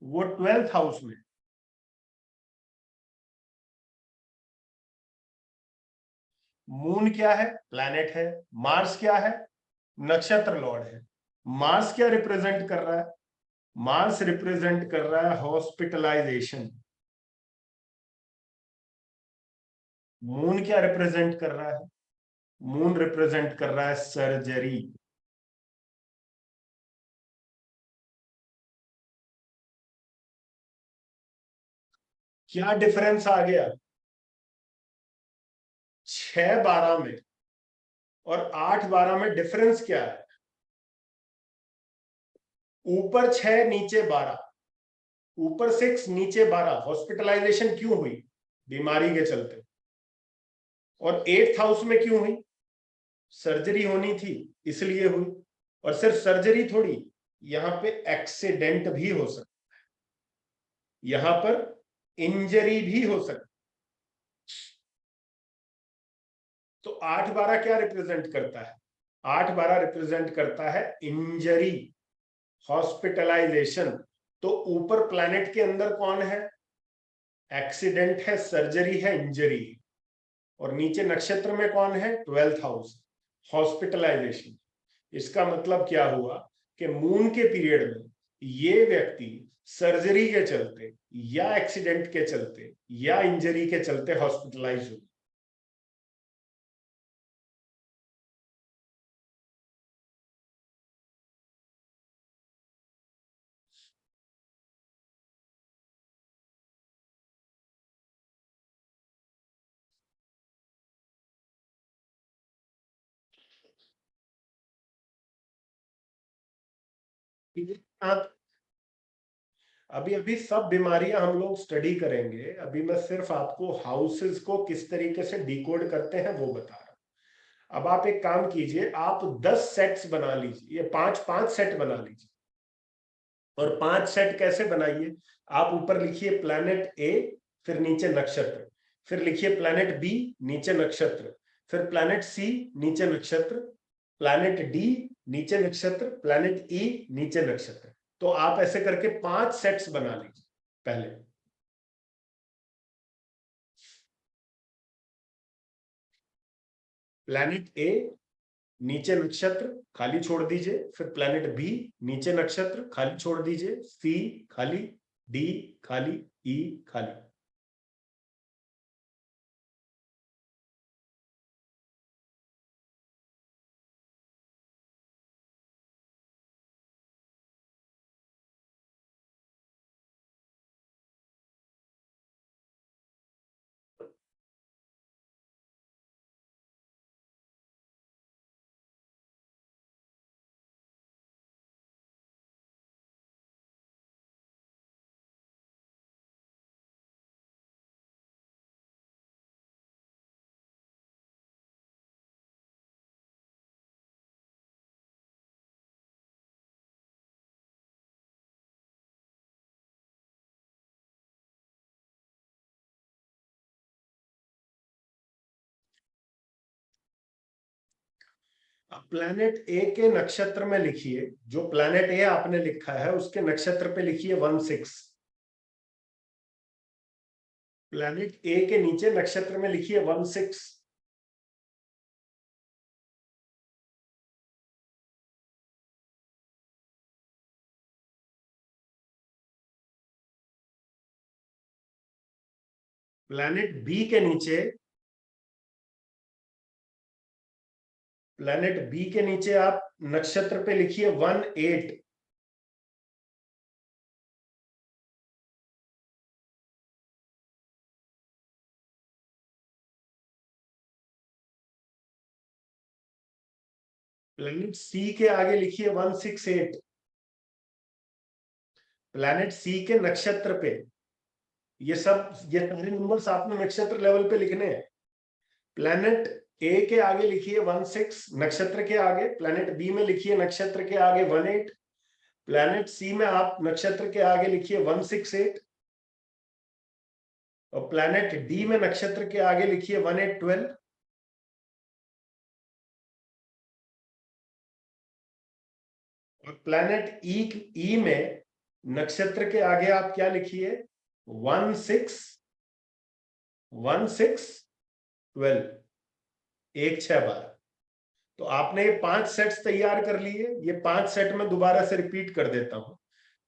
वो 12th हाउस में। मून क्या है? प्लैनेट है। मार्स क्या है? नक्षत्र लॉर्ड है। मार्स क्या रिप्रेजेंट कर रहा है? मार्स रिप्रेजेंट कर रहा है हॉस्पिटलाइजेशन। मून क्या रिप्रेजेंट कर रहा है? मून रिप्रेजेंट कर रहा है सर्जरी। क्या डिफरेंस आ गया 6-12 में और 8-12 में? डिफरेंस क्या है? ऊपर 6 नीचे 12, ऊपर 6 नीचे 12। हॉस्पिटलाइजेशन क्यों हुई? बीमारी के चलते। और 8th हाउस में क्यों हुई? सर्जरी होनी थी इसलिए हुई। और सिर्फ सर्जरी थोड़ी, यहां पे एक्सीडेंट भी हो सकता है, यहां पर इंजरी भी हो सकती। तो 8-12 क्या रिप्रेजेंट करता है? 8-12 रिप्रेजेंट करता है इंजरी, हॉस्पिटलाइजेशन। तो ऊपर प्लैनेट के अंदर कौन है? एक्सीडेंट है, सर्जरी है, इंजरी। और नीचे नक्षत्र में कौन है? 12th house, hospitalisation. इसका मतलब क्या हुआ कि मून के पीरियड में ये व्यक्ति सर्जरी के चलते या एक्सीडेंट के चलते या इंजरी के चलते हॉस्पिटलाइज हुआ। अभी अभी सब बीमारियां हम लोग स्टडी करेंगे। अभी मैं सिर्फ आपको हाउसेस को किस तरीके से डिकोड करते हैं वो बता रहा हूं। अब आप एक काम कीजिए, आप 10 सेट्स बना लीजिए, ये 5-5 सेट बना लीजिए। और 5 सेट कैसे बनाइए? आप ऊपर लिखिए प्लैनेट ए, फिर नीचे नक्षत्र, फिर लिखिए प्लैनेट बी, नीचे नक्षत्र, फिर प्लैनेट सी, नीचे नक्षत्र, प्लैनेट डी, नीचे नक्षत्र, प्लैनेट ई, नीचे नक्षत्र। तो आप ऐसे करके 5 सेट्स बना लीजिए पहले। प्लैनेट ए, नीचे नक्षत्र, खाली छोड़ दीजिए, फिर प्लैनेट बी, नीचे नक्षत्र, खाली छोड़ दीजिए, सी खाली, डी खाली, ई खाली। अब प्लैनेट ए के नक्षत्र में लिखिए, जो प्लैनेट ए आपने लिखा है उसके नक्षत्र पे लिखिए 1-6। प्लैनेट ए के नीचे नक्षत्र में लिखिए 1-6। प्लैनेट बी के नीचे, प्लैनेट बी के नीचे आप नक्षत्र पे लिखिए 1-8। प्लैनेट सी के आगे लिखिए 1-6-8। प्लैनेट सी के नक्षत्र पे, ये सारे नंबर्स आपने नक्षत्र लेवल पे लिखने हैं। प्लैनेट ए के आगे लिखिए 16 नक्षत्र के आगे, प्लैनेट बी में लिखिए नक्षत्र के आगे 18, प्लैनेट सी में आप नक्षत्र के आगे लिखिए 168, और प्लैनेट डी में नक्षत्र के आगे लिखिए 1812, और प्लैनेट ई में नक्षत्र के आगे आप क्या लिखिए 1612, 1612। तो आपने ये 5 सेट्स तैयार कर लिए। ये 5 सेट में दोबारा से रिपीट कर देता हूं।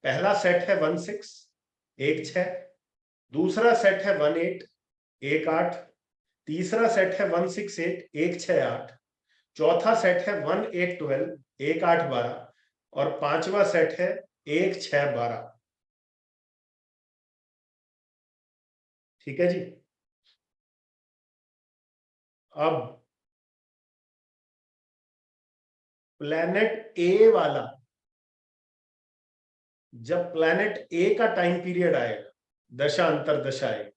पहला सेट है 16 दूसरा सेट है 18 तीसरा सेट है 168 चौथा सेट है 1812 और पांचवा सेट है 1612। ठीक है जी। अब प्लैनेट ए वाला, जब प्लैनेट ए का टाइम पीरियड आएगा, दशा अंतर दशा आएगा,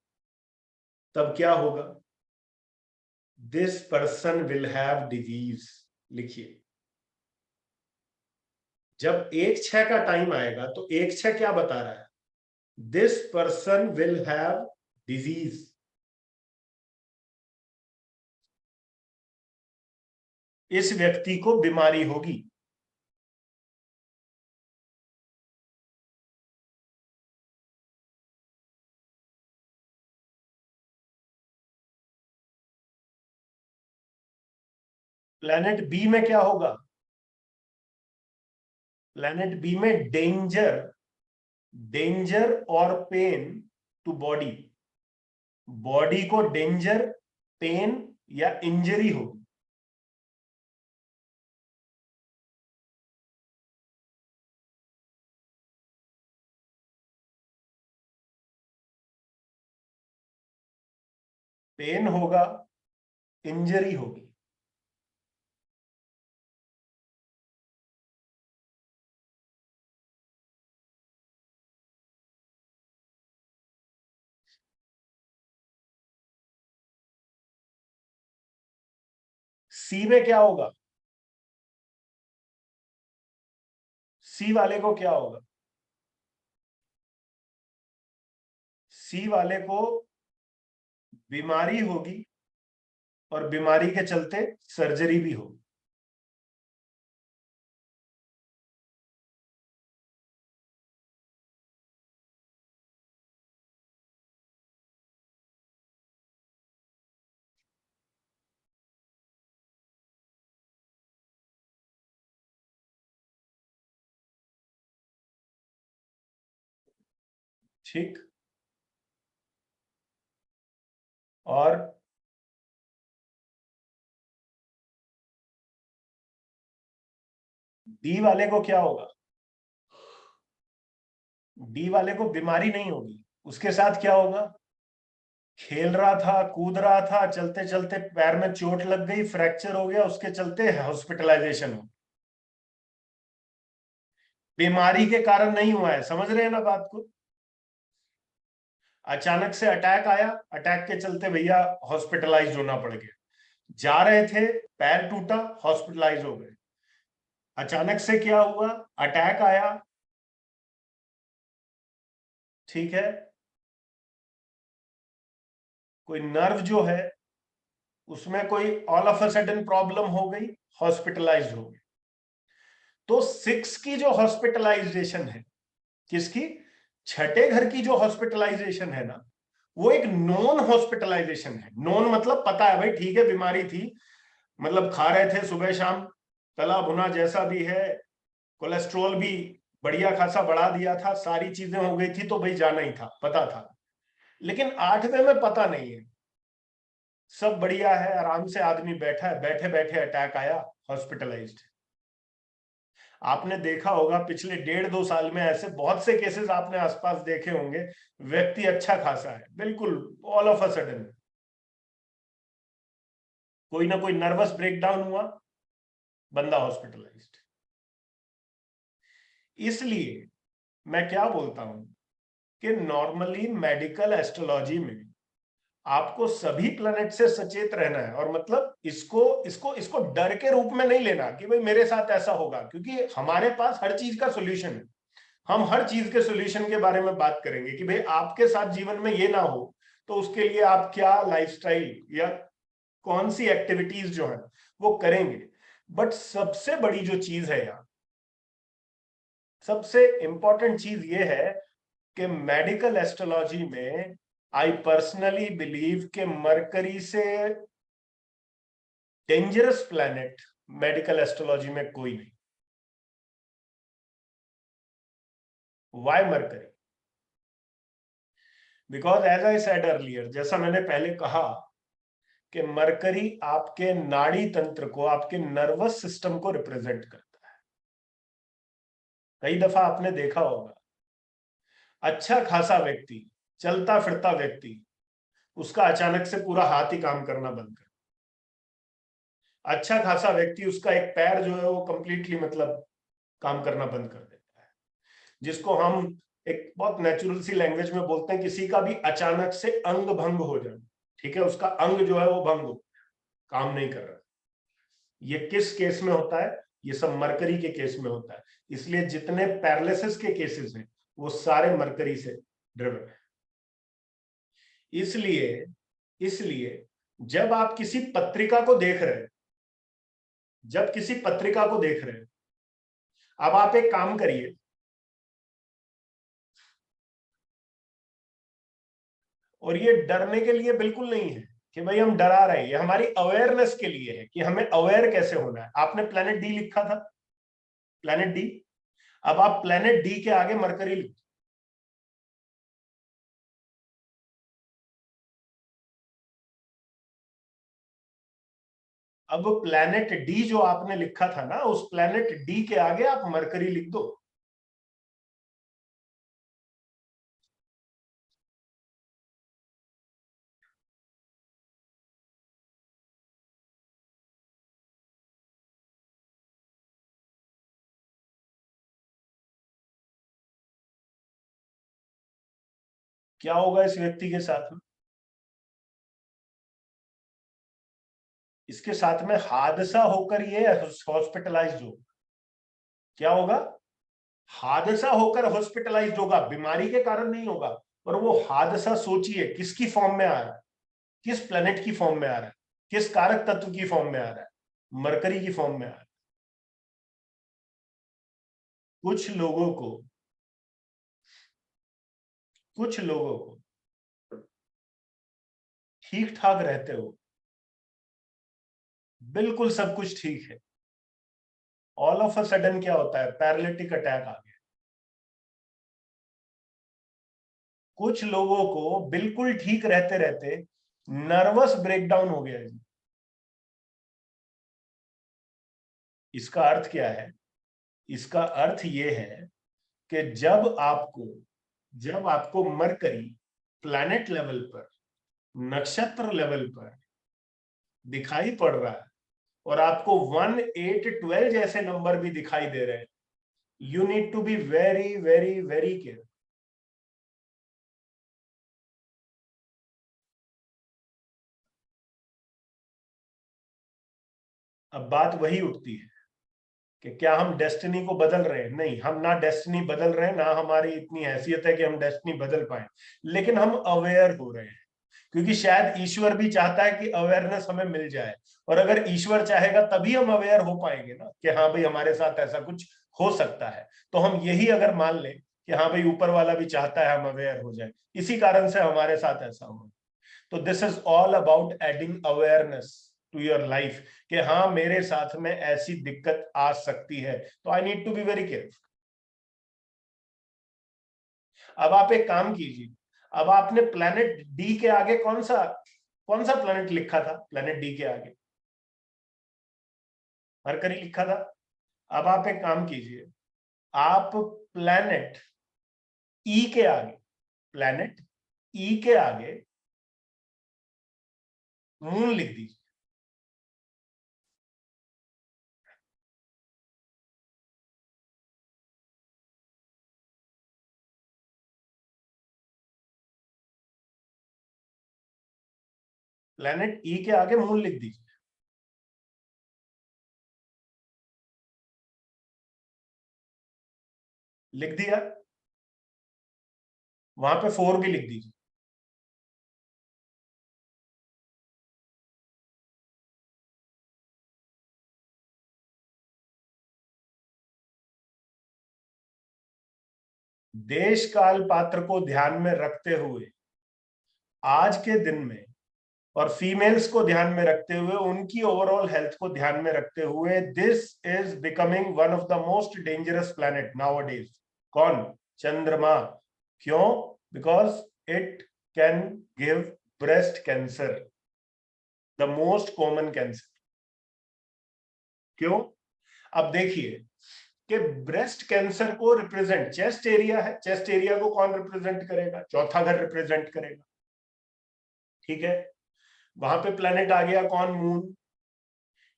तब क्या होगा? This person will have disease लिखिए। जब 1/6 का टाइम आएगा तो 1/6 क्या बता रहा है? This person will have disease. इस व्यक्ति को बीमारी होगी। प्लैनेट बी में क्या होगा? प्लैनेट बी में डेंजर और पेन टू बॉडी, बॉडी को डेंजर, पेन या इंजरी होगी। पेन होगा, इंजरी होगी। सी में क्या होगा? सी वाले को क्या होगा? सी वाले को बीमारी होगी और बीमारी के चलते सर्जरी भी होगी। ठीक। और डी वाले को क्या होगा? डी वाले को बीमारी नहीं होगी, उसके साथ क्या होगा? खेल रहा था, कूद रहा था, चलते चलते पैर में चोट लग गई, फ्रैक्चर हो गया, उसके चलते हॉस्पिटलाइजेशन हो। बीमारी के कारण नहीं हुआ है, समझ रहे हैं ना बात को? अचानक से अटैक आया, अटैक के चलते भैया हॉस्पिटलाइज होना पड़ गया। जा रहे थे, पैर टूटा, हॉस्पिटलाइज हो गए। अचानक से क्या हुआ? अटैक आया, ठीक है, कोई नर्व जो है उसमें कोई all of a sudden problem हो गई, हॉस्पिटलाइज हो गए। तो 6 की जो हॉस्पिटलाइजेशन है, किसकी? छठे घर की जो हॉस्पिटलाइजेशन है ना, वो एक नॉन हॉस्पिटलाइजेशन है। नॉन मतलब पता है भाई, ठीक है बीमारी थी, मतलब खा रहे थे सुबह शाम तला भुना जैसा भी है, कोलेस्ट्रॉल भी बढ़िया खासा बढ़ा दिया था, सारी चीजें हो गई थी, तो भाई जाना ही था, पता था। लेकिन 8वें में पता नहीं है, सब बढ़िया है, आराम से आदमी बैठा है, बैठे बैठे अटैक आया, हॉस्पिटलाइज्ड। आपने देखा होगा पिछले 1.5-2 साल में ऐसे बहुत से केसेस आपने आसपास देखे होंगे, व्यक्ति अच्छा खासा है, बिल्कुल ऑल ऑफ अ सडन कोई ना कोई नर्वस ब्रेकडाउन हुआ, बंदा हॉस्पिटलाइज्ड। इसलिए मैं क्या बोलता हूं कि नॉर्मली मेडिकल एस्ट्रोलॉजी में आपको सभी प्लैनेट से सचेत रहना है। और मतलब इसको इसको इसको डर के रूप में नहीं लेना कि भाई मेरे साथ ऐसा होगा, क्योंकि हमारे पास हर चीज का सोल्यूशन है। हम हर चीज के सोल्यूशन के बारे में बात करेंगे कि भाई आपके साथ जीवन में ये ना हो तो उसके लिए आप क्या लाइफस्टाइल या कौन सी एक्टिविटीज जो है वो करेंगे। बट सबसे बड़ी जो चीज है यहाँ, सबसे इंपॉर्टेंट चीज ये है कि मेडिकल एस्ट्रोलॉजी में आई पर्सनली बिलीव कि मरकरी से डेंजरस प्लैनेट मेडिकल एस्ट्रोलॉजी में कोई नहीं। Why Mercury? Because as I said earlier, जैसा मैंने पहले कहा कि मरकरी आपके नाड़ी तंत्र को, आपके नर्वस सिस्टम को रिप्रेजेंट करता है। कई दफा आपने देखा होगा, अच्छा खासा व्यक्ति, चलता फिरता व्यक्ति, उसका अचानक से पूरा हाथ ही काम करना बंद कर। अच्छा खासा व्यक्ति, उसका एक पैर जो है वो कंप्लीटली मतलब काम करना बंद कर देता है। जिसको हम एक बहुत नेचुरल सी लैंग्वेज में बोलते हैं, किसी का भी अचानक से अंग भंग हो जाए। ठीक है, उसका अंग जो है वो भंग हो, काम नहीं कर रहा। ये किस केस में होता है? ये सब मरकरी के केस में होता है। इसलिए जितने पैरालिसिस के केसेस हैं वो सारे मरकरी से ड्रिवन है। इसलिए इसलिए जब आप किसी पत्रिका को देख रहे हैं, जब किसी पत्रिका को देख रहे हैं, अब आप एक काम करिए, और ये डरने के लिए बिल्कुल नहीं है कि भाई हम डरा रहे हैं, ये हमारी अवेयरनेस के लिए है कि हमें अवेयर कैसे होना है। आपने प्लेनेट डी लिखा था, प्लेनेट डी। अब आप प्लेनेट डी के आगे मरकरी लिखो। अब प्लेनेट डी जो आपने लिखा था ना, उस प्लेनेट डी के आगे आप मरकरी लिख दो। क्या होगा इस व्यक्ति के साथ में? इसके साथ में हादसा होकर ये हॉस्पिटलाइज्ड होगा। क्या होगा? हादसा होकर हॉस्पिटलाइज्ड होगा, बीमारी के कारण नहीं होगा। और वो हादसा सोचिए किसकी फॉर्म में आ रहा है, किस प्लेनेट की फॉर्म में आ रहा है, किस कारक तत्व की फॉर्म में आ रहा है? मरकरी की फॉर्म में आ रहा है। कुछ लोगों को कुछ लोगों को ठीक ठाक रहते हो, बिल्कुल सब कुछ ठीक है, ऑल ऑफ अ सडन क्या होता है? पैरालिटिक अटैक आ गया। कुछ लोगों को बिल्कुल ठीक रहते रहते नर्वस ब्रेकडाउन हो गया जी। इसका अर्थ क्या है? इसका अर्थ यह है कि जब आपको मरकरी प्लैनेट लेवल पर, नक्षत्र लेवल पर दिखाई पड़ रहा है और आपको 1, 8, 12 जैसे नंबर भी दिखाई दे रहे हैं, you need to be very very very careful. अब बात वही उठती है कि क्या हम डेस्टिनी को बदल रहे हैं? नहीं, हम ना डेस्टिनी बदल रहे हैं, ना हमारी इतनी हैसियत है कि हम डेस्टिनी बदल पाए। लेकिन हम अवेयर हो रहे हैं, क्योंकि शायद ईश्वर भी चाहता है कि अवेयरनेस हमें मिल जाए। और अगर ईश्वर चाहेगा तभी हम अवेयर हो पाएंगे ना, कि हाँ भाई हमारे साथ ऐसा कुछ हो सकता है। तो हम यही अगर मान लें कि हाँ भाई ऊपर वाला भी चाहता है हम अवेयर हो जाए, इसी कारण से हमारे साथ ऐसा हो। तो this is all about adding awareness to your life, कि हाँ मेरे साथ में ऐसी दिक्कत आ सकती है, तो I need to be very careful. अब आप एक काम कीजिए, अब आपने प्लेनेट डी के आगे कौन सा प्लेनेट लिखा था? प्लेनेट डी के आगे मरकरी लिखा था। अब आप एक काम कीजिए, आप प्लेनेट ई के आगे, प्लेनेट ई के आगे मून लिख दीजिए। प्लैनेट ई के आगे मून लिख दीजिए। लिख दिया, वहां पे 4 भी लिख दीजिए। देश काल पात्र को ध्यान में रखते हुए आज के दिन में, और फीमेल्स को ध्यान में रखते हुए, उनकी ओवरऑल हेल्थ को ध्यान में रखते हुए, this is becoming one of the most dangerous planet nowadays. कौन? चंद्रमा। क्यों? Because it can give breast cancer, the most common cancer. क्यों? अब देखिए कि ब्रेस्ट कैंसर को रिप्रेजेंट, चेस्ट एरिया है, चेस्ट एरिया को कौन रिप्रेजेंट करेगा? चौथा घर रिप्रेजेंट करेगा, ठीक है। वहां पे प्लैनेट आ गया कौन? मून।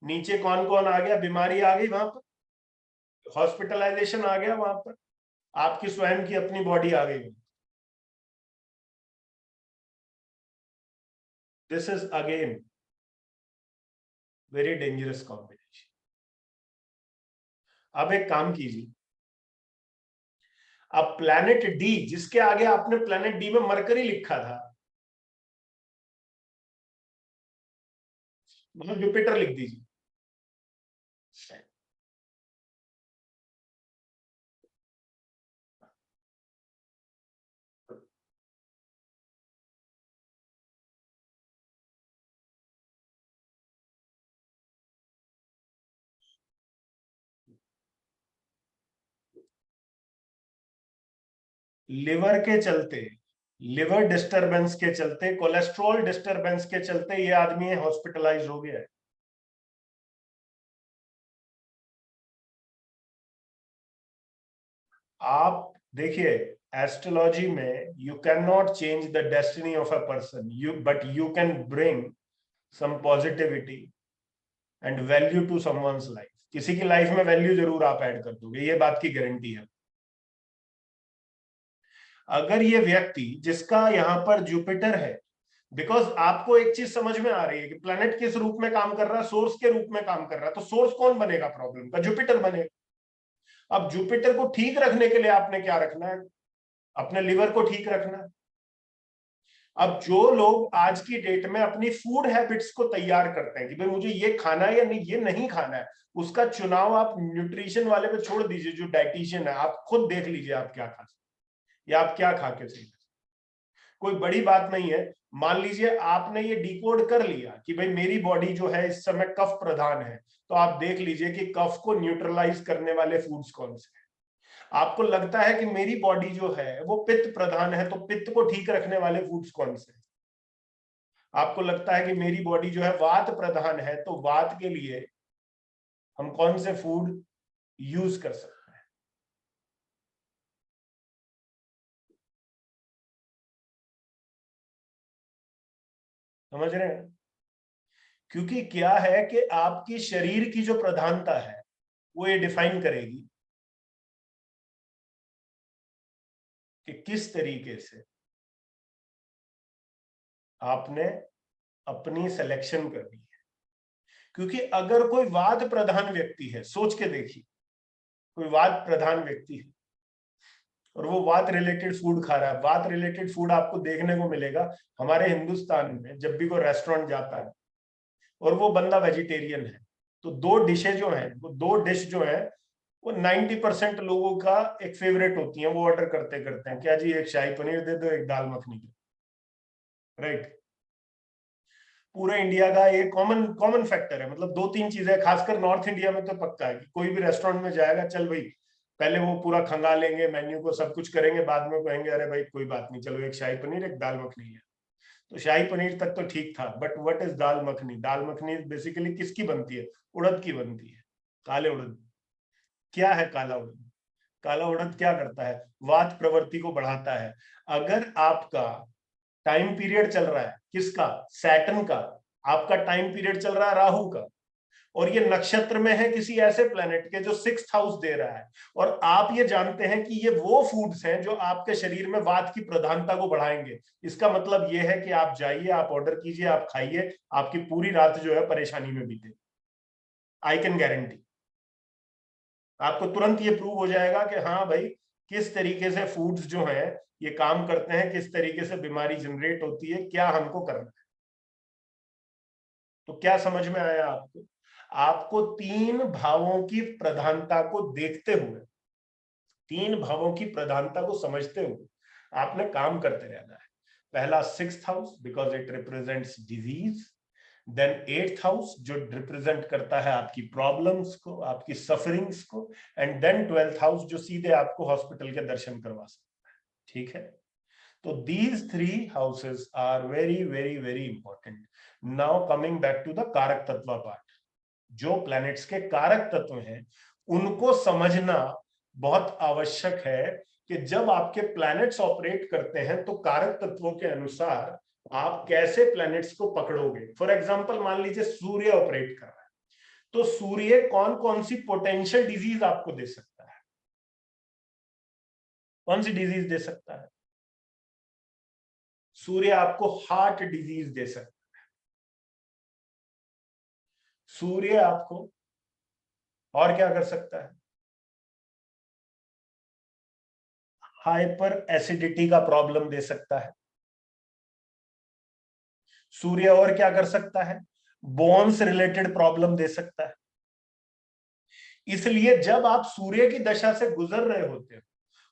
नीचे कौन कौन आ गया? बीमारी आ गई वहां पर, हॉस्पिटलाइजेशन आ गया वहां पर, आपकी स्वयं की अपनी बॉडी आ गई। This is again very dangerous combination. अब एक काम कीजिए, अब प्लैनेट डी, जिसके आगे आपने प्लैनेट डी में मरकरी लिखा था, मतलब जुपिटर लिख दीजिए। लिवर के चलते, लिवर डिस्टरबेंस के चलते, कोलेस्ट्रॉल डिस्टरबेंस के चलते ये आदमी हॉस्पिटलाइज हो गया है। आप देखिए, एस्ट्रोलॉजी में you can not change the destiny of a person, but you can bring some positivity and value to someone's life. किसी की लाइफ में वैल्यू जरूर आप ऐड कर दोगे, ये बात की गारंटी है। अगर ये व्यक्ति जिसका यहां पर जुपिटर है, बिकॉज आपको एक चीज समझ में आ रही है कि प्लैनेट किस रूप में काम कर रहा है? सोर्स के रूप में काम कर रहा है। तो सोर्स कौन बनेगा प्रॉब्लम का? जुपिटर बनेगा। अब जुपिटर को ठीक रखने के लिए आपने क्या रखना है? अपने लिवर को ठीक रखना है। अब जो लोग आज की डेट में अपनी फूड हैबिट्स को तैयार करते हैं कि भाई मुझे ये खाना है या नहीं, ये नहीं खाना है, उसका चुनाव आप न्यूट्रिशन वाले पे छोड़ दीजिए। जो डाइटिशियन है, आप खुद देख लीजिए आप क्या खा सकते या आप क्या खा के सही। कोई बड़ी बात नहीं है। मान लीजिए आपने ये डिकोड कर लिया कि भाई मेरी बॉडी जो है इस समय कफ प्रधान है, तो आप देख लीजिए कि कफ को न्यूट्रलाइज करने वाले फूड्स कौन से हैं। आपको लगता है कि मेरी बॉडी जो है वो पित्त प्रधान है, तो पित्त को ठीक रखने वाले फूड्स कौन से हैं। आपको लगता है कि मेरी बॉडी जो है वात प्रधान है, तो वात के लिए हम कौन से फूड यूज कर सकते हैं। समझ रहे हैं? क्योंकि क्या है कि आपकी शरीर की जो प्रधानता है वो ये डिफाइन करेगी कि किस तरीके से आपने अपनी सिलेक्शन करनी है। क्योंकि अगर कोई वात प्रधान व्यक्ति है, सोच के देखिए, कोई वात प्रधान व्यक्ति है और वो वात रिलेटेड फूड खा रहा है। वात रिलेटेड फूड आपको देखने को मिलेगा हमारे हिंदुस्तान में। जब भी कोई रेस्टोरेंट जाता है और वो बंदा वेजिटेरियन है, तो दो डिशें जो हैं, वो दो डिश जो है वो 90% लोगों का एक फेवरेट होती है। वो ऑर्डर करते करते हैं, क्या जी एक शाही पनीर दे दो, एक दाल मखनी दे, राइट। पूरे इंडिया का ये कॉमन फैक्टर है। मतलब 2-3 चीजें, खासकर नॉर्थ इंडिया में तो पक्का है कि कोई भी रेस्टोरेंट में जाएगा, चल भाई पहले वो पूरा खंगा लेंगे, मेन्यू को सब कुछ करेंगे, बाद में कहेंगे अरे भाई कोई बात नहीं, चलो एक शाही पनीर एक दाल मखनी है। तो शाही पनीर तक तो ठीक था, but what is dal makhani? Dal makhani basically किसकी बनती है? उड़द की बनती है, काले उड़द। क्या है काला उड़द? काला उड़द क्या करता है? वात प्रवृत्ति को बढ़ाता है। अगर आपका टाइम पीरियड चल रहा है किसका? सैटर्न का। आपका टाइम पीरियड चल रहा है राहु का। और ये नक्षत्र में है किसी ऐसे प्लेनेट के जो 6th हाउस दे रहा है, और आप ये जानते हैं कि ये वो फूड्स हैं जो आपके शरीर में वात की प्रधानता को बढ़ाएंगे, इसका मतलब ये है कि आप जाइए, आप ऑर्डर कीजिए, आप खाइए, आपकी पूरी रात जो है परेशानी में बीते। I can guarantee. आपको तुरंत ये प्रूव हो जाएगा कि हाँ भाई, किस तरीके से फूड्स जो हैं ये काम करते हैं, किस तरीके से बीमारी जनरेट होती है, क्या हमको करना है। तो क्या समझ में आया आपको? आपको 3 भावों की प्रधानता को देखते हुए, 3 भावों की प्रधानता को समझते हुए आपने काम करते रहना है। पहला 6th house because it represents disease, then 8th house जो रिप्रेजेंट करता है आपकी प्रॉब्लम्स को, आपकी सफरिंग्स को, एंड देन 12th हाउस जो सीधे आपको हॉस्पिटल के दर्शन करवा सकता है। ठीक है, तो दीज 3 houses are very very very important. Now coming back to the कारक तत्व पार्ट, जो प्लैनेट्स के कारक तत्व हैं उनको समझना बहुत आवश्यक है कि जब आपके प्लैनेट्स ऑपरेट करते हैं तो कारक तत्वों के अनुसार आप कैसे प्लैनेट्स को पकड़ोगे। फॉर एग्जांपल मान लीजिए सूर्य ऑपरेट कर रहा है, तो सूर्य कौन कौन सी पोटेंशियल डिजीज आपको दे सकता है? कौन सी डिजीज दे सकता है? सूर्य आपको हार्ट डिजीज दे सकता है। सूर्य आपको और क्या कर सकता है? हाइपर एसिडिटी का प्रॉब्लम दे सकता है। सूर्य और क्या कर सकता है? बोन्स रिलेटेड प्रॉब्लम दे सकता है। इसलिए जब आप सूर्य की दशा से गुजर रहे होते हो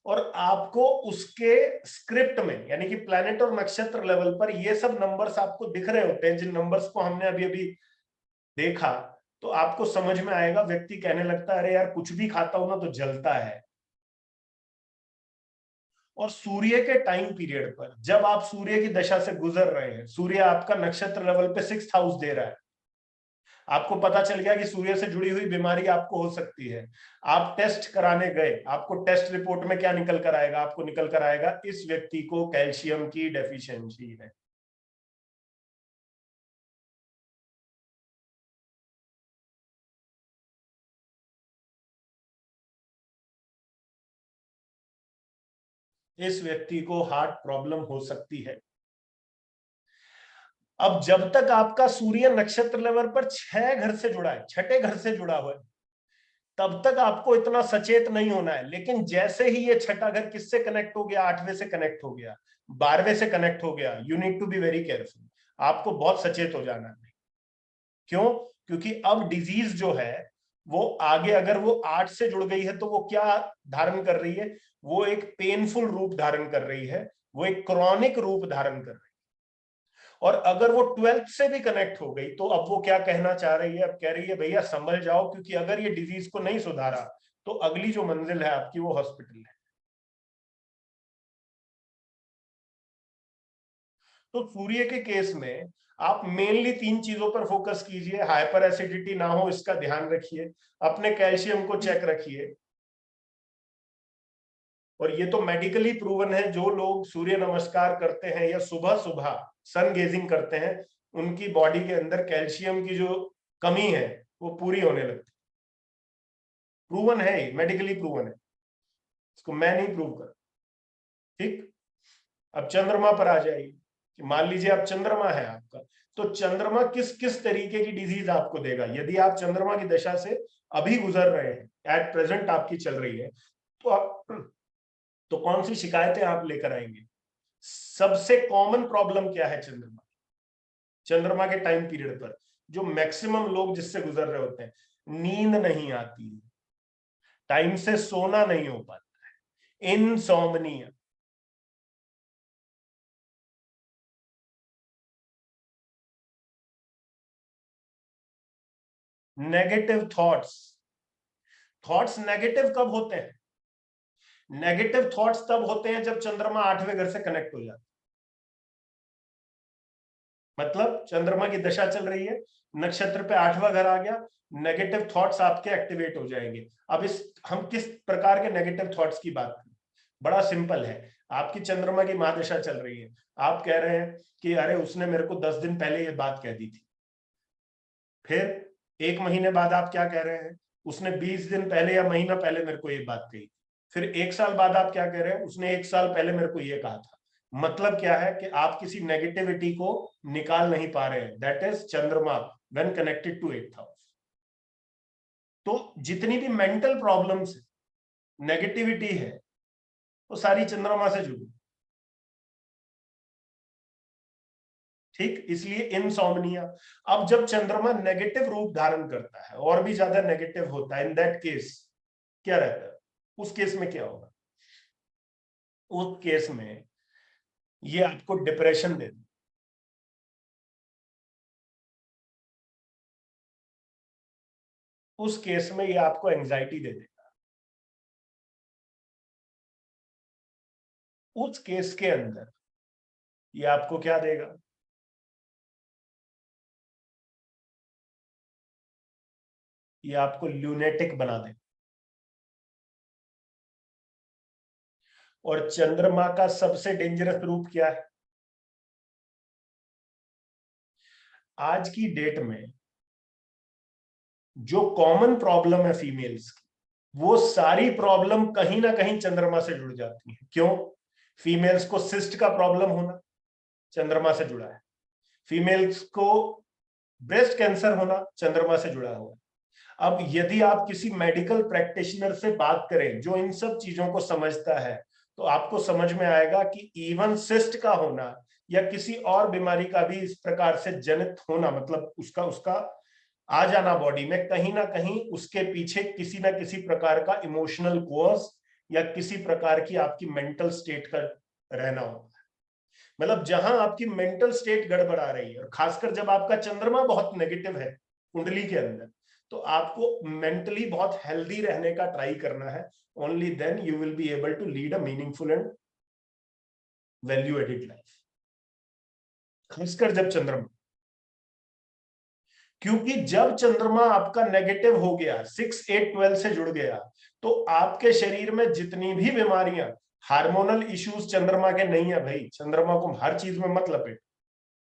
और आपको उसके स्क्रिप्ट में, यानी कि प्लैनेट और नक्षत्र लेवल पर ये सब नंबर्स आपको दिख रहे होते हैं, जिन नंबर्स को हमने अभी अभी देखा, तो आपको समझ में आएगा, व्यक्ति कहने लगता है अरे यार कुछ भी खाता हूं ना तो जलता है। और सूर्य के टाइम पीरियड पर जब आप सूर्य की दशा से गुजर रहे हैं, सूर्य आपका नक्षत्र लेवल पे 6th हाउस दे रहा है, आपको पता चल गया कि सूर्य से जुड़ी हुई बीमारी आपको हो सकती है, आप टेस्ट कराने गए, आपको टेस्ट रिपोर्ट में क्या निकल कर आएगा? आपको निकल कर आएगा इस व्यक्ति को कैल्शियम की डेफिशिएंसी है। इस व्यक्ति को हार्ट प्रॉब्लम हो सकती है। अब जब तक आपका सूर्य नक्षत्र लेवल पर 6 घर से जुड़ा है, 6ठे घर से जुड़ा हुआ है, तब तक आपको इतना सचेत नहीं होना है। लेकिन जैसे ही ये 6ठा घर किससे कनेक्ट हो गया? 8वें से कनेक्ट हो गया, 12वें से कनेक्ट हो गया, you need to be very careful. आपको बहुत सचेत हो जाना है। क्यों? क्योंकि अब डिजीज जो है वो आगे, अगर वो 8 से जुड़ गई है तो वो क्या धारण कर रही है? वो एक पेनफुल रूप धारण कर रही है, वो एक क्रॉनिक रूप धारण कर रही है। और अगर वो 12th से भी कनेक्ट हो गई तो अब वो क्या कहना चाह रही है? अब कह रही है भैया संभल जाओ, क्योंकि अगर ये डिजीज को नहीं सुधारा तो अगली जो मंजिल है आपकी वो हॉस्पिटल है। तो सूर्य के केस में आप मेनली 3 चीजों पर फोकस कीजिए। हाइपर एसिडिटी ना हो इसका ध्यान रखिए, अपने कैल्शियम को चेक रखिए। और ये तो मेडिकली प्रूवन है, जो लोग सूर्य नमस्कार करते हैं या सुबह सुबह सन गेजिंग करते हैं, उनकी बॉडी के अंदर कैल्शियम की जो कमी है वो पूरी होने लगती है। प्रूवन है, मेडिकली प्रूवन है, इसको मैं नहीं प्रूव कर। ठीक, अब चंद्रमा पर आ जाइए कि मान लीजिए आप चंद्रमा है आपका, तो चंद्रमा किस किस तरीके की डिजीज आपको देगा? यदि आप चंद्रमा की दशा से अभी गुजर रहे हैं, एट प्रेजेंट आपकी चल रही है, तो कौन सी शिकायतें आप लेकर आएंगे? सबसे कॉमन प्रॉब्लम क्या है चंद्रमा के टाइम पीरियड पर जो मैक्सिमम लोग जिससे गुजर रहे होते हैं? नींद नहीं आती, टाइम से सोना नहीं हो पाता है, इनसोम्निया। नेगेटिव थॉट्स नेगेटिव कब होते हैं? नेगेटिव थॉट्स तब होते हैं जब चंद्रमा 8वें घर से कनेक्ट हो जाता है। मतलब चंद्रमा की दशा चल रही है, नक्षत्र पे 8वां घर आ गया, नेगेटिव थॉट्स आपके एक्टिवेट हो जाएंगे। अब हम किस प्रकार के नेगेटिव थॉट्स की बात करें? बड़ा सिंपल है। आपकी चंद्रमा की महादशा चल रही है, आप कह रहे हैं कि अरे उसने मेरे को 10 दिन पहले ये बात कह दी थी। फिर 1 महीने बाद आप क्या कह रहे हैं, उसने 20 दिन पहले या महीना पहले मेरे को ये बात कही। फिर 1 साल बाद आप क्या कह रहे हैं, उसने 1 साल पहले मेरे को ये कहा था। मतलब क्या है कि आप किसी नेगेटिविटी को निकाल नहीं पा रहे हैं। दैट इज चंद्रमा when connected to 8th house. तो जितनी भी मेंटल प्रॉब्लम्स है, नेगेटिविटी है, वो सारी चंद्रमा से जुड़ी। ठीक, इसलिए इनसोम्निया। अब जब चंद्रमा नेगेटिव रूप धारण करता है और भी ज्यादा नेगेटिव होता है, इन दैट केस क्या रहता है, उस केस में क्या होगा, उस केस में ये आपको डिप्रेशन दे देगा। उस केस में ये आपको एंजाइटी दे देगा। उस केस के अंदर ये आपको क्या देगा, ये आपको ल्यूनेटिक बना देगा। और चंद्रमा का सबसे डेंजरस रूप क्या है, आज की डेट में जो कॉमन प्रॉब्लम है फीमेल्स की, वो सारी प्रॉब्लम कहीं ना कहीं चंद्रमा से जुड़ जाती है। क्यों? फीमेल्स को सिस्ट का प्रॉब्लम होना चंद्रमा से जुड़ा है, फीमेल्स को ब्रेस्ट कैंसर होना चंद्रमा से जुड़ा हुआ है। अब यदि आप किसी मेडिकल प्रैक्टिशनर से बात करें जो इन सब चीजों को समझता है, तो आपको समझ में आएगा कि इवन सिस्ट का होना या किसी और बीमारी का भी इस प्रकार से जनित होना, मतलब उसका आ जाना बॉडी में, कहीं ना कहीं उसके पीछे किसी ना किसी प्रकार का इमोशनल कॉज या किसी प्रकार की आपकी मेंटल स्टेट का रहना होता है। मतलब जहां आपकी मेंटल स्टेट गड़बड़ा रही है, और खासकर जब आपका चंद्रमा बहुत नेगेटिव है कुंडली के अंदर, तो आपको मेंटली बहुत हेल्दी रहने का ट्राई करना है। Only then you will be able to lead a meaningful and value added life, खासकर जब चंद्रमा, क्योंकि जब चंद्रमा आपका नेगेटिव हो गया, 6, 8, 12 से जुड़ गया, तो आपके शरीर में जितनी भी बीमारियां, हार्मोनल इश्यूज चंद्रमा के नहीं है भाई। चंद्रमा को हर चीज में मत लपेट,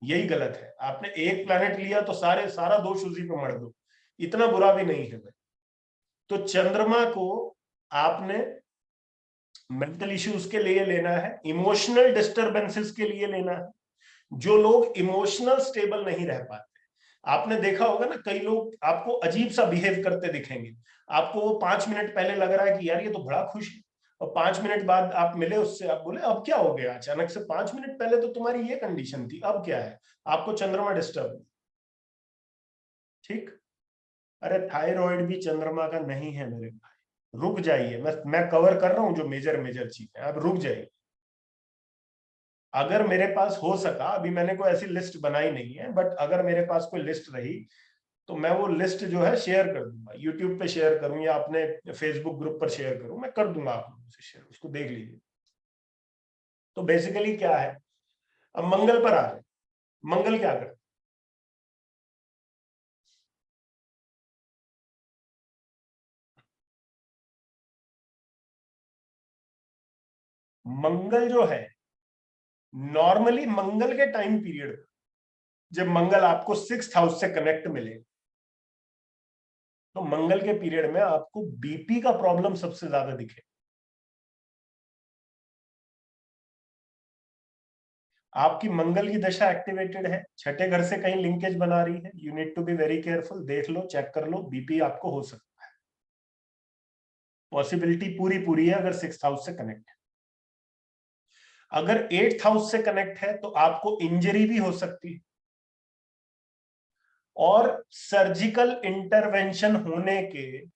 यही गलत है। आपने एक प्लैनेट लिया तो सारा दोष उसी पे मर दो, इतना बुरा भी नहीं है भाई। तो चंद्रमा को आपने मेंटल इश्यूज के लिए लेना है, इमोशनल डिस्टरबेंसेस के लिए लेना है। जो लोग इमोशनल स्टेबल नहीं रह पाते, आपने देखा होगा ना, कई लोग आपको अजीब सा बिहेव करते दिखेंगे। आपको वो 5 मिनट पहले लग रहा है कि यार ये तो बड़ा खुश है, और 5 मिनट बाद आप मिले उससे, आप बोले अब क्या हो गया अचानक से, 5 मिनट पहले तो तुम्हारी ये कंडीशन थी, अब क्या है? आपको चंद्रमा डिस्टर्ब। ठीक, अरे थायराइड भी चंद्रमा का नहीं है मेरे भाई, रुक जाइए। मैं कवर कर रहा हूं जो मेजर चीज है, आप रुक जाइए। अगर मेरे पास हो सका, अभी मैंने कोई ऐसी लिस्ट बनाई नहीं है, बट अगर मेरे पास कोई लिस्ट रही तो मैं वो लिस्ट जो है शेयर कर दूंगा, यूट्यूब पे शेयर करूं या अपने फेसबुक ग्रुप पर शेयर करूं, मैं कर दूंगा आप लोगों से शेयर, उसको देख लीजिए। तो बेसिकली क्या है, अब मंगल पर आ जाए। मंगल क्या करता है? मंगल जो है, नॉर्मली मंगल के टाइम पीरियड, जब मंगल आपको 6th हाउस से कनेक्ट मिले, तो मंगल के पीरियड में आपको बीपी का प्रॉब्लम सबसे ज्यादा दिखे। आपकी मंगल की दशा एक्टिवेटेड है, 6ठे घर से कहीं लिंकेज बना रही है, you need to be very careful. देख लो, चेक कर लो, बीपी आपको हो सकता है, पॉसिबिलिटी पूरी है अगर 6th हाउस से कनेक्ट है। अगर 8th हाउस से कनेक्ट है तो आपको इंजरी भी हो सकती है, और सर्जिकल इंटरवेंशन होने के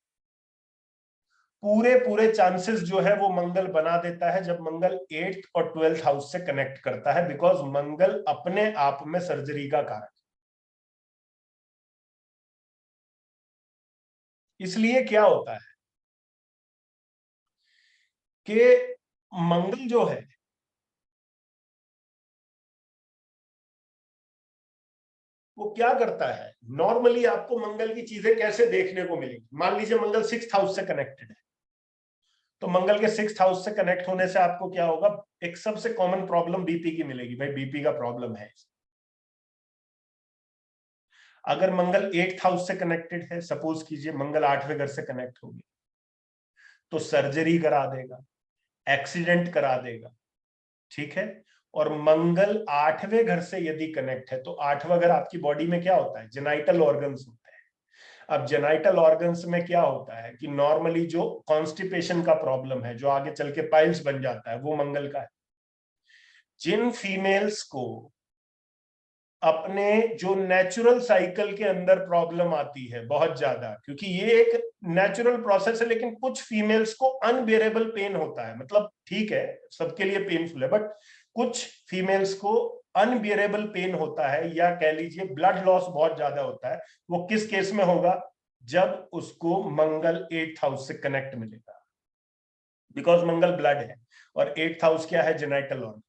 पूरे चांसेस जो है वो मंगल बना देता है, जब मंगल 8th और 12th हाउस से कनेक्ट करता है, बिकॉज मंगल अपने आप में सर्जरी का कारक। इसलिए क्या होता है कि मंगल जो है वो क्या करता है, नॉर्मली आपको मंगल की चीजें कैसे देखने को मिलेगी। मान लीजिए मंगल 6th हाउस से कनेक्टेड है, तो मंगल के 6th हाउस से कनेक्ट होने से आपको क्या होगा, एक सबसे कॉमन प्रॉब्लम बीपी की मिलेगी, भाई बीपी का प्रॉब्लम है। अगर मंगल 8th हाउस से कनेक्टेड है, सपोज कीजिए मंगल 8वें घर से कनेक्ट हो गया, तो सर्जरी करा देगा, एक्सीडेंट करा देगा, ठीक है। और मंगल 8वें घर से यदि कनेक्ट है, तो 8वां घर आपकी बॉडी में क्या होता है, जेनाइटल ऑर्गन्स होता है। अब जेनाइटल ऑर्गन्स में क्या होता है कि नॉर्मली जो कॉन्स्टिपेशन का प्रॉब्लम है, जो आगे चल के पाइल्स बन जाता है, वो मंगल का है। जिन फीमेल्स को अपने जो नेचुरल साइकिल के अंदर प्रॉब्लम आती है बहुत ज्यादा, क्योंकि ये एक नेचुरल प्रोसेस है, लेकिन कुछ फीमेल्स को अनबेरेबल पेन होता है, मतलब ठीक है सबके लिए पेनफुल है, बट कुछ फीमेल्स को अनबियरेबल पेन होता है, या कह लीजिए ब्लड लॉस बहुत ज्यादा होता है। वो किस केस में होगा, जब उसको मंगल 8th हाउस से कनेक्ट मिलेगा, बिकॉज मंगल ब्लड है और 8th हाउस क्या है, जेनाइटल ऑर्गन।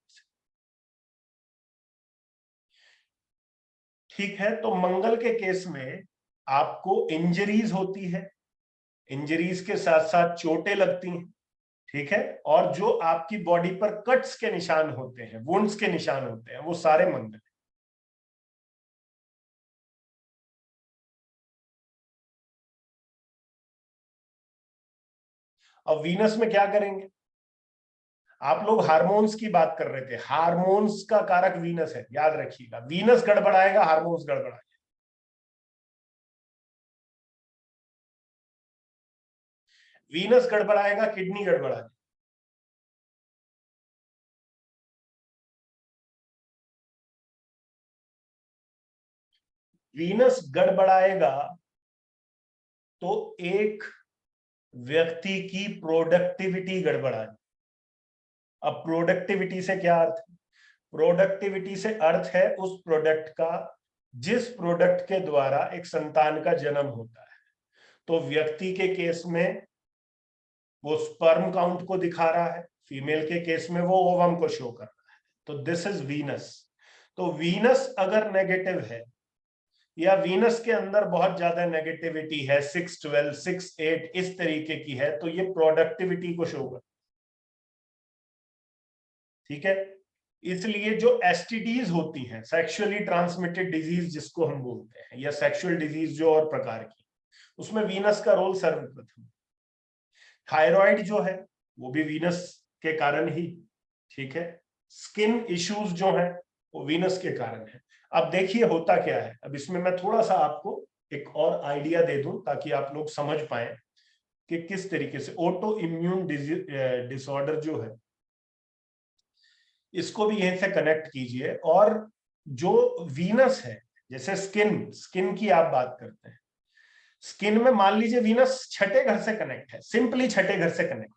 ठीक है, तो मंगल के केस में आपको इंजरीज होती है, इंजरीज के साथ साथ चोटें लगती हैं, ठीक है। और जो आपकी बॉडी पर कट्स के निशान होते हैं, वुंड्स के निशान होते हैं, वो सारे मंगल। अब वीनस में क्या करेंगे, आप लोग हार्मोन्स की बात कर रहे थे, हार्मोन्स का कारक वीनस है, याद रखिएगा। वीनस गड़बड़ाएगा, हार्मोन्स गड़बड़ाएगा। वीनस गड़बड़ाएगा, किडनी गड़बड़ाएगा। वीनस गड़बड़ाएगा तो एक व्यक्ति की प्रोडक्टिविटी गड़बड़ाएगी। अब प्रोडक्टिविटी से क्या अर्थ है, प्रोडक्टिविटी से अर्थ है उस प्रोडक्ट का जिस प्रोडक्ट के द्वारा एक संतान का जन्म होता है। तो व्यक्ति के केस में वो स्पर्म काउंट को दिखा रहा है, फीमेल के केस में वो ओवम को शो कर रहा है। तो दिस इज वीनस। तो वीनस अगर नेगेटिव है, या वीनस के अंदर बहुत ज्यादा नेगेटिविटी है, 6-12, 6-8 इस तरीके की है, तो ये प्रोडक्टिविटी को शो कर, ठीक है। इसलिए जो एसटीडीज होती हैं, सेक्सुअली ट्रांसमिटेड डिजीज जिसको हम बोलते हैं, या सेक्सुअल डिजीज जो और प्रकार की, उसमें वीनस का रोल सर्वप्रथम। थायराइड जो है वो भी वीनस के कारण ही, ठीक है। स्किन इश्यूज जो हैं वो वीनस के कारण है। अब देखिए होता क्या है, अब इसमें मैं थोड़ा सा आपको एक और आइडिया दे दूं ताकि आप लोग समझ पाए कि किस तरीके से ऑटो इम्यून डिसऑर्डर जो है, इसको भी यहीं से कनेक्ट कीजिए। और जो वीनस है, जैसे स्किन की आप बात करते हैं, स्किन में मान लीजिए वीनस छठे घर से कनेक्ट है, सिंपली छठे घर से कनेक्ट,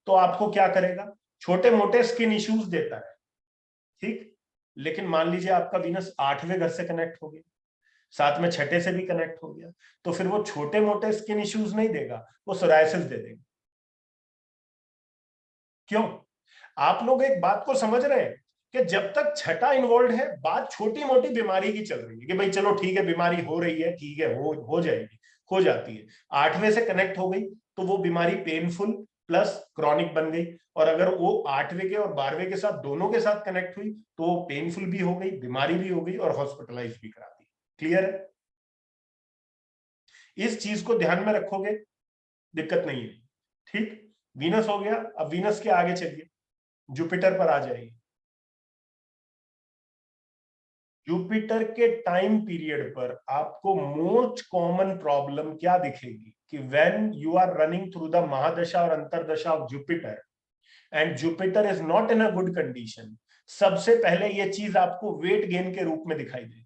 तो आपको क्या करेगा, छोटे मोटे स्किन इश्यूज देता है, ठीक। लेकिन मान लीजिए आपका वीनस 8वें घर से कनेक्ट हो गया, साथ में छठे से भी कनेक्ट हो गया, तो फिर वो छोटे मोटे स्किन इश्यूज नहीं देगा, वो सोरायसिस दे देगा। क्यों, आप लोग एक बात को समझ रहे हैं कि जब तक छठा इन्वॉल्व है, बात छोटी मोटी बीमारी की चल रही है कि भाई चलो ठीक है, बीमारी हो रही है, ठीक है, हो जाएगी, हो जाती है। 8वें से कनेक्ट हो गई तो वो बीमारी पेनफुल प्लस क्रॉनिक बन गई, और अगर वो 8वें के और 12वें के साथ दोनों के साथ कनेक्ट हुई तो वो पेनफुल भी हो गई, बीमारी भी हो गई, और हॉस्पिटलाइज भी करा दी। क्लियर है, इस चीज को ध्यान में रखोगे, दिक्कत नहीं है, ठीक। वीनस हो गया, अब वीनस के आगे चलिए, जुपिटर पर आ जाइए। जुपिटर के टाइम पीरियड पर आपको मोस्ट कॉमन प्रॉब्लम क्या दिखेगी कि when you are running through the mahadasha और antardasha of Jupiter and Jupiter is not in a good condition, सबसे पहले यह चीज आपको वेट गेन के रूप में दिखाई देगी।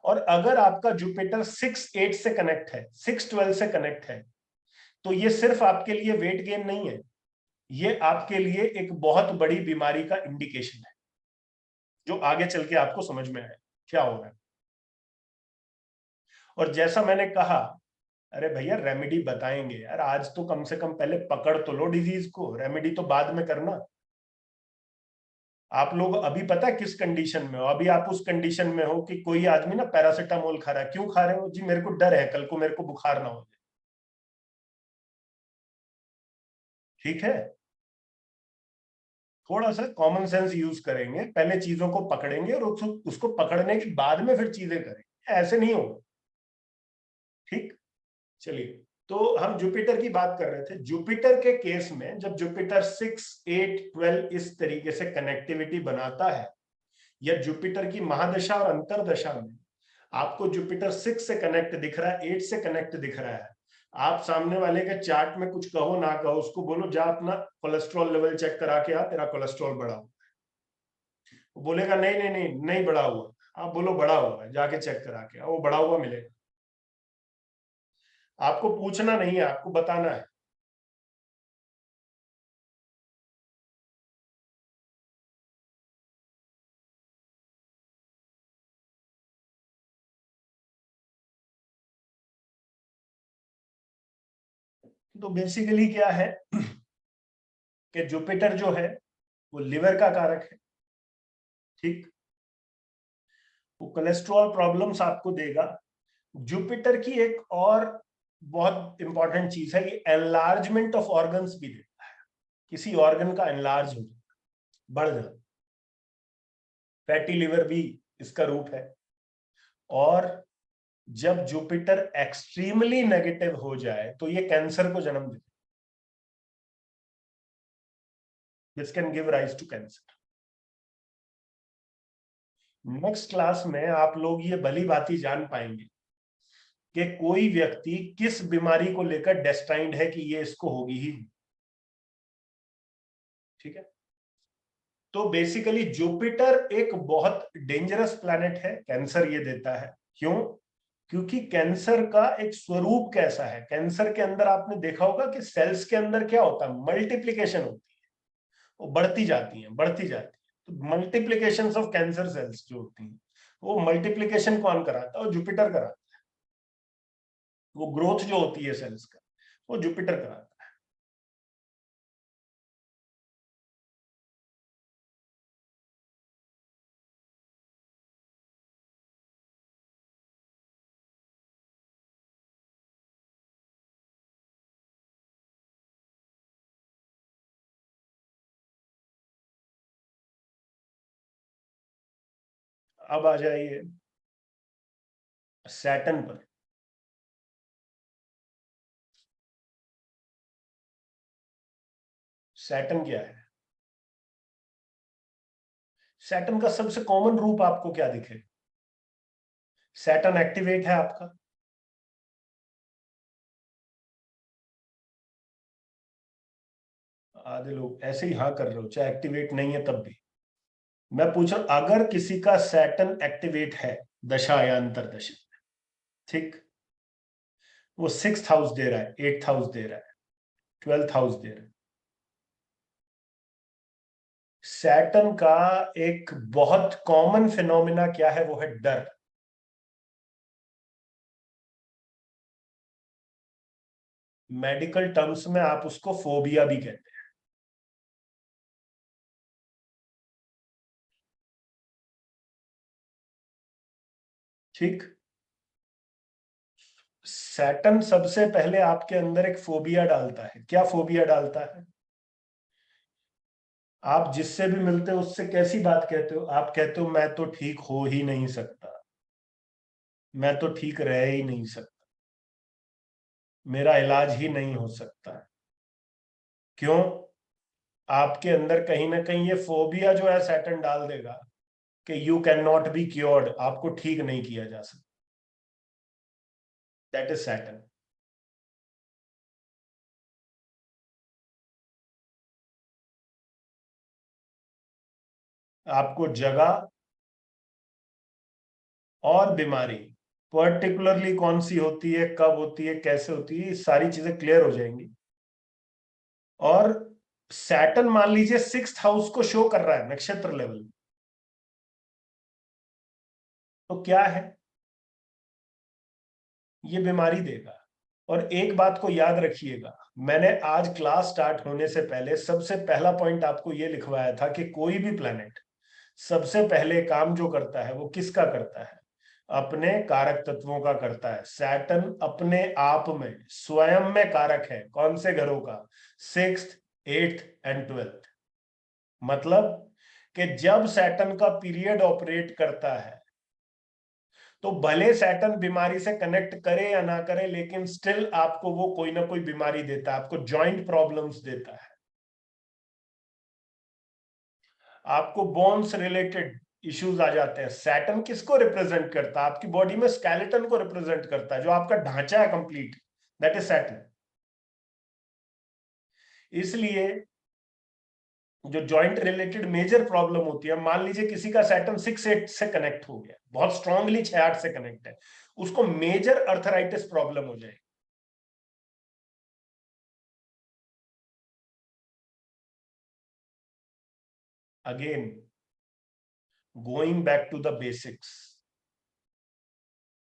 और अगर आपका जुपिटर 6-8 से कनेक्ट है, 6-12 से कनेक्ट है, तो ये सिर्फ आपके लिए वेट गेन नहीं है, ये आपके लिए एक बहुत बड़ी बीमारी का इंडिकेशन है, जो आगे चल के आपको समझ में आए क्या हो रहा है। और जैसा मैंने कहा, अरे भैया रेमेडी बताएंगे यार, आज तो कम से कम पहले पकड़ तो लो डिजीज को, रेमेडी तो बाद में करना। आप लोग अभी पता है किस कंडीशन में हो, अभी आप उस कंडीशन में हो कि कोई आदमी ना पैरासिटामोल खा रहा है। क्यों खा रहे हो जी, मेरे को डर है कल को मेरे को बुखार ना हो जाए, ठीक है। थोड़ा सा कॉमन सेंस यूज करेंगे, पहले चीजों को पकड़ेंगे और उसको पकड़ने के बाद में फिर चीजें करेंगे, ऐसे नहीं होगा। ठीक, चलिए, तो हम जुपिटर की बात कर रहे थे। जुपिटर के केस में जब जुपिटर 6, 8, 12 इस तरीके से कनेक्टिविटी बनाता है, या जुपिटर की महादशा और अंतरदशा में आपको जुपिटर 6 से कनेक्ट दिख रहा है, 8 से कनेक्ट दिख रहा है, आप सामने वाले के चार्ट में कुछ कहो ना कहो, उसको बोलो जा अपना कोलेस्ट्रॉल लेवल चेक करा के आ, तेरा कोलेस्ट्रॉल बढ़ा हुआ है। वो बोलेगा नहीं नहीं नहीं नहीं बढ़ा हुआ। आप बोलो बढ़ा हुआ है, जाके चेक करा के, वो बढ़ा हुआ मिलेगा। आपको पूछना नहीं है, आपको बताना है। तो बेसिकली क्या है कि जुपिटर जो है वो लिवर का कारक है। ठीक, वो कोलेस्ट्रॉल प्रॉब्लम्स आपको देगा। जुपिटर की एक और बहुत इंपॉर्टेंट चीज है, ये एनलार्जमेंट ऑफ ऑर्गन्स भी देता है। किसी ऑर्गन का एनलार्ज हो जाता, बढ़ जाता, फैटी लिवर भी इसका रूप है। और जब जुपिटर एक्सट्रीमली नेगेटिव हो जाए तो ये कैंसर को जन्म देता है। This can give rise to cancer. Next class में आप लोग ये भली भांति जान पाएंगे कि कोई व्यक्ति किस बीमारी को लेकर डेस्टाइन्ड है कि ये इसको होगी ही। ठीक है, तो बेसिकली जुपिटर एक बहुत डेंजरस प्लैनेट है, कैंसर ये देता है। क्यों? क्योंकि कैंसर का एक स्वरूप कैसा है, कैंसर के अंदर आपने देखा होगा कि सेल्स के अंदर क्या होता है, मल्टीप्लिकेशन होती है, वो बढ़ती जाती है बढ़ती जाती है। तो मल्टीप्लिकेशन ऑफ कैंसर सेल्स जो होती हैं, वो मल्टीप्लिकेशन कौन कराता है? वो जुपिटर कराता है। वो ग्रोथ जो होती है सेल्स का, वो जुपिटर कराता है। अब आ जाइए सैटर्न पर। सैटर्न क्या है? सैटर्न का सबसे कॉमन रूप आपको क्या दिखे? सैटर्न एक्टिवेट है आपका, आधे लोग ऐसे ही हाँ कर रहे हो, चाहे एक्टिवेट नहीं है तब भी। मैं पूछ रहा हूं, अगर किसी का सैटर्न एक्टिवेट है दशा या अंतरदशा, ठीक, वो 6th हाउस दे रहा है, 8th हाउस दे रहा है, 12th हाउस दे रहा है। सैटर्न का एक बहुत कॉमन फिनोमिना क्या है? वो है डर। मेडिकल टर्म्स में आप उसको फोबिया भी कहते हैं। ठीक, सैटर्न सबसे पहले आपके अंदर एक फोबिया डालता है। क्या फोबिया डालता है? आप जिससे भी मिलते हो उससे कैसी बात कहते हो? आप कहते हो मैं तो ठीक हो ही नहीं सकता, मैं तो ठीक रह ही नहीं सकता, मेरा इलाज ही नहीं हो सकता। क्यों? आपके अंदर कहीं ना कहीं ये फोबिया जो है सैटर्न डाल देगा कि you can not be cured, आपको ठीक नहीं किया जा सकता। That is Saturn. आपको जगह और बीमारी पर्टिकुलरली कौन सी होती है, कब होती है, कैसे होती है, ये सारी चीजें क्लियर हो जाएंगी। और सैटर्न मान लीजिए 6th हाउस को शो कर रहा है नक्षत्र लेवल, तो क्या है? ये बीमारी देगा। और एक बात को याद रखिएगा, मैंने आज क्लास स्टार्ट होने से पहले सबसे पहला पॉइंट आपको ये लिखवाया था कि कोई भी प्लेनेट सबसे पहले काम जो करता है वो किसका करता है? अपने कारक तत्वों का करता है। सैटर्न अपने आप में स्वयं में कारक है। कौन से घरों का? 6th, 8th and 12th। मतलब कि जब सैटर्न का पीरियड ऑपरेट करता है तो भले सैटर्न बीमारी से कनेक्ट करे या ना करे, लेकिन स्टिल आपको वो कोई ना कोई बीमारी देता है, आपको जॉइंट प्रॉब्लम्स देता है, आपको बोन्स रिलेटेड इश्यूज आ जाते हैं। सैटर्न किसको रिप्रेजेंट करता है? आपकी बॉडी में स्केलेटन को रिप्रेजेंट करता है, जो आपका ढांचा है कंप्लीट, दैट इज सैटर्न। इसलिए जो जॉइंट रिलेटेड मेजर प्रॉब्लम होती है, मान लीजिए किसी का सैटर्न 6-8 से कनेक्ट हो गया, बहुत स्ट्रांगली 6-8 से कनेक्ट है, उसको मेजर अर्थराइटिस प्रॉब्लम हो जाएगी। Again going back to the basics,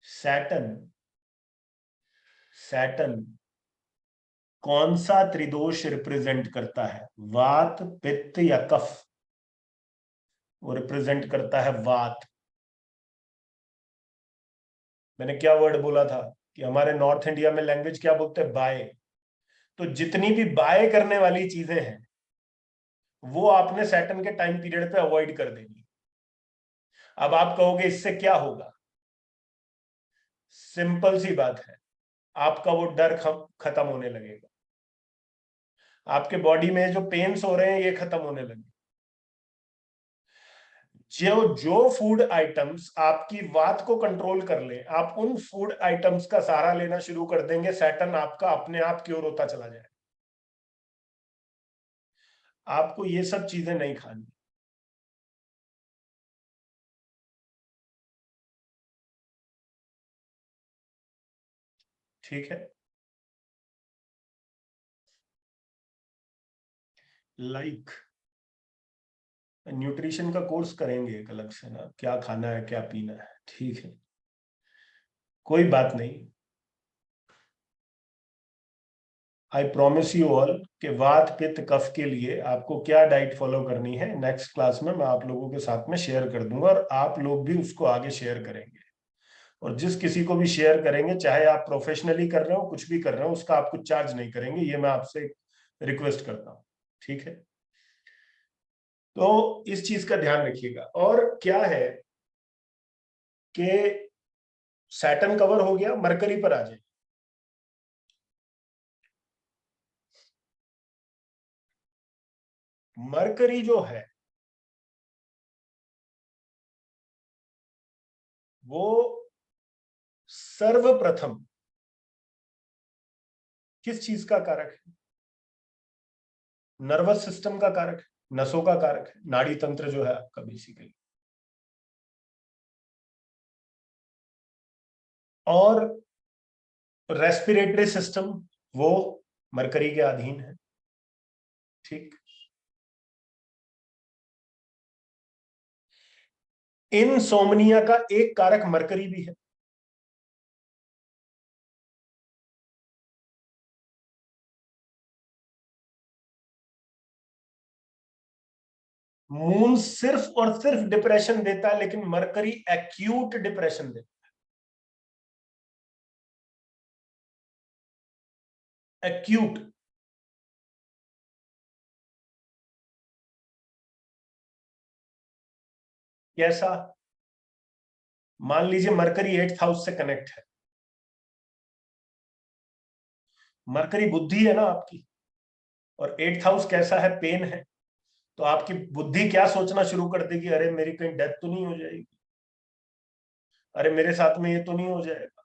Saturn कौन सा त्रिदोष रिप्रेजेंट करता है? वात, पित्त या कफ? वो रिप्रेजेंट करता है वात। मैंने क्या वर्ड बोला था कि हमारे नॉर्थ इंडिया में लैंग्वेज क्या बोलते हैं? बाय। तो जितनी भी बाय करने वाली चीजें हैं वो आपने सैटर्न के टाइम पीरियड पे अवॉइड कर देनी। अब आप कहोगे इससे क्या होगा? सिंपल सी बात है, आपका वो डर खत्म होने लगेगा, आपके बॉडी में जो पेन्स हो रहे हैं ये खत्म होने लगे। जो फूड आइटम्स आपकी वात को कंट्रोल कर ले, आप उन फूड आइटम्स का सहारा लेना शुरू कर देंगे, सैटर्न आपका अपने आप क्योर होता चला जाए। आपको ये सब चीजें नहीं खानी। ठीक है, लाइक न्यूट्रिशन का कोर्स करेंगे एक अलग से ना, क्या खाना है क्या पीना है, ठीक है, कोई बात नहीं। आई प्रॉमिस यू ऑल कि वात पित्त कफ के लिए आपको क्या डाइट फॉलो करनी है, नेक्स्ट क्लास में मैं आप लोगों के साथ में शेयर कर दूंगा, और आप लोग भी उसको आगे शेयर करेंगे। और जिस किसी को भी शेयर करेंगे, चाहे आप प्रोफेशनली कर रहे हो, कुछ भी कर रहे हो, उसका आप कुछ चार्ज नहीं करेंगे, ये मैं आपसे रिक्वेस्ट करता हूँ। ठीक है, तो इस चीज का ध्यान रखिएगा। और क्या है कि सैटर्न कवर हो गया, मरकरी पर आ जाए। मरकरी जो है वो सर्वप्रथम किस चीज का कारक है? नर्वस सिस्टम का कारक है, नसों का कारक है, नाड़ी तंत्र जो है आपका बेसिकली, और रेस्पिरेटरी सिस्टम वो मरकरी के अधीन है। ठीक, इनसोमनिया का एक कारक मरकरी भी है। मून सिर्फ और सिर्फ डिप्रेशन देता है, लेकिन मरकरी एक्यूट डिप्रेशन देता है, एक्यूट। कैसा? मान लीजिए मरकरी 8th हाउस से कनेक्ट है, मरकरी बुद्धि है ना आपकी, और 8th हाउस कैसा है? पेन है। तो आपकी बुद्धि क्या सोचना शुरू कर देगी? अरे मेरी कहीं डेथ तो नहीं हो जाएगी, अरे मेरे साथ में ये तो नहीं हो जाएगा।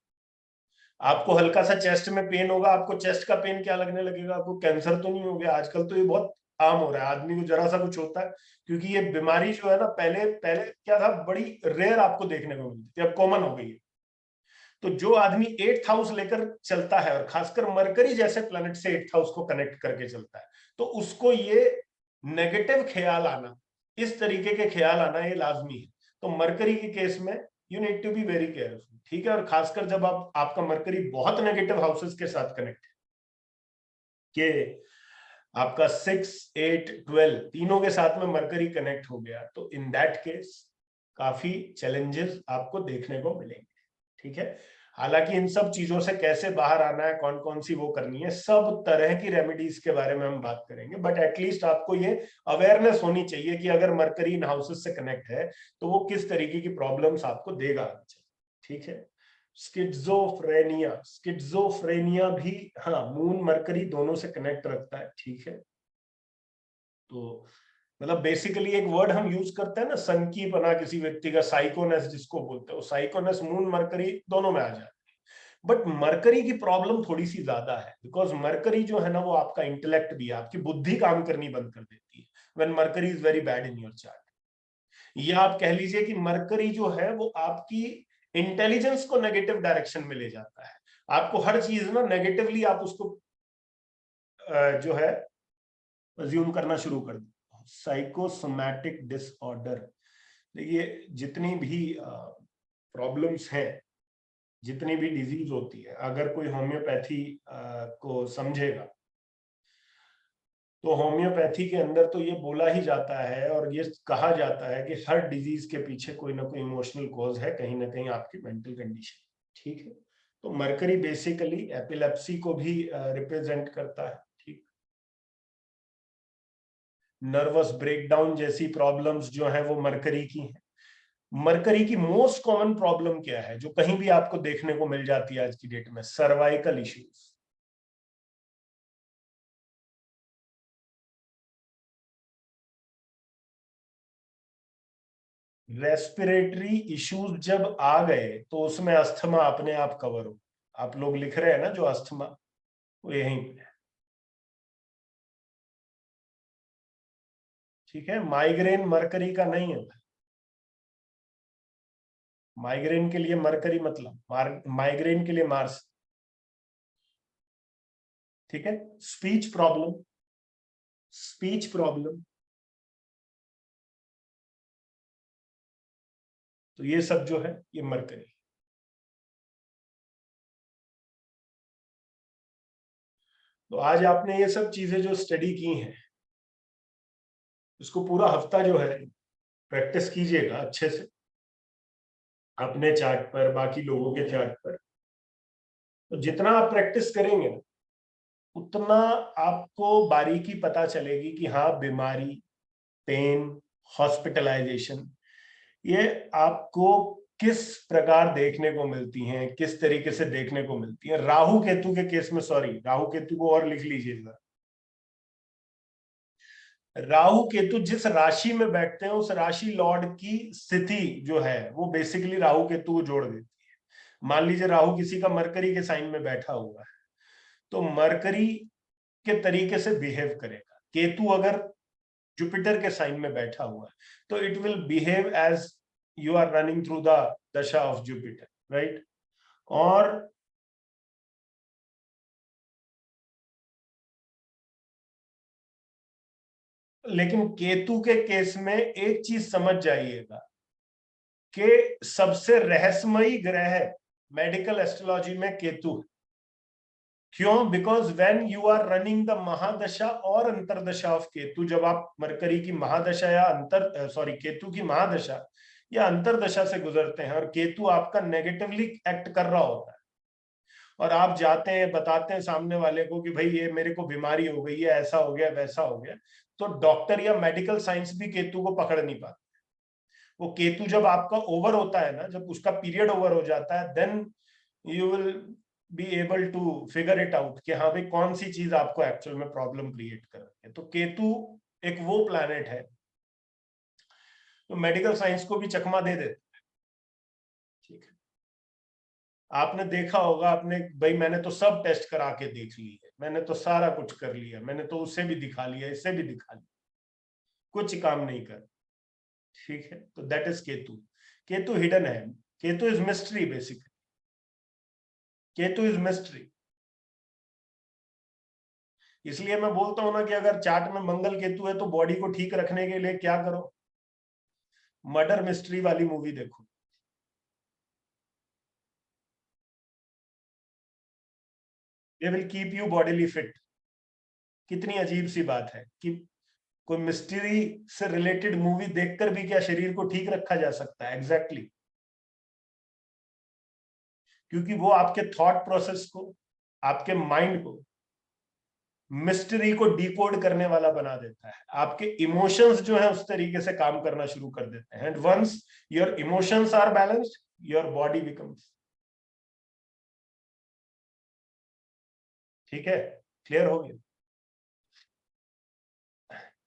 आपको हल्का सा चेस्ट में पेन होगा, आपको चेस्ट का पेन क्या लगने लगेगा? आपको कैंसर तो नहीं हो गया? आजकल तो ये बहुत आम हो रहा है, आदमी को जरा सा कुछ होता है, क्योंकि ये बीमारी जो है ना, पहले पहले क्या था, बड़ी रेयर आपको देखने को मिलती थी, अब कॉमन हो गई है। तो जो आदमी 8th हाउस लेकर चलता है, और खासकर मरकरी जैसे प्लैनेट से 8th हाउस को कनेक्ट करके चलता है, तो उसको ये नेगेटिव ख्याल आना, इस तरीके के ख्याल आना, ये लाजमी है। तो मरकरी के केस में you need to be very careful. ठीक है, और खासकर जब आपका मरकरी बहुत नेगेटिव हाउसेस के साथ कनेक्ट है, कि आपका 6, 8, 12 तीनों के साथ में मरकरी कनेक्ट हो गया, तो इन दैट केस काफी चैलेंजेस आपको देखने को मिलेंगे। ठीक है, हालांकि इन सब चीजों से कैसे बाहर आना है, कौन कौन सी वो करनी है, सब तरह की रेमेडीज के बारे में हम बात करेंगे। बट एटलीस्ट आपको ये अवेयरनेस होनी चाहिए कि अगर मरकरी इन हाउसेस से कनेक्ट है तो वो किस तरीके की प्रॉब्लम्स आपको देगा। ठीक है। स्किज़ोफ्रेनिया भी, हाँ, मून मरकरी दोनों से कनेक्ट रखता है। ठीक है। तो मतलब बेसिकली एक वर्ड हम यूज करते हैं ना, सनकीपना किसी व्यक्ति का, साइकोनेस जिसको बोलते हैं, वो साइकोनेस मून मरकरी दोनों में आ जाती है। बट मरकरी की प्रॉब्लम थोड़ी सी ज्यादा है, बिकॉज मरकरी जो है ना वो आपका इंटेलेक्ट भी है, आपकी बुद्धि काम करनी बंद कर देती है when mercury is very bad in your chart. या आप कह लीजिए कि मरकरी जो है वो आपकी इंटेलिजेंस को नेगेटिव डायरेक्शन में ले जाता है। आपको हर चीज ना नेगेटिवली आप उसको जो है अज्यूम करना शुरू कर देते। साइकोसोमैटिक डिसऑर्डर, देखिए जितनी भी प्रॉब्लम्स हैं, जितनी भी डिजीज होती है, अगर कोई होम्योपैथी को समझेगा तो होम्योपैथी के अंदर तो ये बोला ही जाता है और ये कहा जाता है कि हर डिजीज के पीछे कोई ना कोई इमोशनल कॉज है, कहीं ना कहीं आपकी मेंटल कंडीशन। ठीक है। तो मरकरी बेसिकली एपिलेप्सी को भी रिप्रेजेंट करता है। ठीक। नर्वस ब्रेकडाउन जैसी प्रॉब्लम्स जो है वो मरकरी की हैं। मरकरी की मोस्ट कॉमन प्रॉब्लम क्या है जो कहीं भी आपको देखने को मिल जाती है आज की डेट में? Cervical issues. रेस्पिरेटरी इश्यूज जब आ गए तो उसमें अस्थमा अपने आप कवर हो। आप लोग लिख रहे हैं ना जो अस्थमा, वो यहीं पे है। ठीक है। माइग्रेन मरकरी का नहीं है। माइग्रेन के लिए मरकरी मतलब माइग्रेन के लिए मार्स। ठीक है। स्पीच प्रॉब्लम, स्पीच प्रॉब्लम, तो ये सब जो है ये मरकरी। तो आज आपने ये सब चीजें जो स्टडी की हैं, इसको पूरा हफ्ता जो है प्रैक्टिस कीजिएगा अच्छे से अपने चार्ट पर, बाकी लोगों के चार्ट पर। तो जितना आप प्रैक्टिस करेंगे ना, उतना आपको बारीकी पता चलेगी कि हाँ, बीमारी, पेन, हॉस्पिटलाइजेशन, ये आपको किस प्रकार देखने को मिलती हैं, किस तरीके से देखने को मिलती है। राहु केतु के केस में, सॉरी, राहु केतु को और लिख लीजिएगा। राहु केतु जिस राशि में बैठते हैं उस राशि लॉर्ड की स्थिति जो है वो बेसिकली राहु केतु को जोड़ देती है। मान लीजिए राहु किसी का मरकरी के साइन में बैठा हुआ है तो मरकरी के तरीके से बिहेव करेगा। केतु अगर जुपिटर के साइन में बैठा हुआ है तो it will behave as you are running through the दशा ऑफ जुपिटर, राइट। और लेकिन केतु के केस में एक चीज समझ जाइएगा कि सबसे रहस्यमयी ग्रह मेडिकल एस्ट्रोलॉजी में केतु है। क्यों? Because when you are running the mahadasha और अंतरदशा ऑफ केतु, जब आप मरकरी की महादशा या केतु की महादशा या अंतरदशा से गुजरते हैं और केतु आपका नेगेटिवली एक्ट कर रहा होता है और आप जाते हैं बताते हैं सामने वाले को कि भाई ये मेरे को बीमारी हो गई है, ऐसा हो गया, वैसा हो गया, तो डॉक्टर या मेडिकल साइंस भी केतु को पकड़ नहीं पाते। वो केतु जब आपका ओवर होता है ना, जब उसका पीरियड ओवर हो जाता है, then you will be able to figure it out कि हाँ भाई कौन सी चीज आपको एक्चुअल में प्रॉब्लम क्रिएट कर रही है। तो केतु एक वो प्लैनेट है तो मेडिकल साइंस को भी चकमा दे देता है। ठीक है। आपने देखा होगा, आपने भाई मैंने तो सब टेस्ट करा के देख ली है, मैंने तो सारा कुछ कर लिया, मैंने तो उससे भी दिखा लिया, इससे भी दिखा लिया, कुछ काम नहीं कर। ठीक है। तो that is Ketu. Ketu hidden है। Ketu is mystery basically. Ketu is mystery. इसलिए मैं बोलता हूं ना कि अगर चार्ट में मंगल केतु है तो बॉडी को ठीक रखने के लिए क्या करो? मर्डर मिस्ट्री वाली मूवी देखो। They will keep you bodily fit. कितनी अजीब सी बात है कि कोई मिस्ट्री से रिलेटेड मूवी देखकर भी क्या शरीर को ठीक रखा जा सकता है? एग्जैक्टली क्योंकि वो आपके थॉट प्रोसेस को, आपके माइंड को, मिस्ट्री को डिकोड करने वाला बना देता है। आपके इमोशंस जो है उस तरीके से काम करना शुरू कर देते हैं। And once your emotions are balanced, your body becomes. ठीक है, क्लियर हो गया?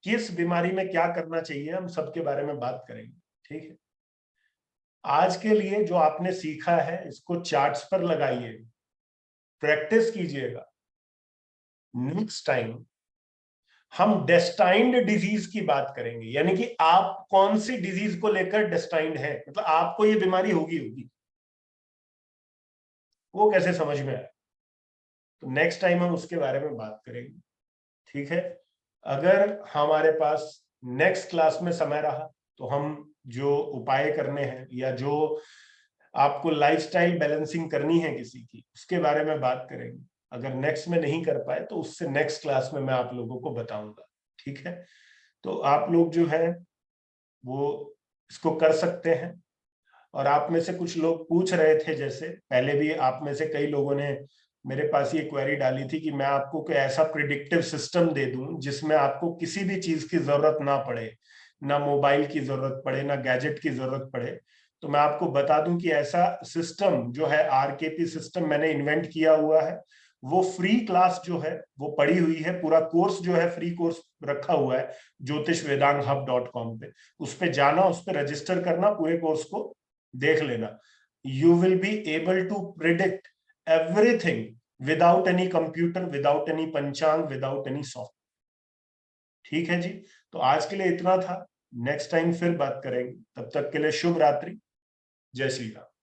किस बीमारी में क्या करना चाहिए हम सबके बारे में बात करेंगे। ठीक है, आज के लिए जो आपने सीखा है इसको चार्ट्स पर लगाइए, प्रैक्टिस कीजिएगा। नेक्स्ट टाइम हम डेस्टाइन्ड डिजीज की बात करेंगे, यानी कि आप कौन सी डिजीज को लेकर डेस्टाइन्ड है, मतलब आपको ये बीमारी होगी, वो कैसे समझ में आए। तो नेक्स्ट टाइम हम उसके बारे में बात करेंगे। ठीक है, अगर हमारे पास नेक्स्ट क्लास में समय रहा तो हम जो उपाय करने हैं या जो आपको लाइफस्टाइल बैलेंसिंग करनी है किसी की, उसके बारे में बात करेंगे। अगर नेक्स्ट में नहीं कर पाए तो उससे नेक्स्ट क्लास में मैं आप लोगों को बताऊंगा। ठीक है, तो आप लोग जो है वो इसको कर सकते हैं। और आप में से कुछ लोग पूछ रहे थे, जैसे पहले भी आप में से कई लोगों ने मेरे पास ये क्वेरी डाली थी कि मैं आपको कोई ऐसा प्रिडिक्टिव सिस्टम दे दूं जिसमें आपको किसी भी चीज की जरूरत ना पड़े, ना मोबाइल की जरूरत पड़े, ना गैजेट की जरूरत पड़े। तो मैं आपको बता दूं कि ऐसा सिस्टम जो है RKP सिस्टम मैंने इन्वेंट किया हुआ है। वो फ्री क्लास जो है वो पड़ी हुई है, पूरा कोर्स जो है फ्री कोर्स रखा हुआ है jyotishvedanghub.com पे। उस पे जाना, उस पे रजिस्टर करना, पूरे कोर्स को देख लेना। You will be able to predict everything without any computer, without any panchang, without any soft. ठीक है जी, तो आज के लिए इतना था। नेक्स्ट टाइम फिर बात करेंगे, तब तक के लिए शुभ रात्रि, जय श्री राम।